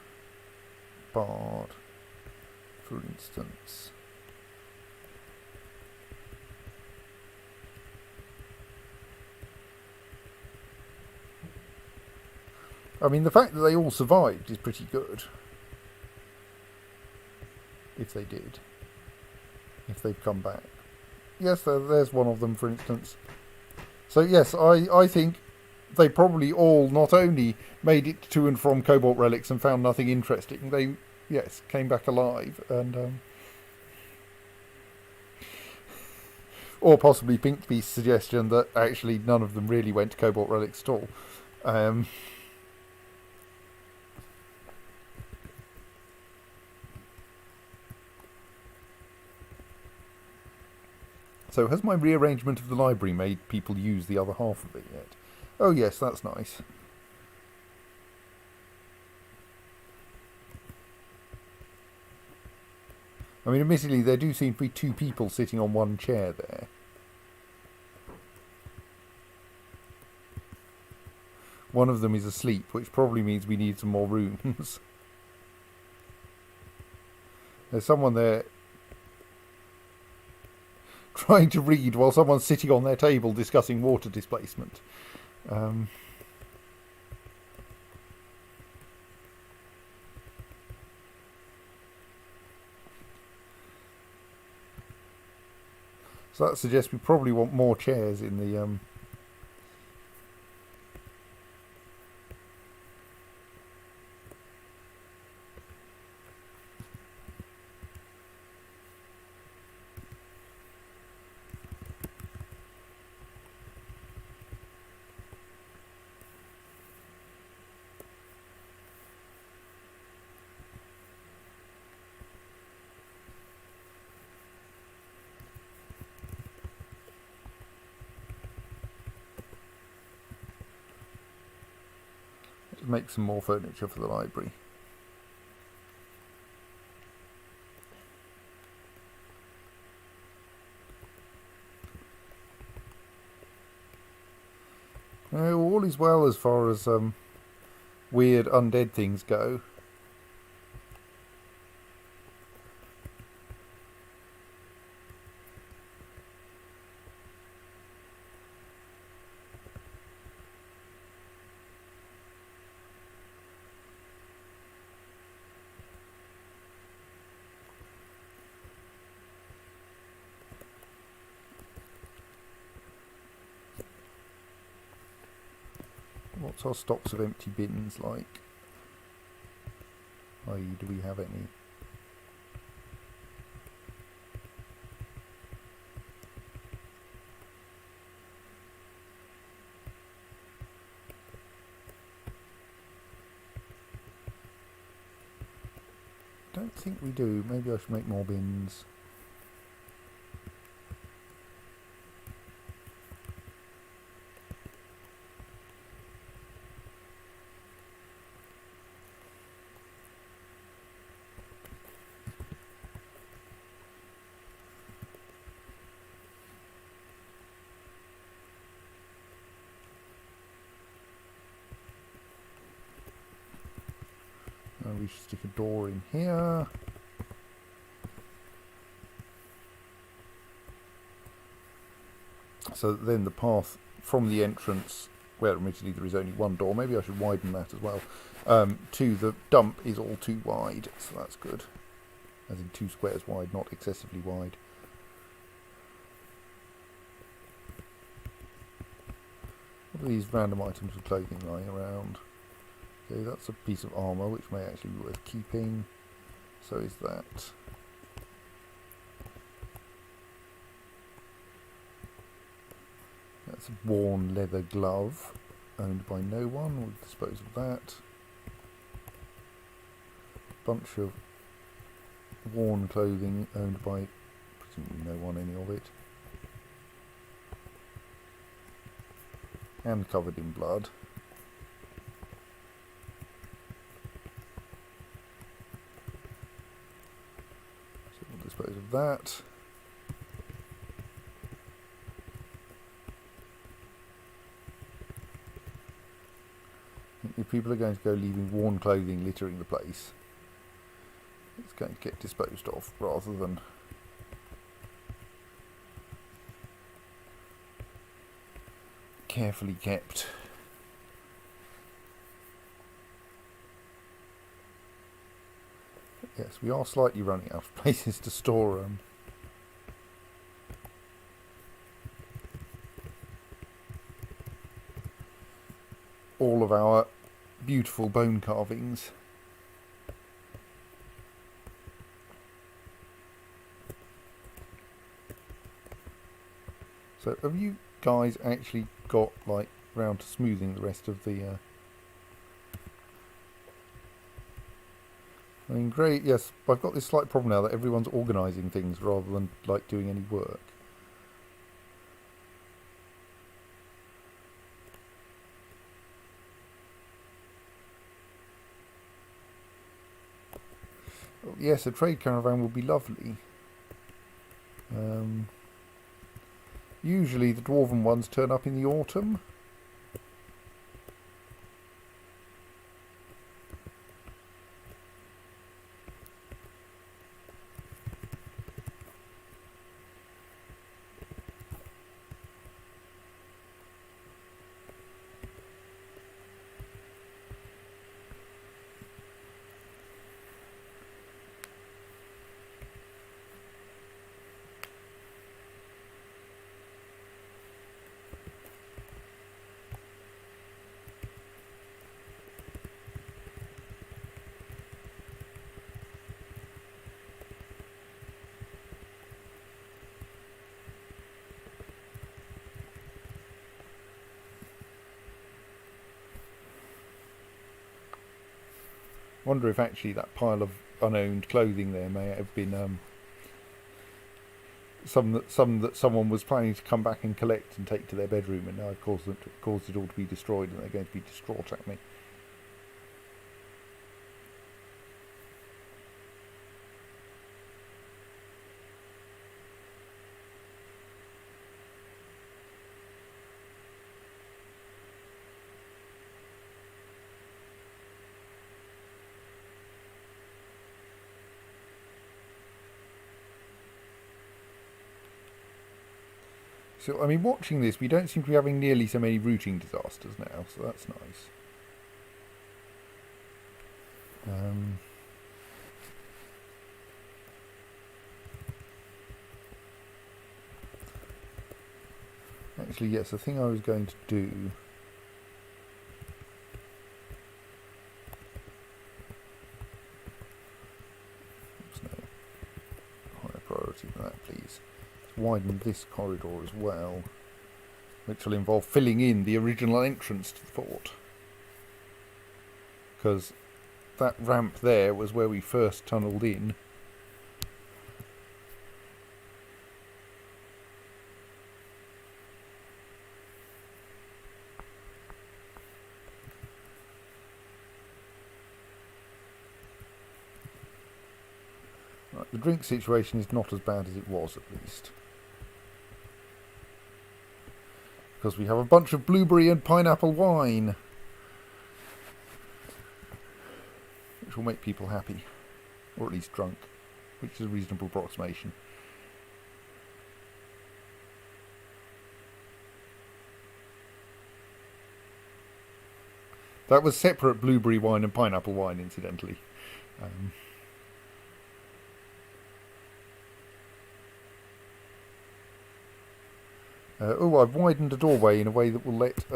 Bard, for instance. I mean, the fact that they all survived is pretty good. If they did. If they've come back. Yes, there's one of them, for instance. So yes, I think they probably all not only made it to and from Cobalt Relics and found nothing interesting, they, yes, came back alive. And or possibly Pinkbeast's suggestion that actually none of them really went to Cobalt Relics at all. So has my rearrangement of the library made people use the other half of it yet? Oh yes, that's nice. I mean, admittedly, there do seem to be two people sitting on one chair there. One of them is asleep, which probably means we need some more rooms. There's someone there trying to read while someone's sitting on their table discussing water displacement. So that suggests we probably want more chairs in the make some more furniture for the library. All is well as far as weird undead things go. What's our stocks of empty bins like? I.e., do we have any? Don't think we do. Maybe I should make more bins. We should stick a door in here. So then the path from the entrance, where admittedly there is only one door, maybe I should widen that as well, to the dump is all too wide, so that's good. As in 2 squares wide, not excessively wide. What are these random items of clothing lying around? Okay, that's a piece of armour which may actually be worth keeping. So is that. That's a worn leather glove, owned by no one. We'll dispose of that. Bunch of worn clothing owned by presumably no one, any of it. And covered in blood. Dispose of that. If people are going to go leaving worn clothing littering the place, it's going to get disposed of rather than carefully kept. Yes, we are slightly running out of places to store all of our beautiful bone carvings. So have you guys actually got like round to smoothing the rest of the I mean, great, yes, I've got this slight problem now that everyone's organising things rather than like doing any work. Oh, yes, a trade caravan would be lovely. Usually the dwarven ones turn up in the autumn. Wonder if actually that pile of unowned clothing there may have been some that someone was planning to come back and collect and take to their bedroom, and now I've caused it all to be destroyed, and they're going to be distraught at me. So, I mean, watching this, we don't seem to be having nearly so many routing disasters now, so that's nice. Actually, yes, the thing I was going to do... Oops, no. Higher priority than that, please. Widen this corridor as well, which will involve filling in the original entrance to the fort, because that ramp there was where we first tunnelled in. Right, the drink situation is not as bad as it was, at least. Because we have a bunch of blueberry and pineapple wine, which will make people happy, or at least drunk, which is a reasonable approximation. That was separate blueberry wine and pineapple wine, incidentally. Oh, I've widened a doorway in a way that will let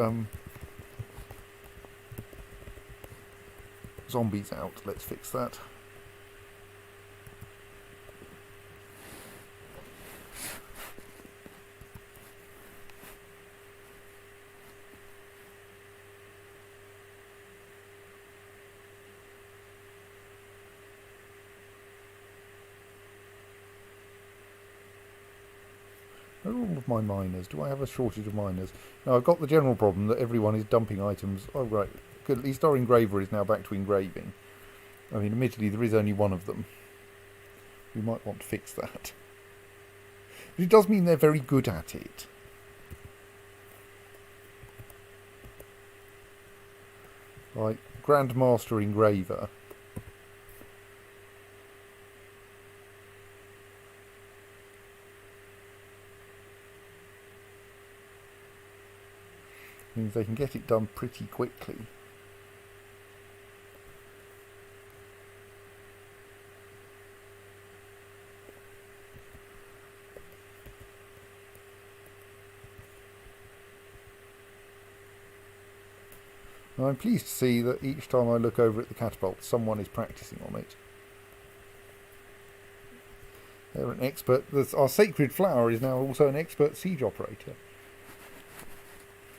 zombies out. Let's fix that. Where are all of my miners? Do I have a shortage of miners? No, I've got the general problem that everyone is dumping items. Oh, right. Good. At least our engraver is now back to engraving. I mean, admittedly, there is only one of them. We might want to fix that. But it does mean they're very good at it. Like, Grandmaster Engraver. Means they can get it done pretty quickly. And I'm pleased to see that each time I look over at the catapult, someone is practicing on it. They're an expert. Our sacred flower is now also an expert siege operator.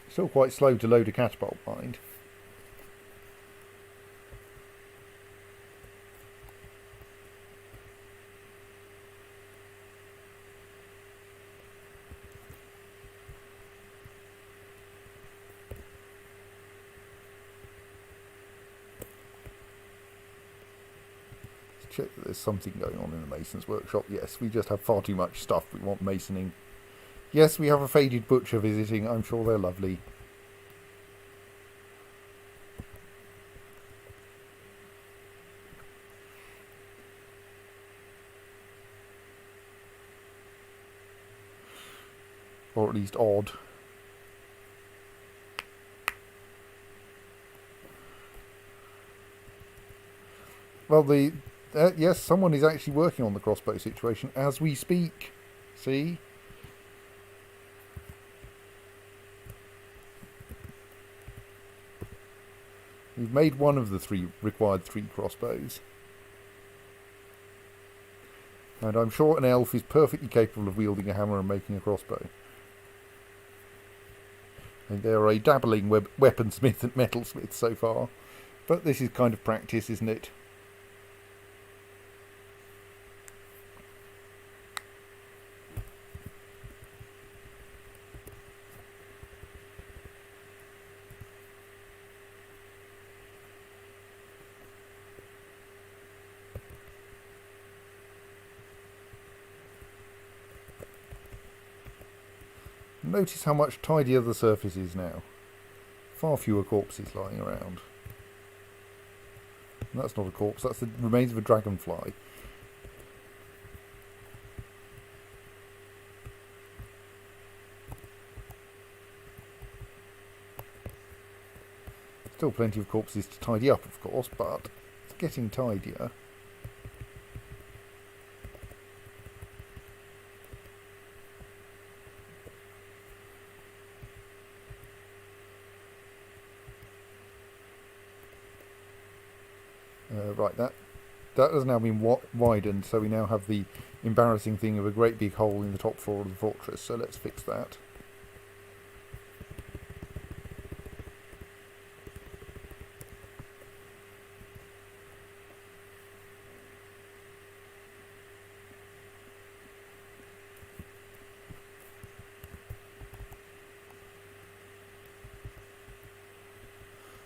Still quite slow to load a catapult, mind. Let's check that there's something going on in the mason's workshop. Yes, we just have far too much stuff. We want masoning. Yes, we have a faded butcher visiting. I'm sure they're lovely. Or at least odd. Well, yes, someone is actually working on the crossbow situation as we speak. See? We've made one of the required three crossbows. And I'm sure an elf is perfectly capable of wielding a hammer and making a crossbow. And they're a dabbling weaponsmith and metalsmith so far. But this is kind of practice, isn't it? Notice how much tidier the surface is now. Far fewer corpses lying around. And that's not a corpse, that's the remains of a dragonfly. Still plenty of corpses to tidy up, of course, but it's getting tidier. Right, that has now been widened, so we now have the embarrassing thing of a great big hole in the top floor of the fortress, so let's fix that.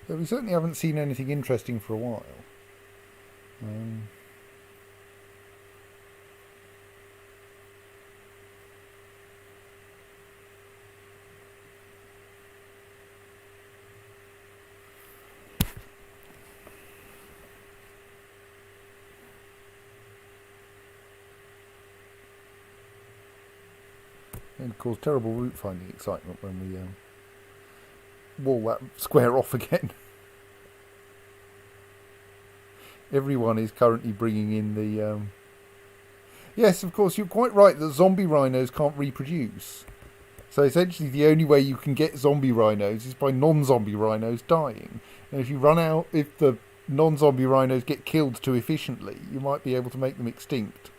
So we certainly haven't seen anything interesting for a while. And cause terrible route finding excitement when we wall that square off again. Everyone is currently bringing in the... Yes, of course, you're quite right that zombie rhinos can't reproduce. So essentially the only way you can get zombie rhinos is by non-zombie rhinos dying. And if the non-zombie rhinos get killed too efficiently, you might be able to make them extinct.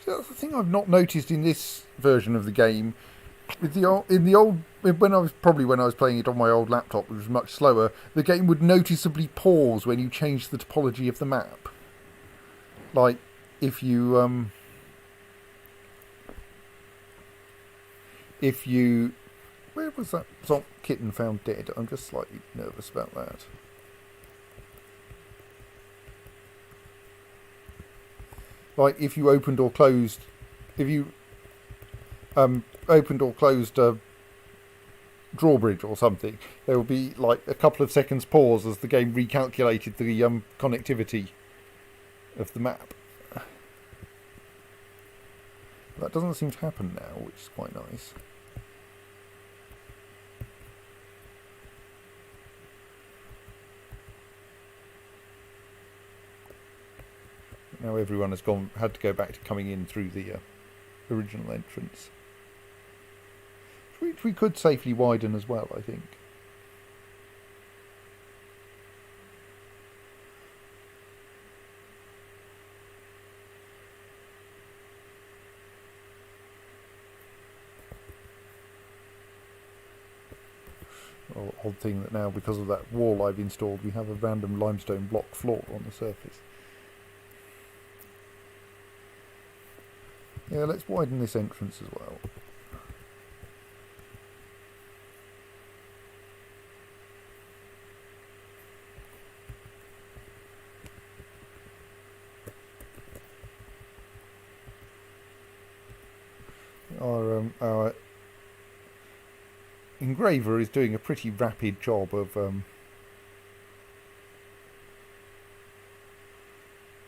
So that's the thing I've not noticed in this version of the game. When I was playing it on my old laptop, which was much slower, the game would noticeably pause when you changed the topology of the map. Like if you Where was that kitten found dead? I'm just slightly nervous about that. Like if you opened or closed, if you opened or closed a drawbridge or something, there would be like a couple of seconds pause as the game recalculated the connectivity of the map. That doesn't seem to happen now, which is quite nice. Now everyone has had to go back to coming in through the original entrance, which we could safely widen as well, I think. Odd thing that now, because of that wall I've installed, we have a random limestone block floor on the surface. Yeah, let's widen this entrance as well. Our engraver is doing a pretty rapid job of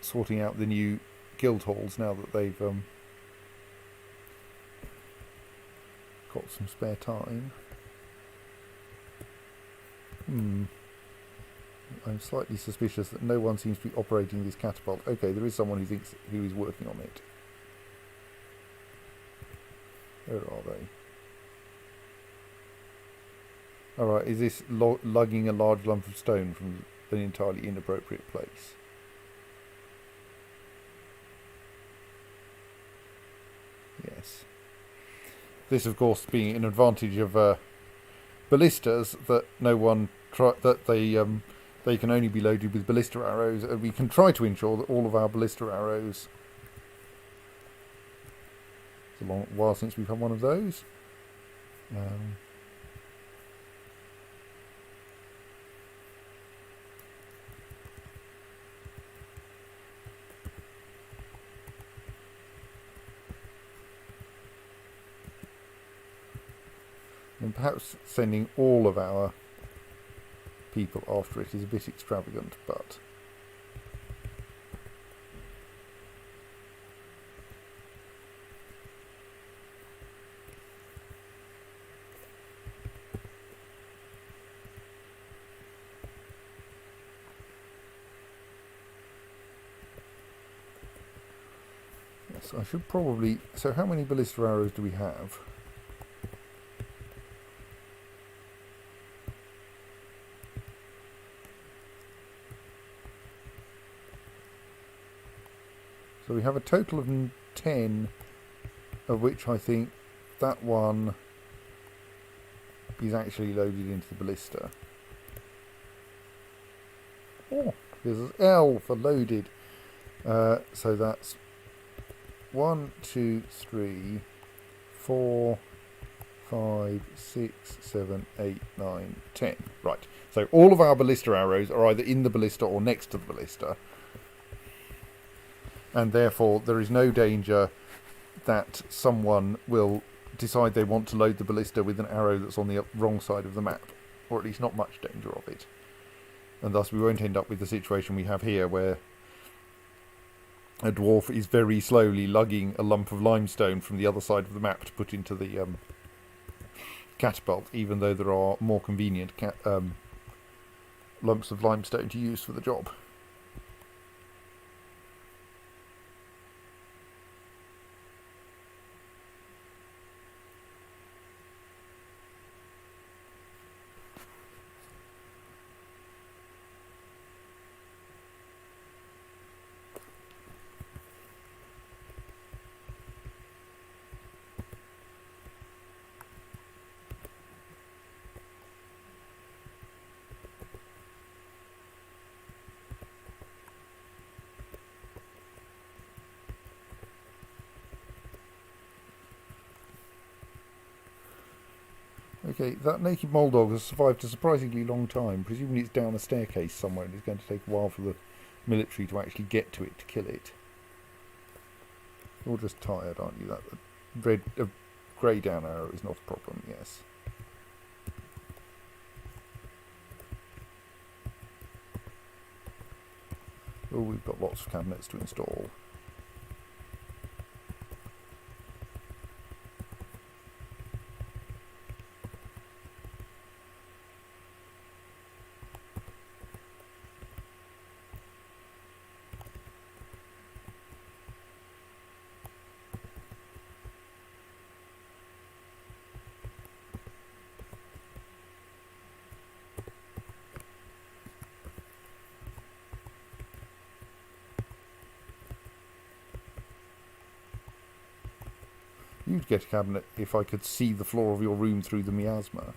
sorting out the new guild halls now that they've got some spare time. I'm slightly suspicious that no one seems to be operating this catapult. Okay, there is someone who is working on it. Where are they? Alright, is this lugging a large lump of stone from an entirely inappropriate place? Yes. This, of course, being an advantage of ballistas, that no one they can only be loaded with ballista arrows, and we can try to ensure that all of our ballista arrows. It's a long while since we've had one of those. And perhaps sending all of our people after it is a bit extravagant, but yes, I should probably. So, how many ballista arrows do we have? So we have a total of 10, of which I think that one is actually loaded into the ballista. Oh, there's L for loaded. So that's 1, 2, 3, 4, 5, 6, 7, 8, 9, 10. Right. So all of our ballista arrows are either in the ballista or next to the ballista. And therefore there is no danger that someone will decide they want to load the ballista with an arrow that's on the wrong side of the map, or at least not much danger of it. And thus we won't end up with the situation we have here, where a dwarf is very slowly lugging a lump of limestone from the other side of the map to put into the catapult, even though there are more convenient lumps of limestone to use for the job. Okay, that naked mole dog has survived a surprisingly long time. Presumably it's down a staircase somewhere and it's going to take a while for the military to actually get to it to kill it. You're just tired, aren't you? That grey down arrow is not a problem, yes. Oh, we've got lots of cabinets to install. You'd get a cabinet if I could see the floor of your room through the miasma.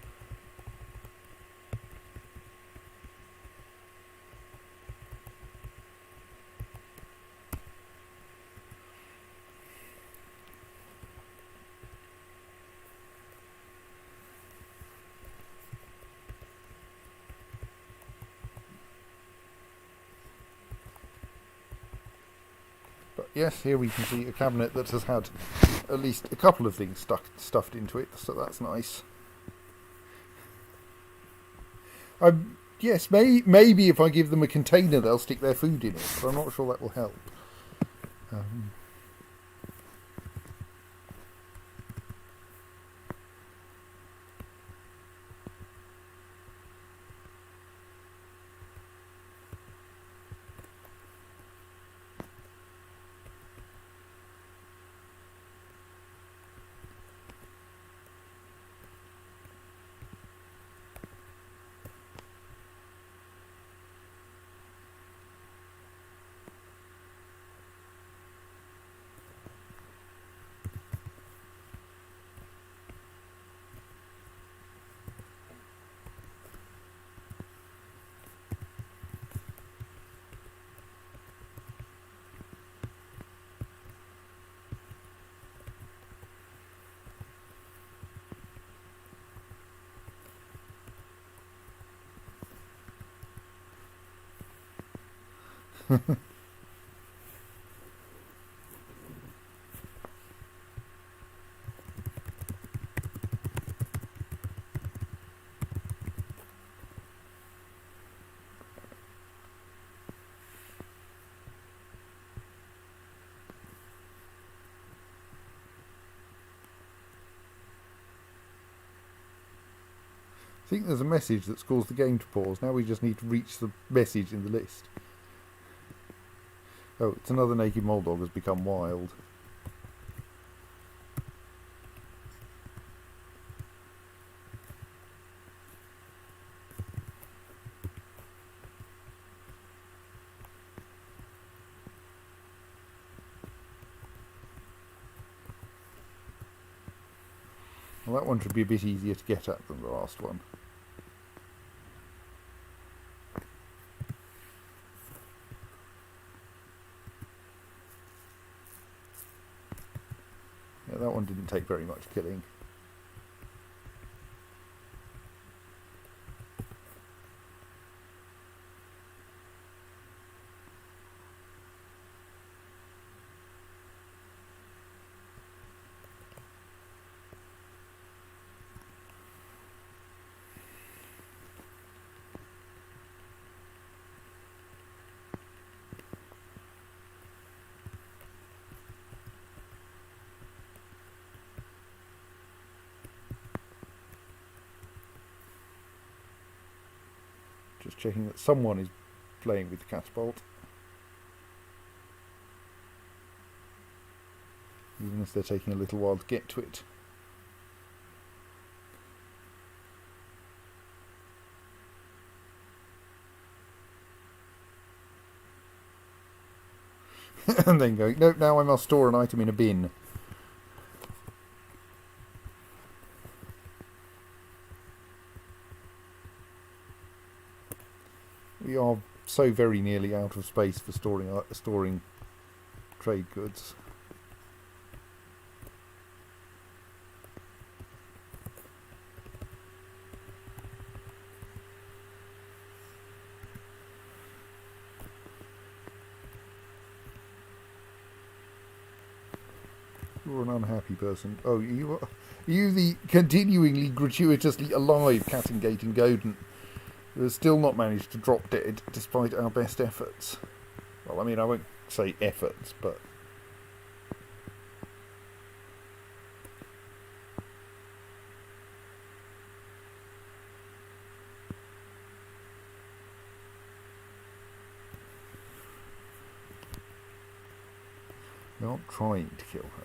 But yes, here we can see a cabinet that has had at least a couple of things stuffed into it, so that's nice. Yes, maybe if I give them a container they'll stick their food in it, but I'm not sure that will help. I think there's a message that's caused the game to pause. Now we just need to reach the message in the list. Oh, it's another naked mole dog has become wild. Well, that one should be a bit easier to get at than the last one. Yeah, that one didn't take very much killing. Just checking that someone is playing with the catapult. Even if they're taking a little while to get to it. And then going, no, now I must store an item in a bin. We are so very nearly out of space for storing trade goods. You're an unhappy person. Oh, are you the continuingly gratuitously alive Cattengate and Godin who has still not managed to drop dead despite our best efforts? Well, I mean, I won't say efforts, but... We're not trying to kill her.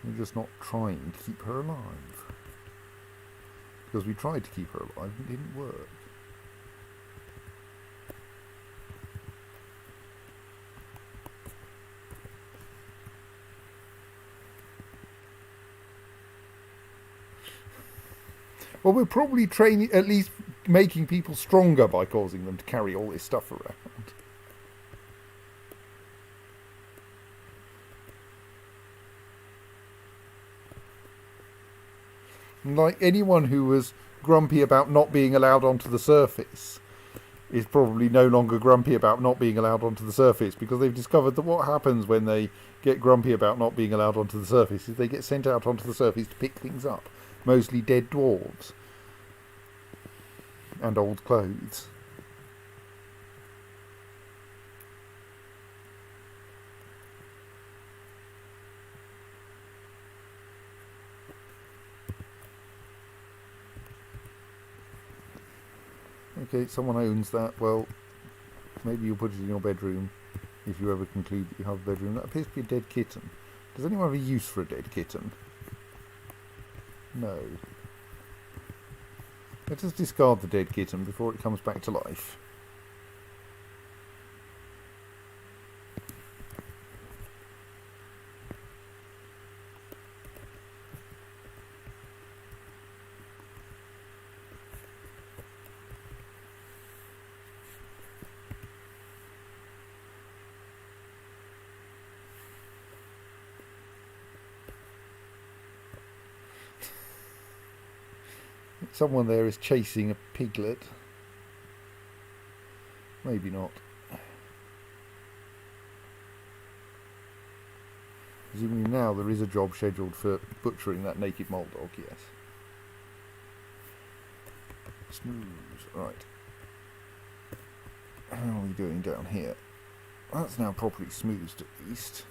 We're just not trying to keep her alive. Because we tried to keep her alive and it didn't work. Well, we're probably training, at least making people stronger by causing them to carry all this stuff around. Like, anyone who was grumpy about not being allowed onto the surface is probably no longer grumpy about not being allowed onto the surface, because they've discovered that what happens when they get grumpy about not being allowed onto the surface is they get sent out onto the surface to pick things up. Mostly dead dwarves. And old clothes. Okay, someone owns that. Well, maybe you'll put it in your bedroom if you ever conclude that you have a bedroom. That appears to be a dead kitten. Does anyone have a use for a dead kitten? No. Let us discard the dead kitten before it comes back to life. Someone there is chasing a piglet. Maybe not. Presumably now there is a job scheduled for butchering that naked mole dog, yes. Snooze, right. How are we doing down here? That's now properly smoothed at least.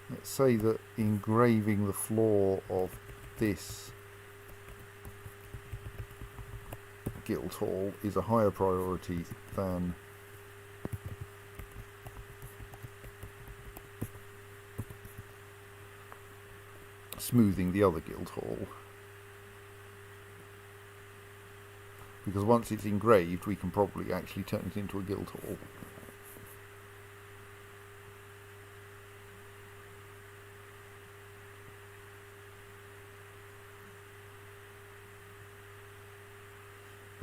Let's say that engraving the floor of this guild hall is a higher priority than smoothing the other guild hall. Because once it's engraved, we can probably actually turn it into a guild hall.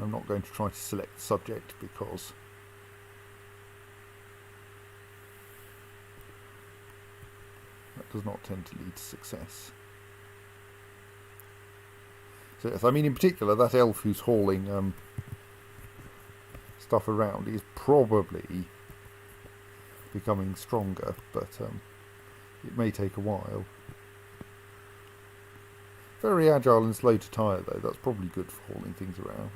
I'm not going to try to select the subject because that does not tend to lead to success. So yes, I mean in particular that elf who's hauling stuff around is probably becoming stronger, but it may take a while. Very agile and slow to tire though, that's probably good for hauling things around.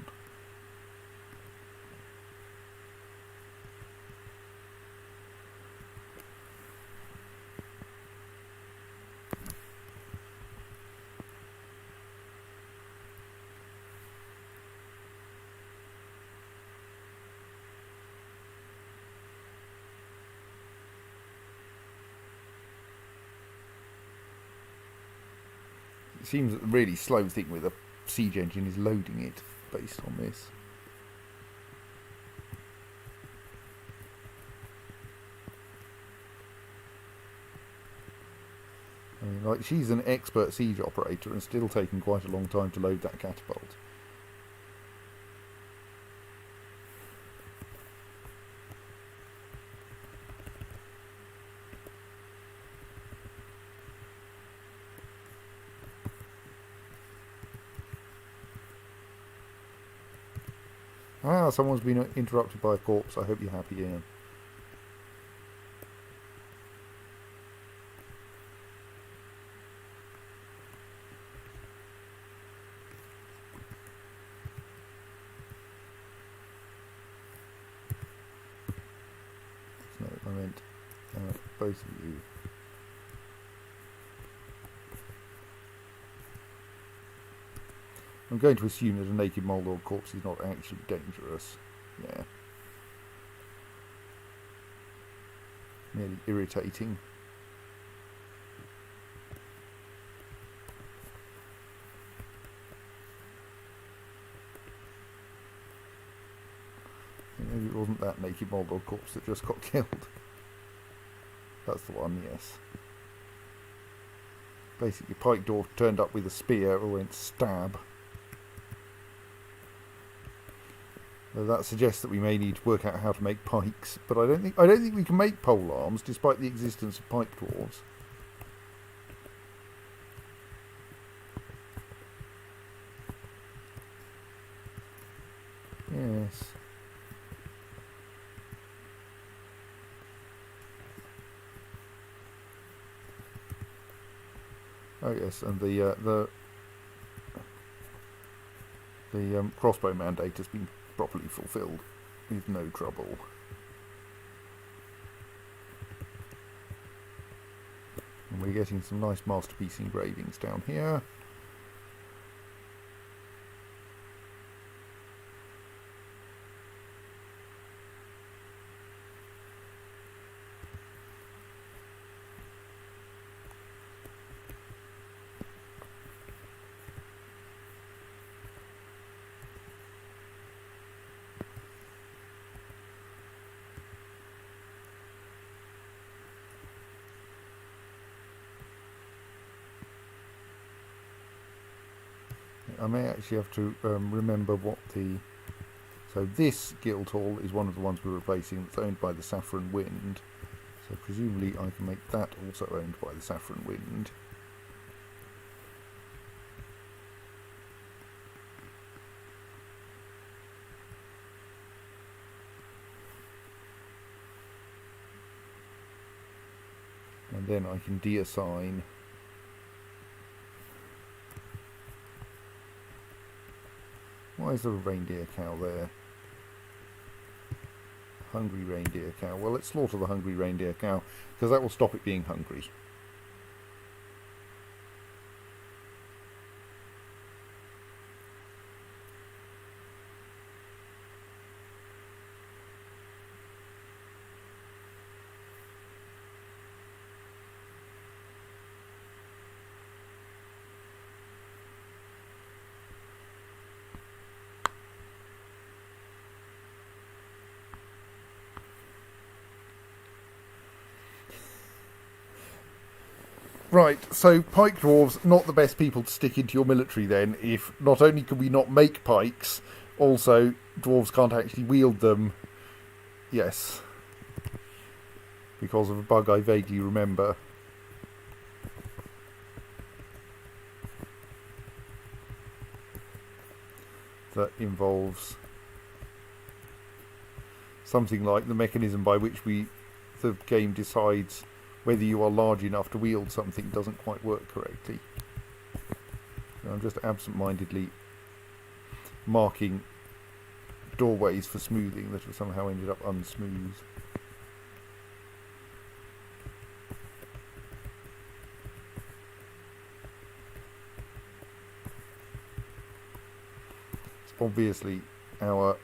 It seems that the really slow thing with a siege engine is loading it based on this. I mean, like, she's an expert siege operator and still taking quite a long time to load that catapult. Ah, someone's been interrupted by a corpse. I hope you're happy, Ian. No, I meant both of you. I'm going to assume that a naked Moldor corpse is not actually dangerous. Yeah. Merely irritating. Maybe it wasn't that naked Moldor corpse that just got killed. That's the one, yes. Basically, Pike Dwarf turned up with a spear or went stab. That suggests that we may need to work out how to make pikes, but I don't think we can make pole arms despite the existence of pike dwarves. Yes. Oh yes, and the crossbow mandate has been properly fulfilled with no trouble. And we're getting some nice masterpiece engravings down here. I may actually have to remember what the... So this Guildhall is one of the ones we're replacing that's owned by the Saffron Wind. So presumably I can make that also owned by the Saffron Wind. And then I can deassign why is there a reindeer cow there? Hungry reindeer cow. Well, let's slaughter the hungry reindeer cow, because that will stop it being hungry. Right, so pike dwarves, not the best people to stick into your military then, if not only can we not make pikes, also dwarves can't actually wield them. Yes. Because of a bug I vaguely remember. That involves something like the mechanism by which the game decides whether you are large enough to wield something doesn't quite work correctly. So I'm just absent-mindedly marking doorways for smoothing that have somehow ended up unsmooth. Obviously, our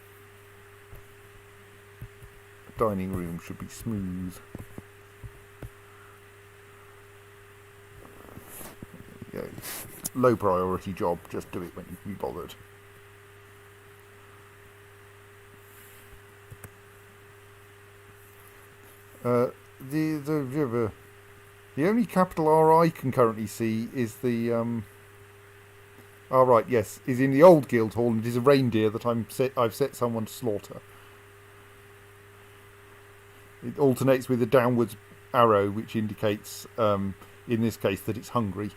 dining room should be smooth. There you go. Low priority job, just do it when you can be bothered. The only capital R I can currently see is the right, yes, is in the old Guildhall, and it is a reindeer that I've set someone to slaughter. It alternates with a downwards arrow, which indicates, in this case, that it's hungry.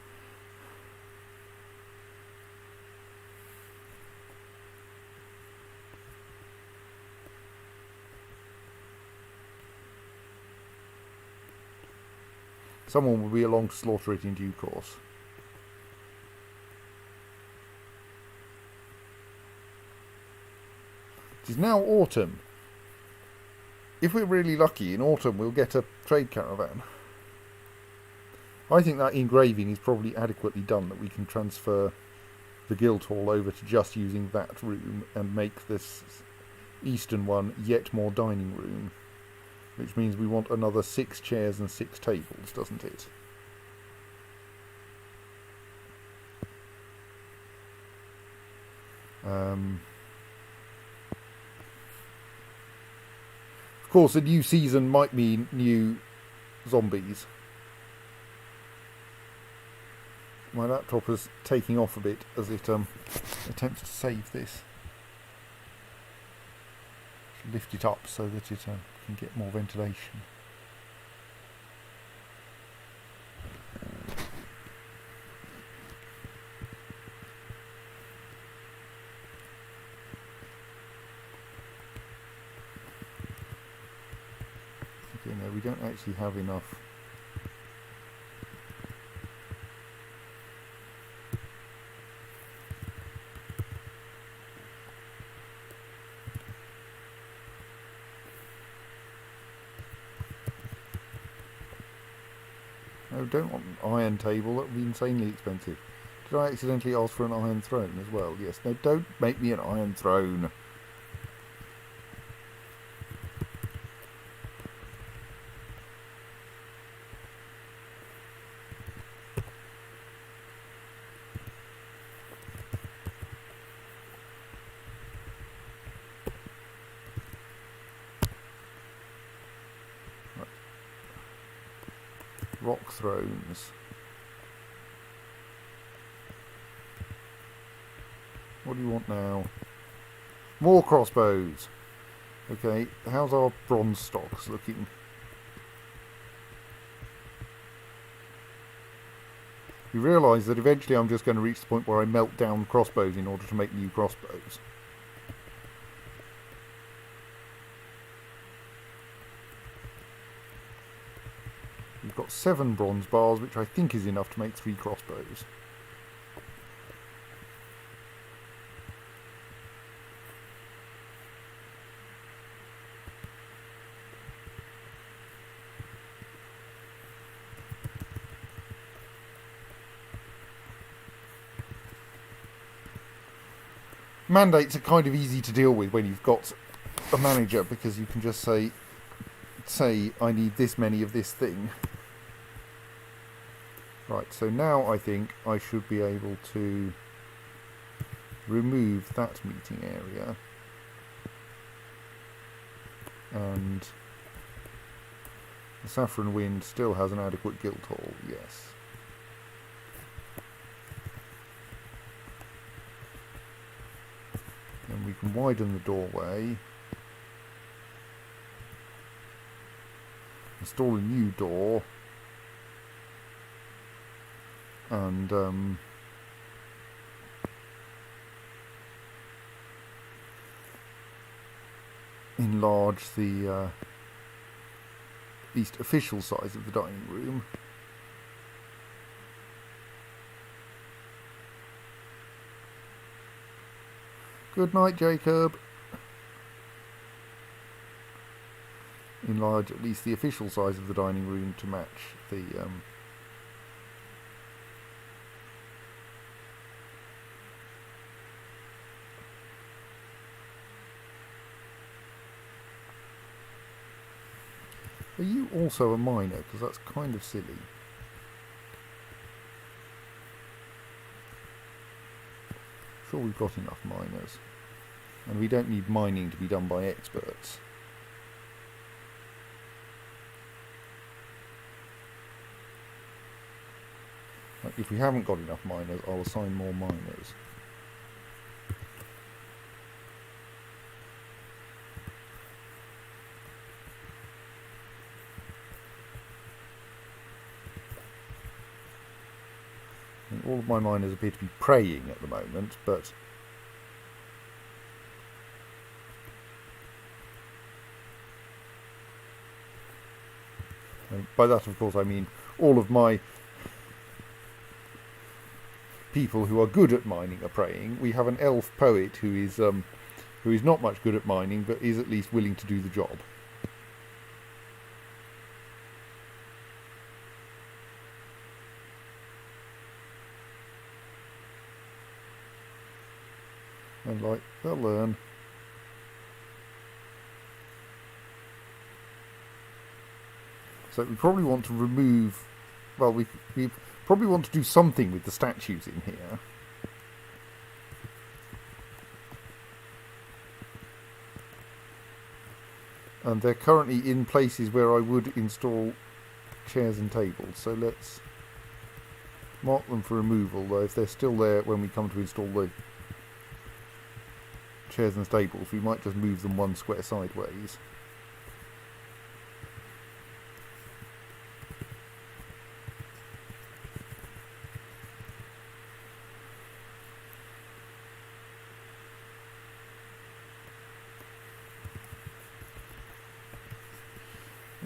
Someone will be along to slaughter it in due course. It is now autumn. If we're really lucky, in autumn we'll get a trade caravan. I think that engraving is probably adequately done, that we can transfer the Guildhall over to just using that room and make this eastern one yet more dining room. Which means we want another 6 chairs and 6 tables, doesn't it? Of course, a new season might mean new zombies. My laptop is taking off a bit as it attempts to save this. Should lift it up so that it can get more ventilation. Okay, no, we don't actually have enough. No, don't want an iron table, that would be insanely expensive. Did I accidentally ask for an iron throne as well? Yes, no, don't make me an iron throne. Rock thrones. What do you want now? More crossbows. Okay, how's our bronze stocks looking? You realise that eventually I'm just going to reach the point where I melt down crossbows in order to make new crossbows. We've got 7 bronze bars, which I think is enough to make 3 crossbows. Mandates are kind of easy to deal with when you've got a manager, because you can just say I need this many of this thing. Right, so now I think I should be able to remove that meeting area and the Saffron Wind still has an adequate Guildhall, yes. And we can widen the doorway, install a new door, and enlarge the at least official size of the dining room. Good night, Jacob. Enlarge at least the official size of the dining room to match the Are you also a miner? Because that's kind of silly. Sure, we've got enough miners. And we don't need mining to be done by experts. Like, if we haven't got enough miners, I'll assign more miners. And all of my miners appear to be praying at the moment, but And by that, of course, I mean all of my people who are good at mining are praying. We have an elf poet who is not much good at mining, but is at least willing to do the job. And like, they'll learn. So we probably want to remove, well, we probably want to do something with the statues in here. And they're currently in places where I would install chairs and tables. So let's mark them for removal, though if they're still there when we come to install the chairs and tables, we might just move them one square sideways.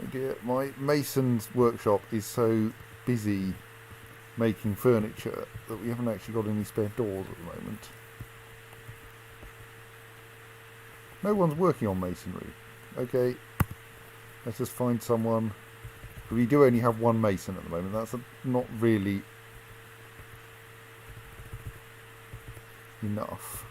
Oh dear, my mason's workshop is so busy making furniture that we haven't actually got any spare doors at the moment. No one's working on masonry. Okay, let's just find someone. We do only have one mason at the moment. That's not really enough.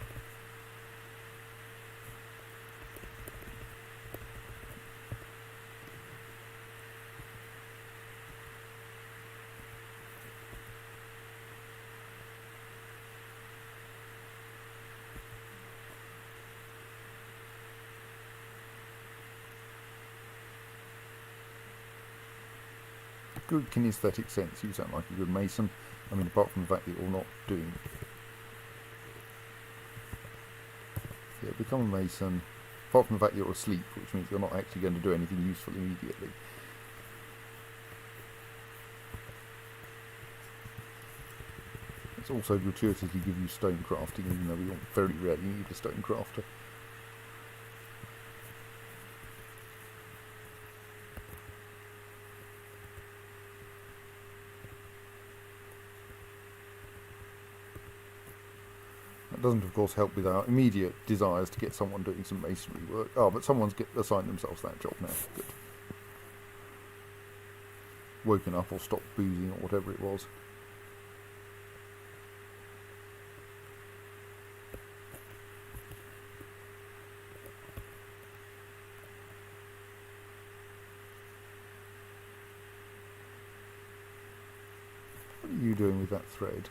Good kinesthetic sense. You sound like a good mason. I mean, apart from the fact that you're not doing. Yeah, become a mason. Apart from the fact that you're asleep, which means you're not actually going to do anything useful immediately. It's also gratuitously give you stone crafting, even though we don't very rarely need a stone crafter. That doesn't, of course, help with our immediate desires to get someone doing some masonry work. Oh, but someone's assigned themselves that job now. Good. Woken up or stopped boozing or whatever it was. What are you doing with that thread?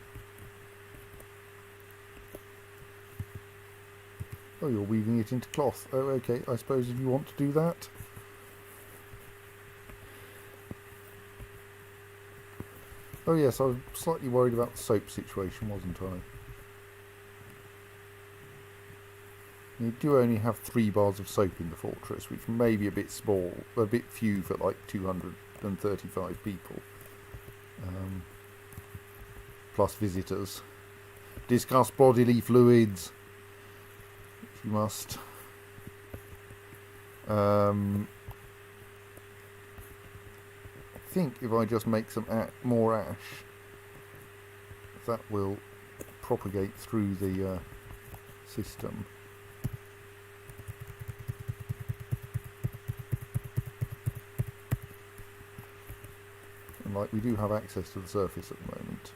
Oh, you're weaving it into cloth. Oh, okay. I suppose if you want to do that. Oh, yes, I was slightly worried about the soap situation, wasn't I? You do only have 3 bars of soap in the fortress, which may be a bit small, a bit few for like 235 people. Plus visitors. Discuss bodily fluids. You must. I think if I just make some more ash, that will propagate through the system. And like we do have access to the surface at the moment.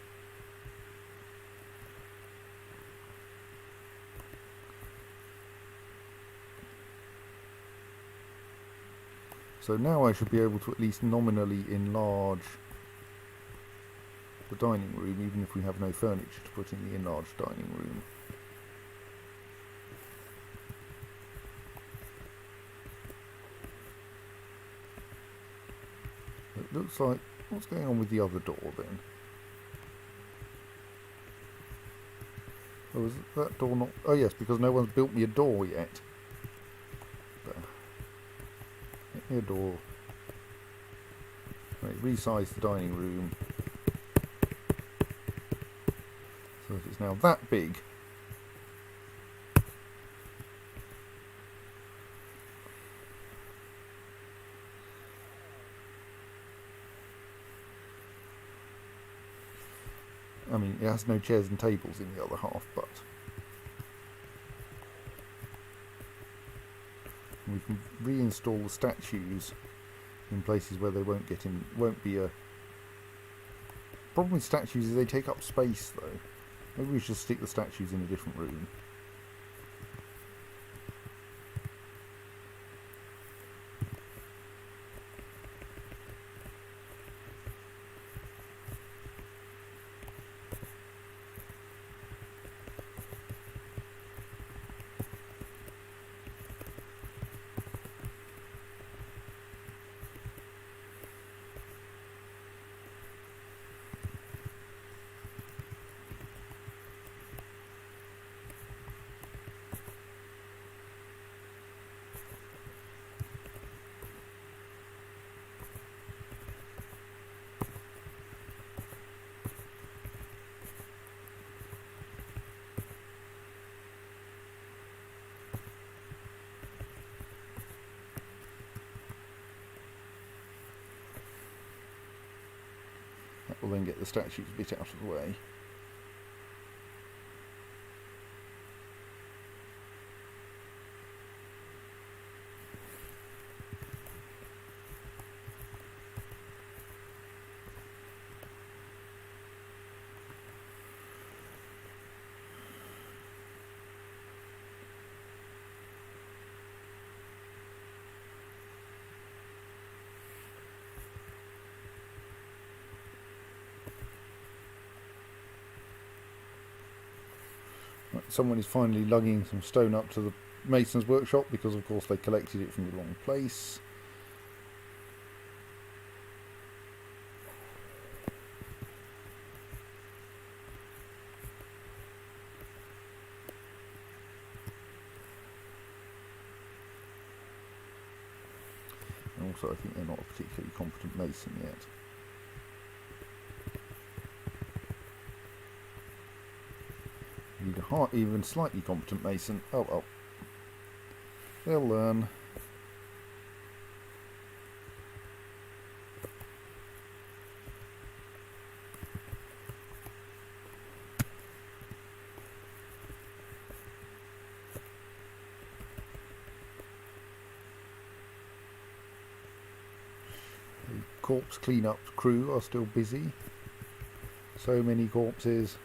So now I should be able to at least nominally enlarge the dining room, even if we have no furniture to put in the enlarged dining room. It looks like... what's going on with the other door then? Oh, is that door not... oh yes, because no one's built me a door yet. A door. Right, resize the dining room so that it's now that big. I mean, it has no chairs and tables in the other half, but we can reinstall the statues in places where they won't get in. Won't be a problem with statues is they take up space, though. Maybe we should stick the statues in a different room. That will then get the statues a bit out of the way. Right, someone is finally lugging some stone up to the mason's workshop because of course they collected it from the wrong place. And also I think they're not a particularly competent mason yet. Need a even slightly competent mason. Oh well. They'll learn. The corpse clean-up crew are still busy. So many corpses.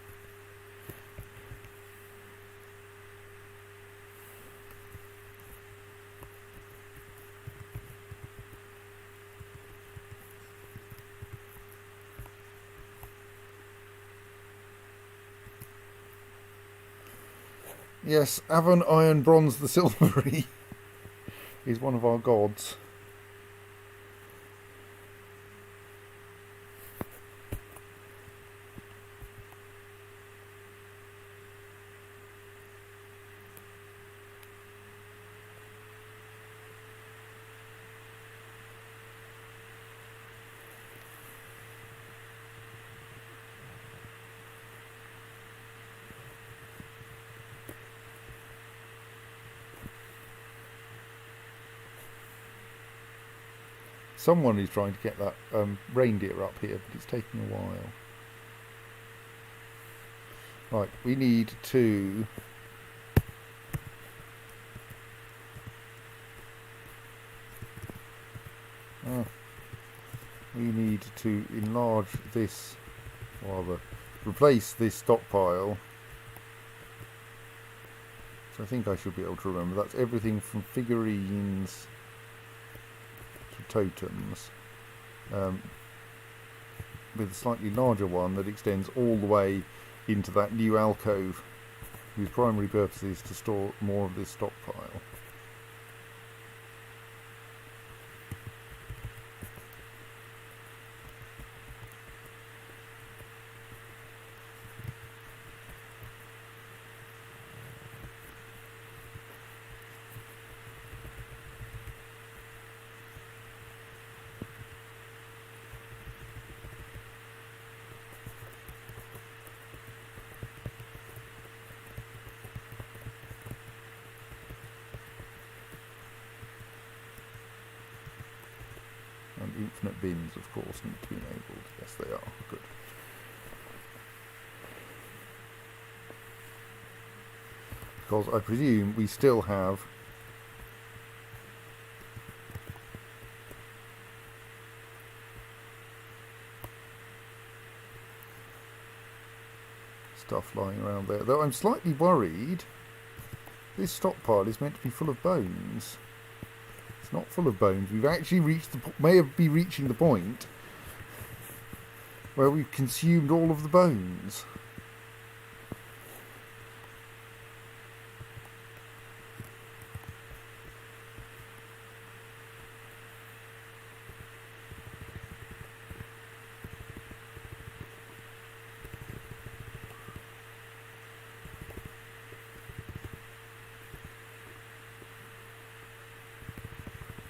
Yes, Avon, Iron, Bronze, the Silvery is one of our gods. Someone is trying to get that reindeer up here, but it's taking a while. Right, we need to... we need to enlarge this, or rather, replace this stockpile. So I think I should be able to remember. That's everything from figurines to totems, with a slightly larger one that extends all the way into that new alcove, whose primary purpose is to store more of this stockpile. And infinite bins, of course, need to be enabled. Yes, they are. Good. Because I presume we still have stuff lying around there. Though I'm slightly worried this stockpile is meant to be full of bones. It's not full of bones. We've actually reached may be reaching the point where we've consumed all of the bones.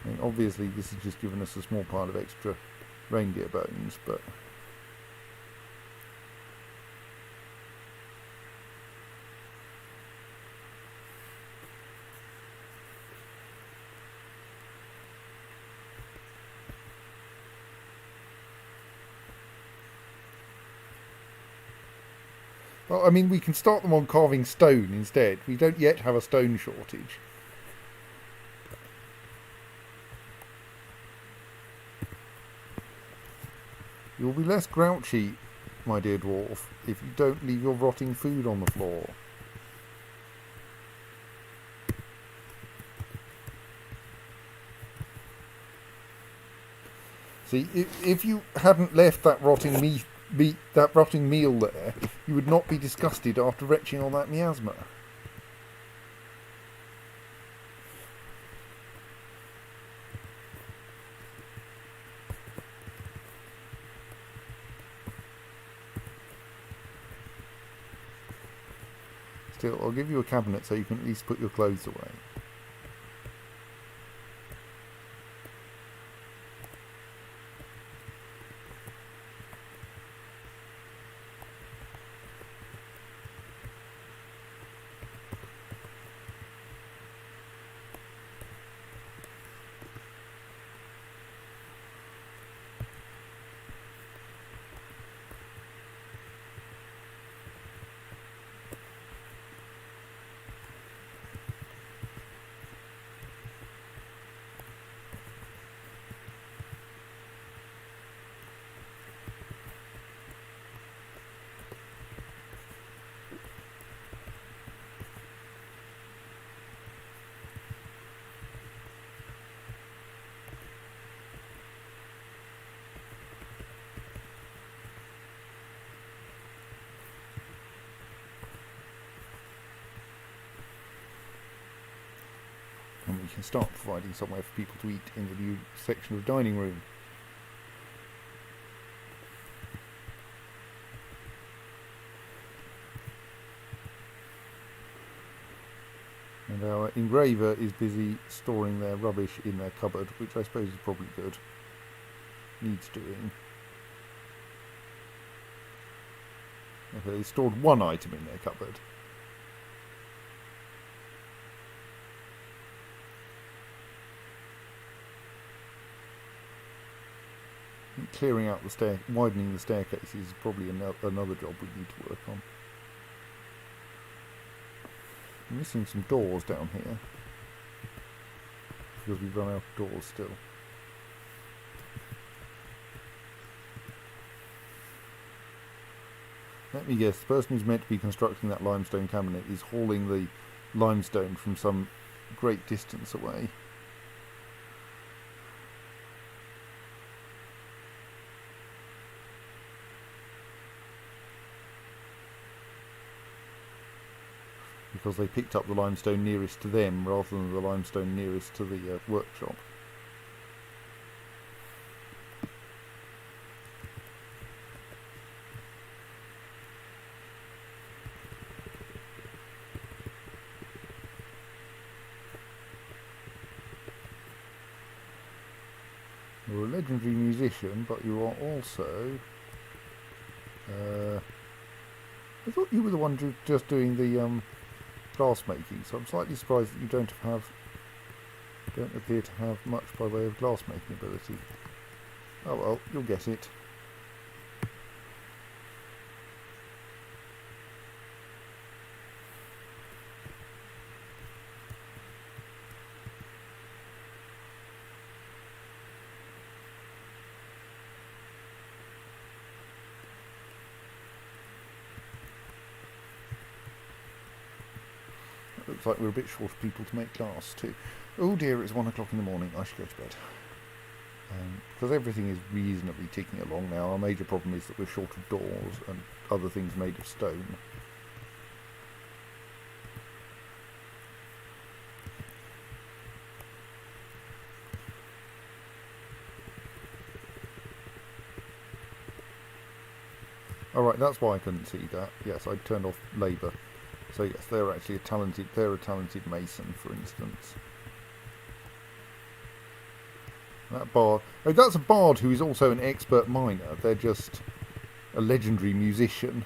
I mean, obviously this has just given us a small pile of extra reindeer bones, but well, I mean, we can start them on carving stone instead. We don't yet have a stone shortage. You'll be less grouchy, my dear dwarf, if you don't leave your rotting food on the floor. See, if you hadn't left that rotting meal there, you would not be disgusted after retching all that miasma. Still, I'll give you a cabinet so you can at least put your clothes away. And we can start providing somewhere for people to eat in the new section of dining room. And our engraver is busy storing their rubbish in their cupboard, which I suppose is probably good. Needs doing. Okay, they stored one item in their cupboard. Clearing out the widening the staircases is probably another job we need to work on. I'm missing some doors down here because we've run out of doors still. Let me guess, the person who's meant to be constructing that limestone cabinet is hauling the limestone from some great distance away. Because they picked up the limestone nearest to them rather than the limestone nearest to the workshop. You're a legendary musician, but you are also... I thought you were the one just doing the glass making, so I'm slightly surprised that you don't appear to have much by way of glass making ability. Oh well, you'll get it. looks like we're a bit short of people to make glass too. Oh dear, it's 1 o'clock in the morning. I should go to bed. Because everything is reasonably ticking along now. Our major problem is that we're short of doors and other things made of stone. Alright, that's why I couldn't see that. Yes, I turned off labour. So yes, they're actually a talented mason, for instance. That bard, oh, that's a bard who is also an expert miner. They're just a legendary musician.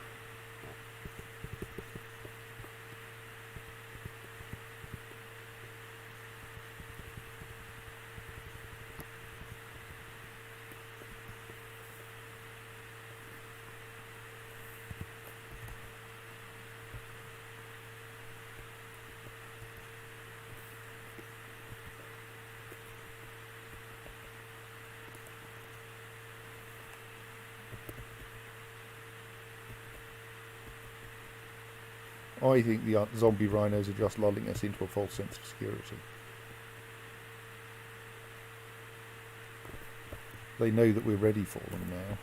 I think the zombie rhinos are just lulling us into a false sense of security. They know that we're ready for them now.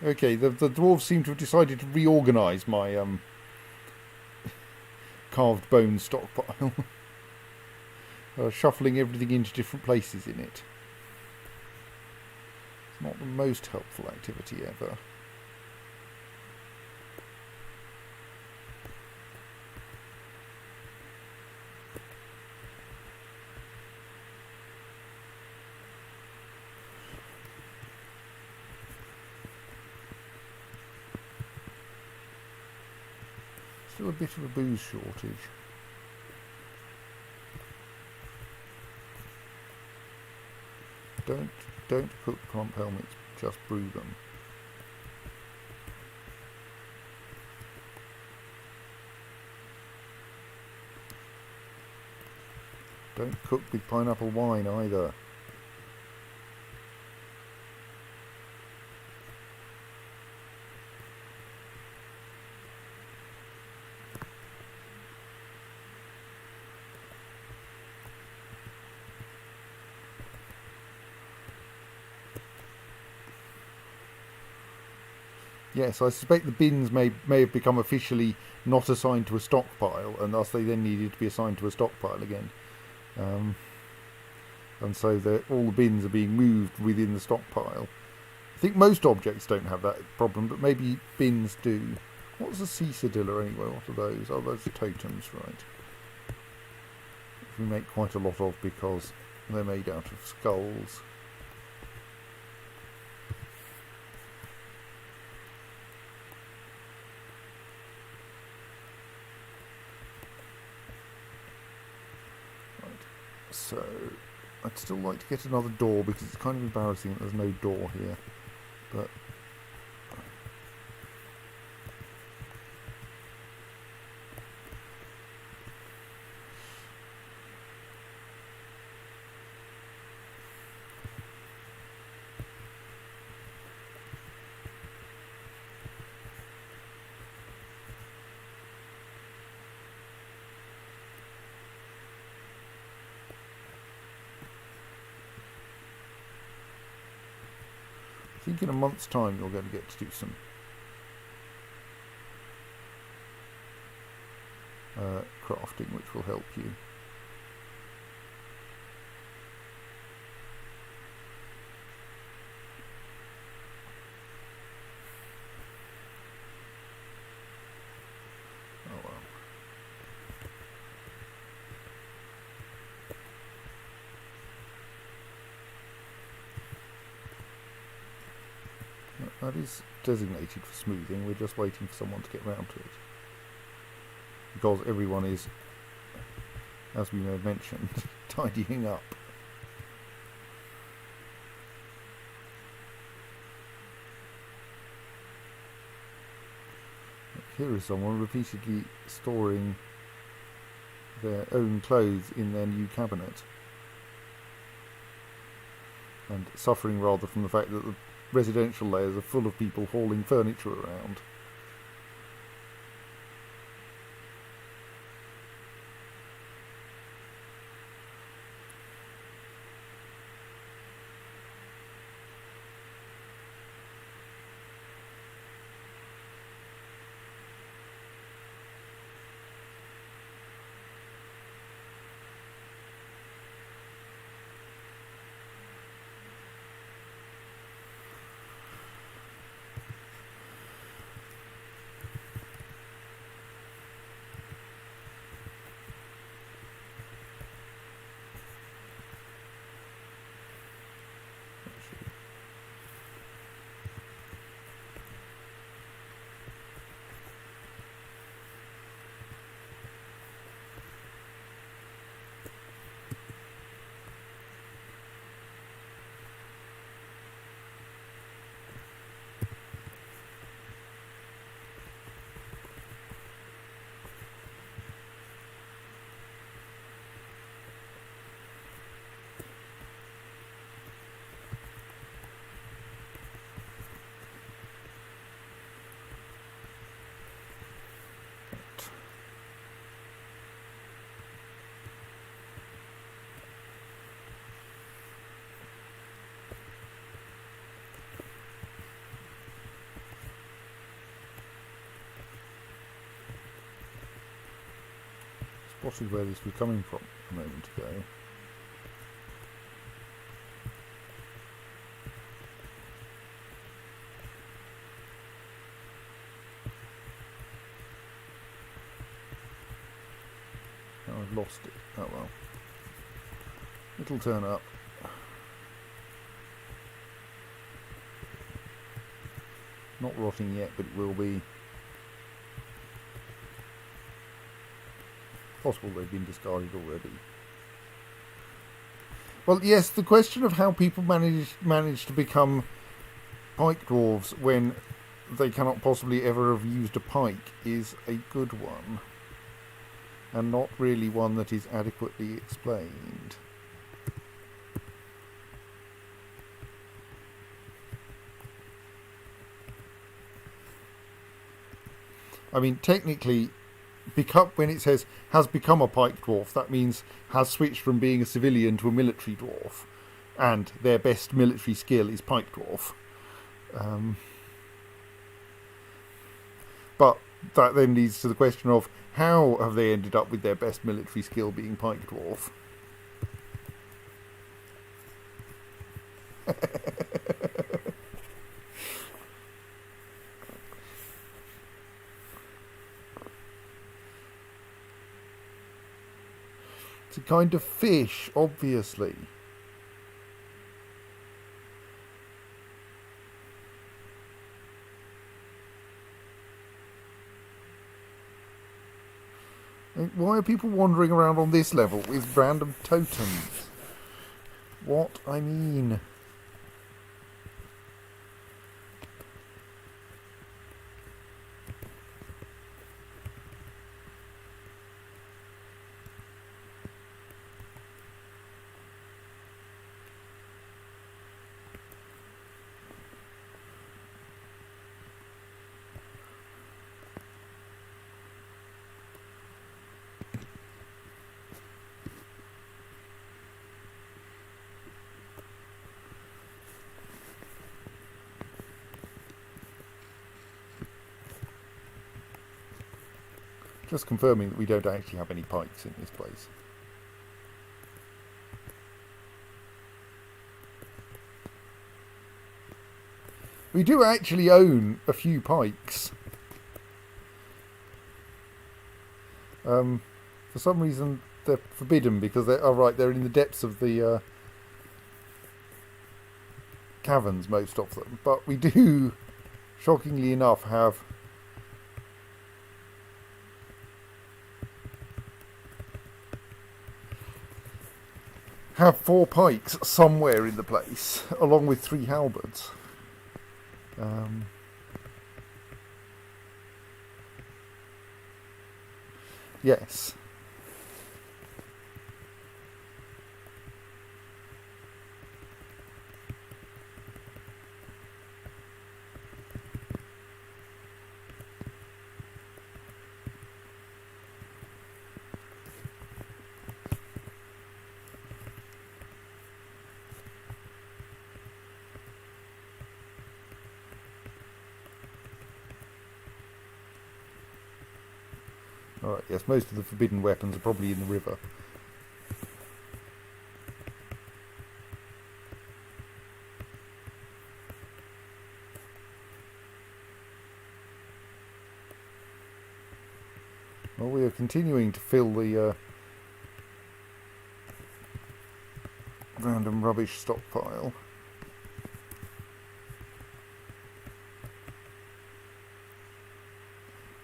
Okay, the dwarves seem to have decided to reorganise my carved bone stockpile. Shuffling everything into different places in it. It's not the most helpful activity ever. Still a bit of a booze shortage. Don't cook crump helmets, just brew them. Don't cook with pineapple wine either. Yes, I suspect the bins may have become officially not assigned to a stockpile, and thus they then needed to be assigned to a stockpile again. And so all the bins are being moved within the stockpile. I think most objects don't have that problem, but maybe bins do. What's a cicadilla anyway? What are those? Oh, those are totems, right. We make quite a lot of because they're made out of skulls. So, I'd still like to get another door because it's kind of embarrassing that there's no door here. But I think in a month's time you're going to get to do some crafting, which will help you. Oh well. That is designated for smoothing. We're just waiting for someone to get round to it. Because everyone is, as we may have mentioned, tidying up. Here is someone repeatedly storing their own clothes in their new cabinet. And suffering rather from the fact that the residential layers are full of people hauling furniture around. spotted where this was coming from a moment ago. Now I've lost it. Oh well. It'll turn up. Not rotting yet, but it will be. Possible they've been discarded already. Well, yes, the question of how people manage to become pike dwarves when they cannot possibly ever have used a pike is a good one, and not really one that is adequately explained. I mean, technically, when it says has become a pike dwarf, that means has switched from being a civilian to a military dwarf, and their best military skill is pike dwarf. But that then leads to the question of how have they ended up with their best military skill being pike dwarf? It's a kind of fish, obviously. Why are people wandering around on this level with random totems? What I mean. Just confirming that we don't actually have any pikes in this place. We do actually own a few pikes. For some reason they're forbidden because they're in the depths of the caverns, most of them. But we do, shockingly enough, have four pikes somewhere in the place, along with 3 halberds. Yes. Alright, yes, most of the forbidden weapons are probably in the river. Well, we are continuing to fill the random rubbish stockpile.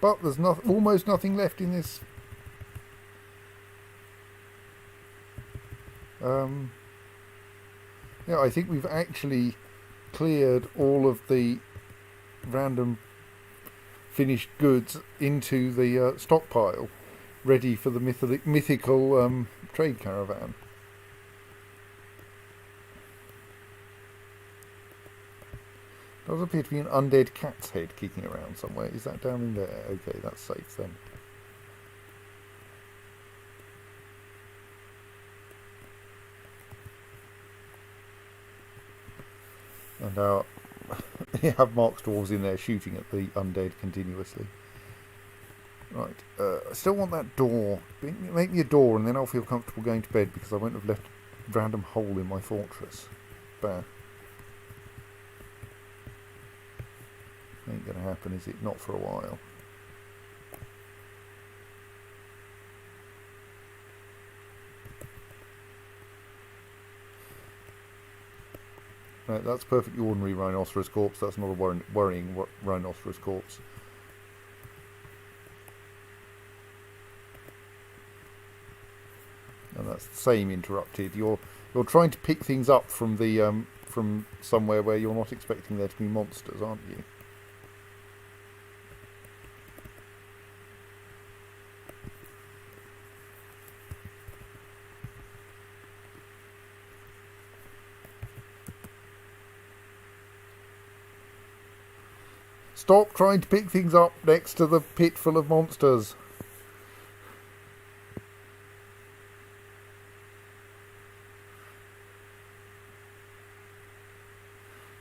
But there's almost nothing left in this. Yeah, I think we've actually cleared all of the random finished goods into the stockpile, ready for the mythical trade caravan. Does appear to be an undead cat's head kicking around somewhere. Is that down in there? Okay, that's safe then. And you have Mark's dwarves in there shooting at the undead continuously. Right, I still want that door. Make me a door and then I'll feel comfortable going to bed because I won't have left a random hole in my fortress. There. Ain't gonna happen, is it? Not for a while. Right, that's perfectly ordinary rhinoceros corpse. That's not a worrying rhinoceros corpse. And that's the same interrupted. You're trying to pick things up from the from somewhere where you're not expecting there to be monsters, aren't you? Stop trying to pick things up next to the pit full of monsters.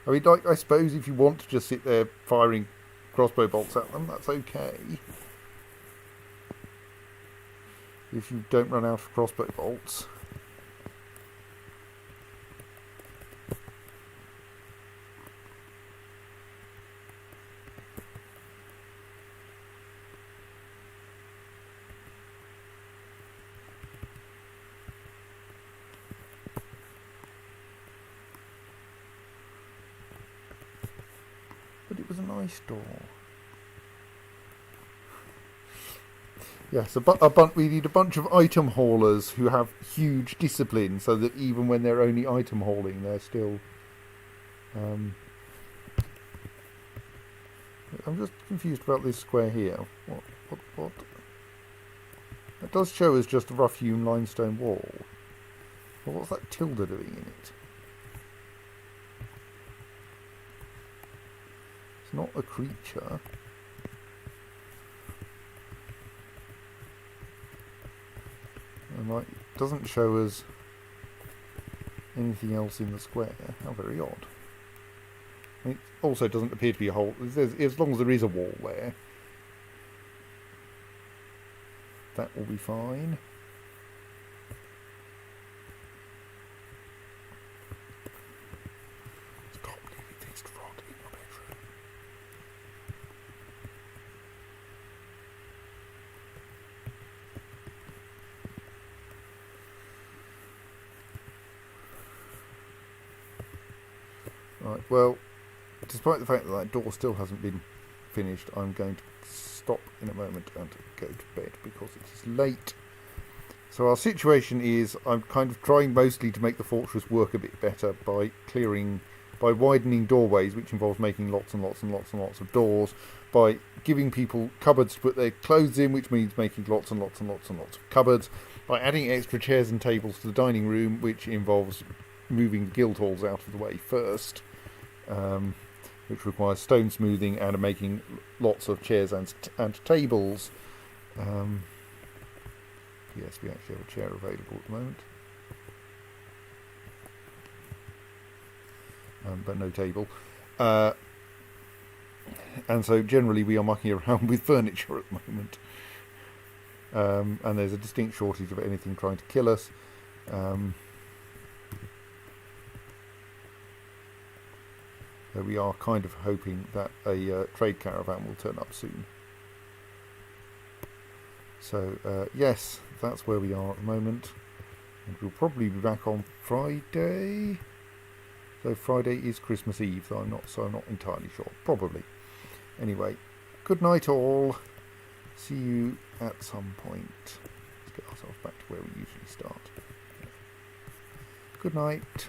I mean, like, I suppose if you want to just sit there firing crossbow bolts at them, that's okay. If you don't run out of crossbow bolts. But it was a nice door. Yes, we need a bunch of item haulers who have huge discipline, so that even when they're only item hauling, they're still. I'm just confused about this square here. What? That does show as just a rough-hewn limestone wall. But what's that tilde doing in it? It's not a creature. And like, it doesn't show us anything else in the square. How very odd. It also doesn't appear to be a hole. As long as there is a wall there, that will be fine. Stop leaving things to rot in your bedroom. Right, well, despite the fact that that door still hasn't been finished, I'm going to stop in a moment and go to bed because it is late. So our situation is, I'm kind of trying mostly to make the fortress work a bit better by widening doorways, which involves making lots and lots and lots and lots of doors, by giving people cupboards to put their clothes in, which means making lots and lots and lots and lots of cupboards, by adding extra chairs and tables to the dining room, which involves moving the guild halls out of the way first. Which requires stone smoothing and making lots of chairs and tables. Yes, we actually have a chair available at the moment. But no table. And so generally we are mucking around with furniture at the moment. And there's a distinct shortage of anything trying to kill us. So we are kind of hoping that a trade caravan will turn up soon. So, yes, that's where we are at the moment. And we'll probably be back on Friday. So Friday is Christmas Eve, though I'm not entirely sure. Probably. Anyway, good night all. See you at some point. Let's get ourselves back to where we usually start. Good night.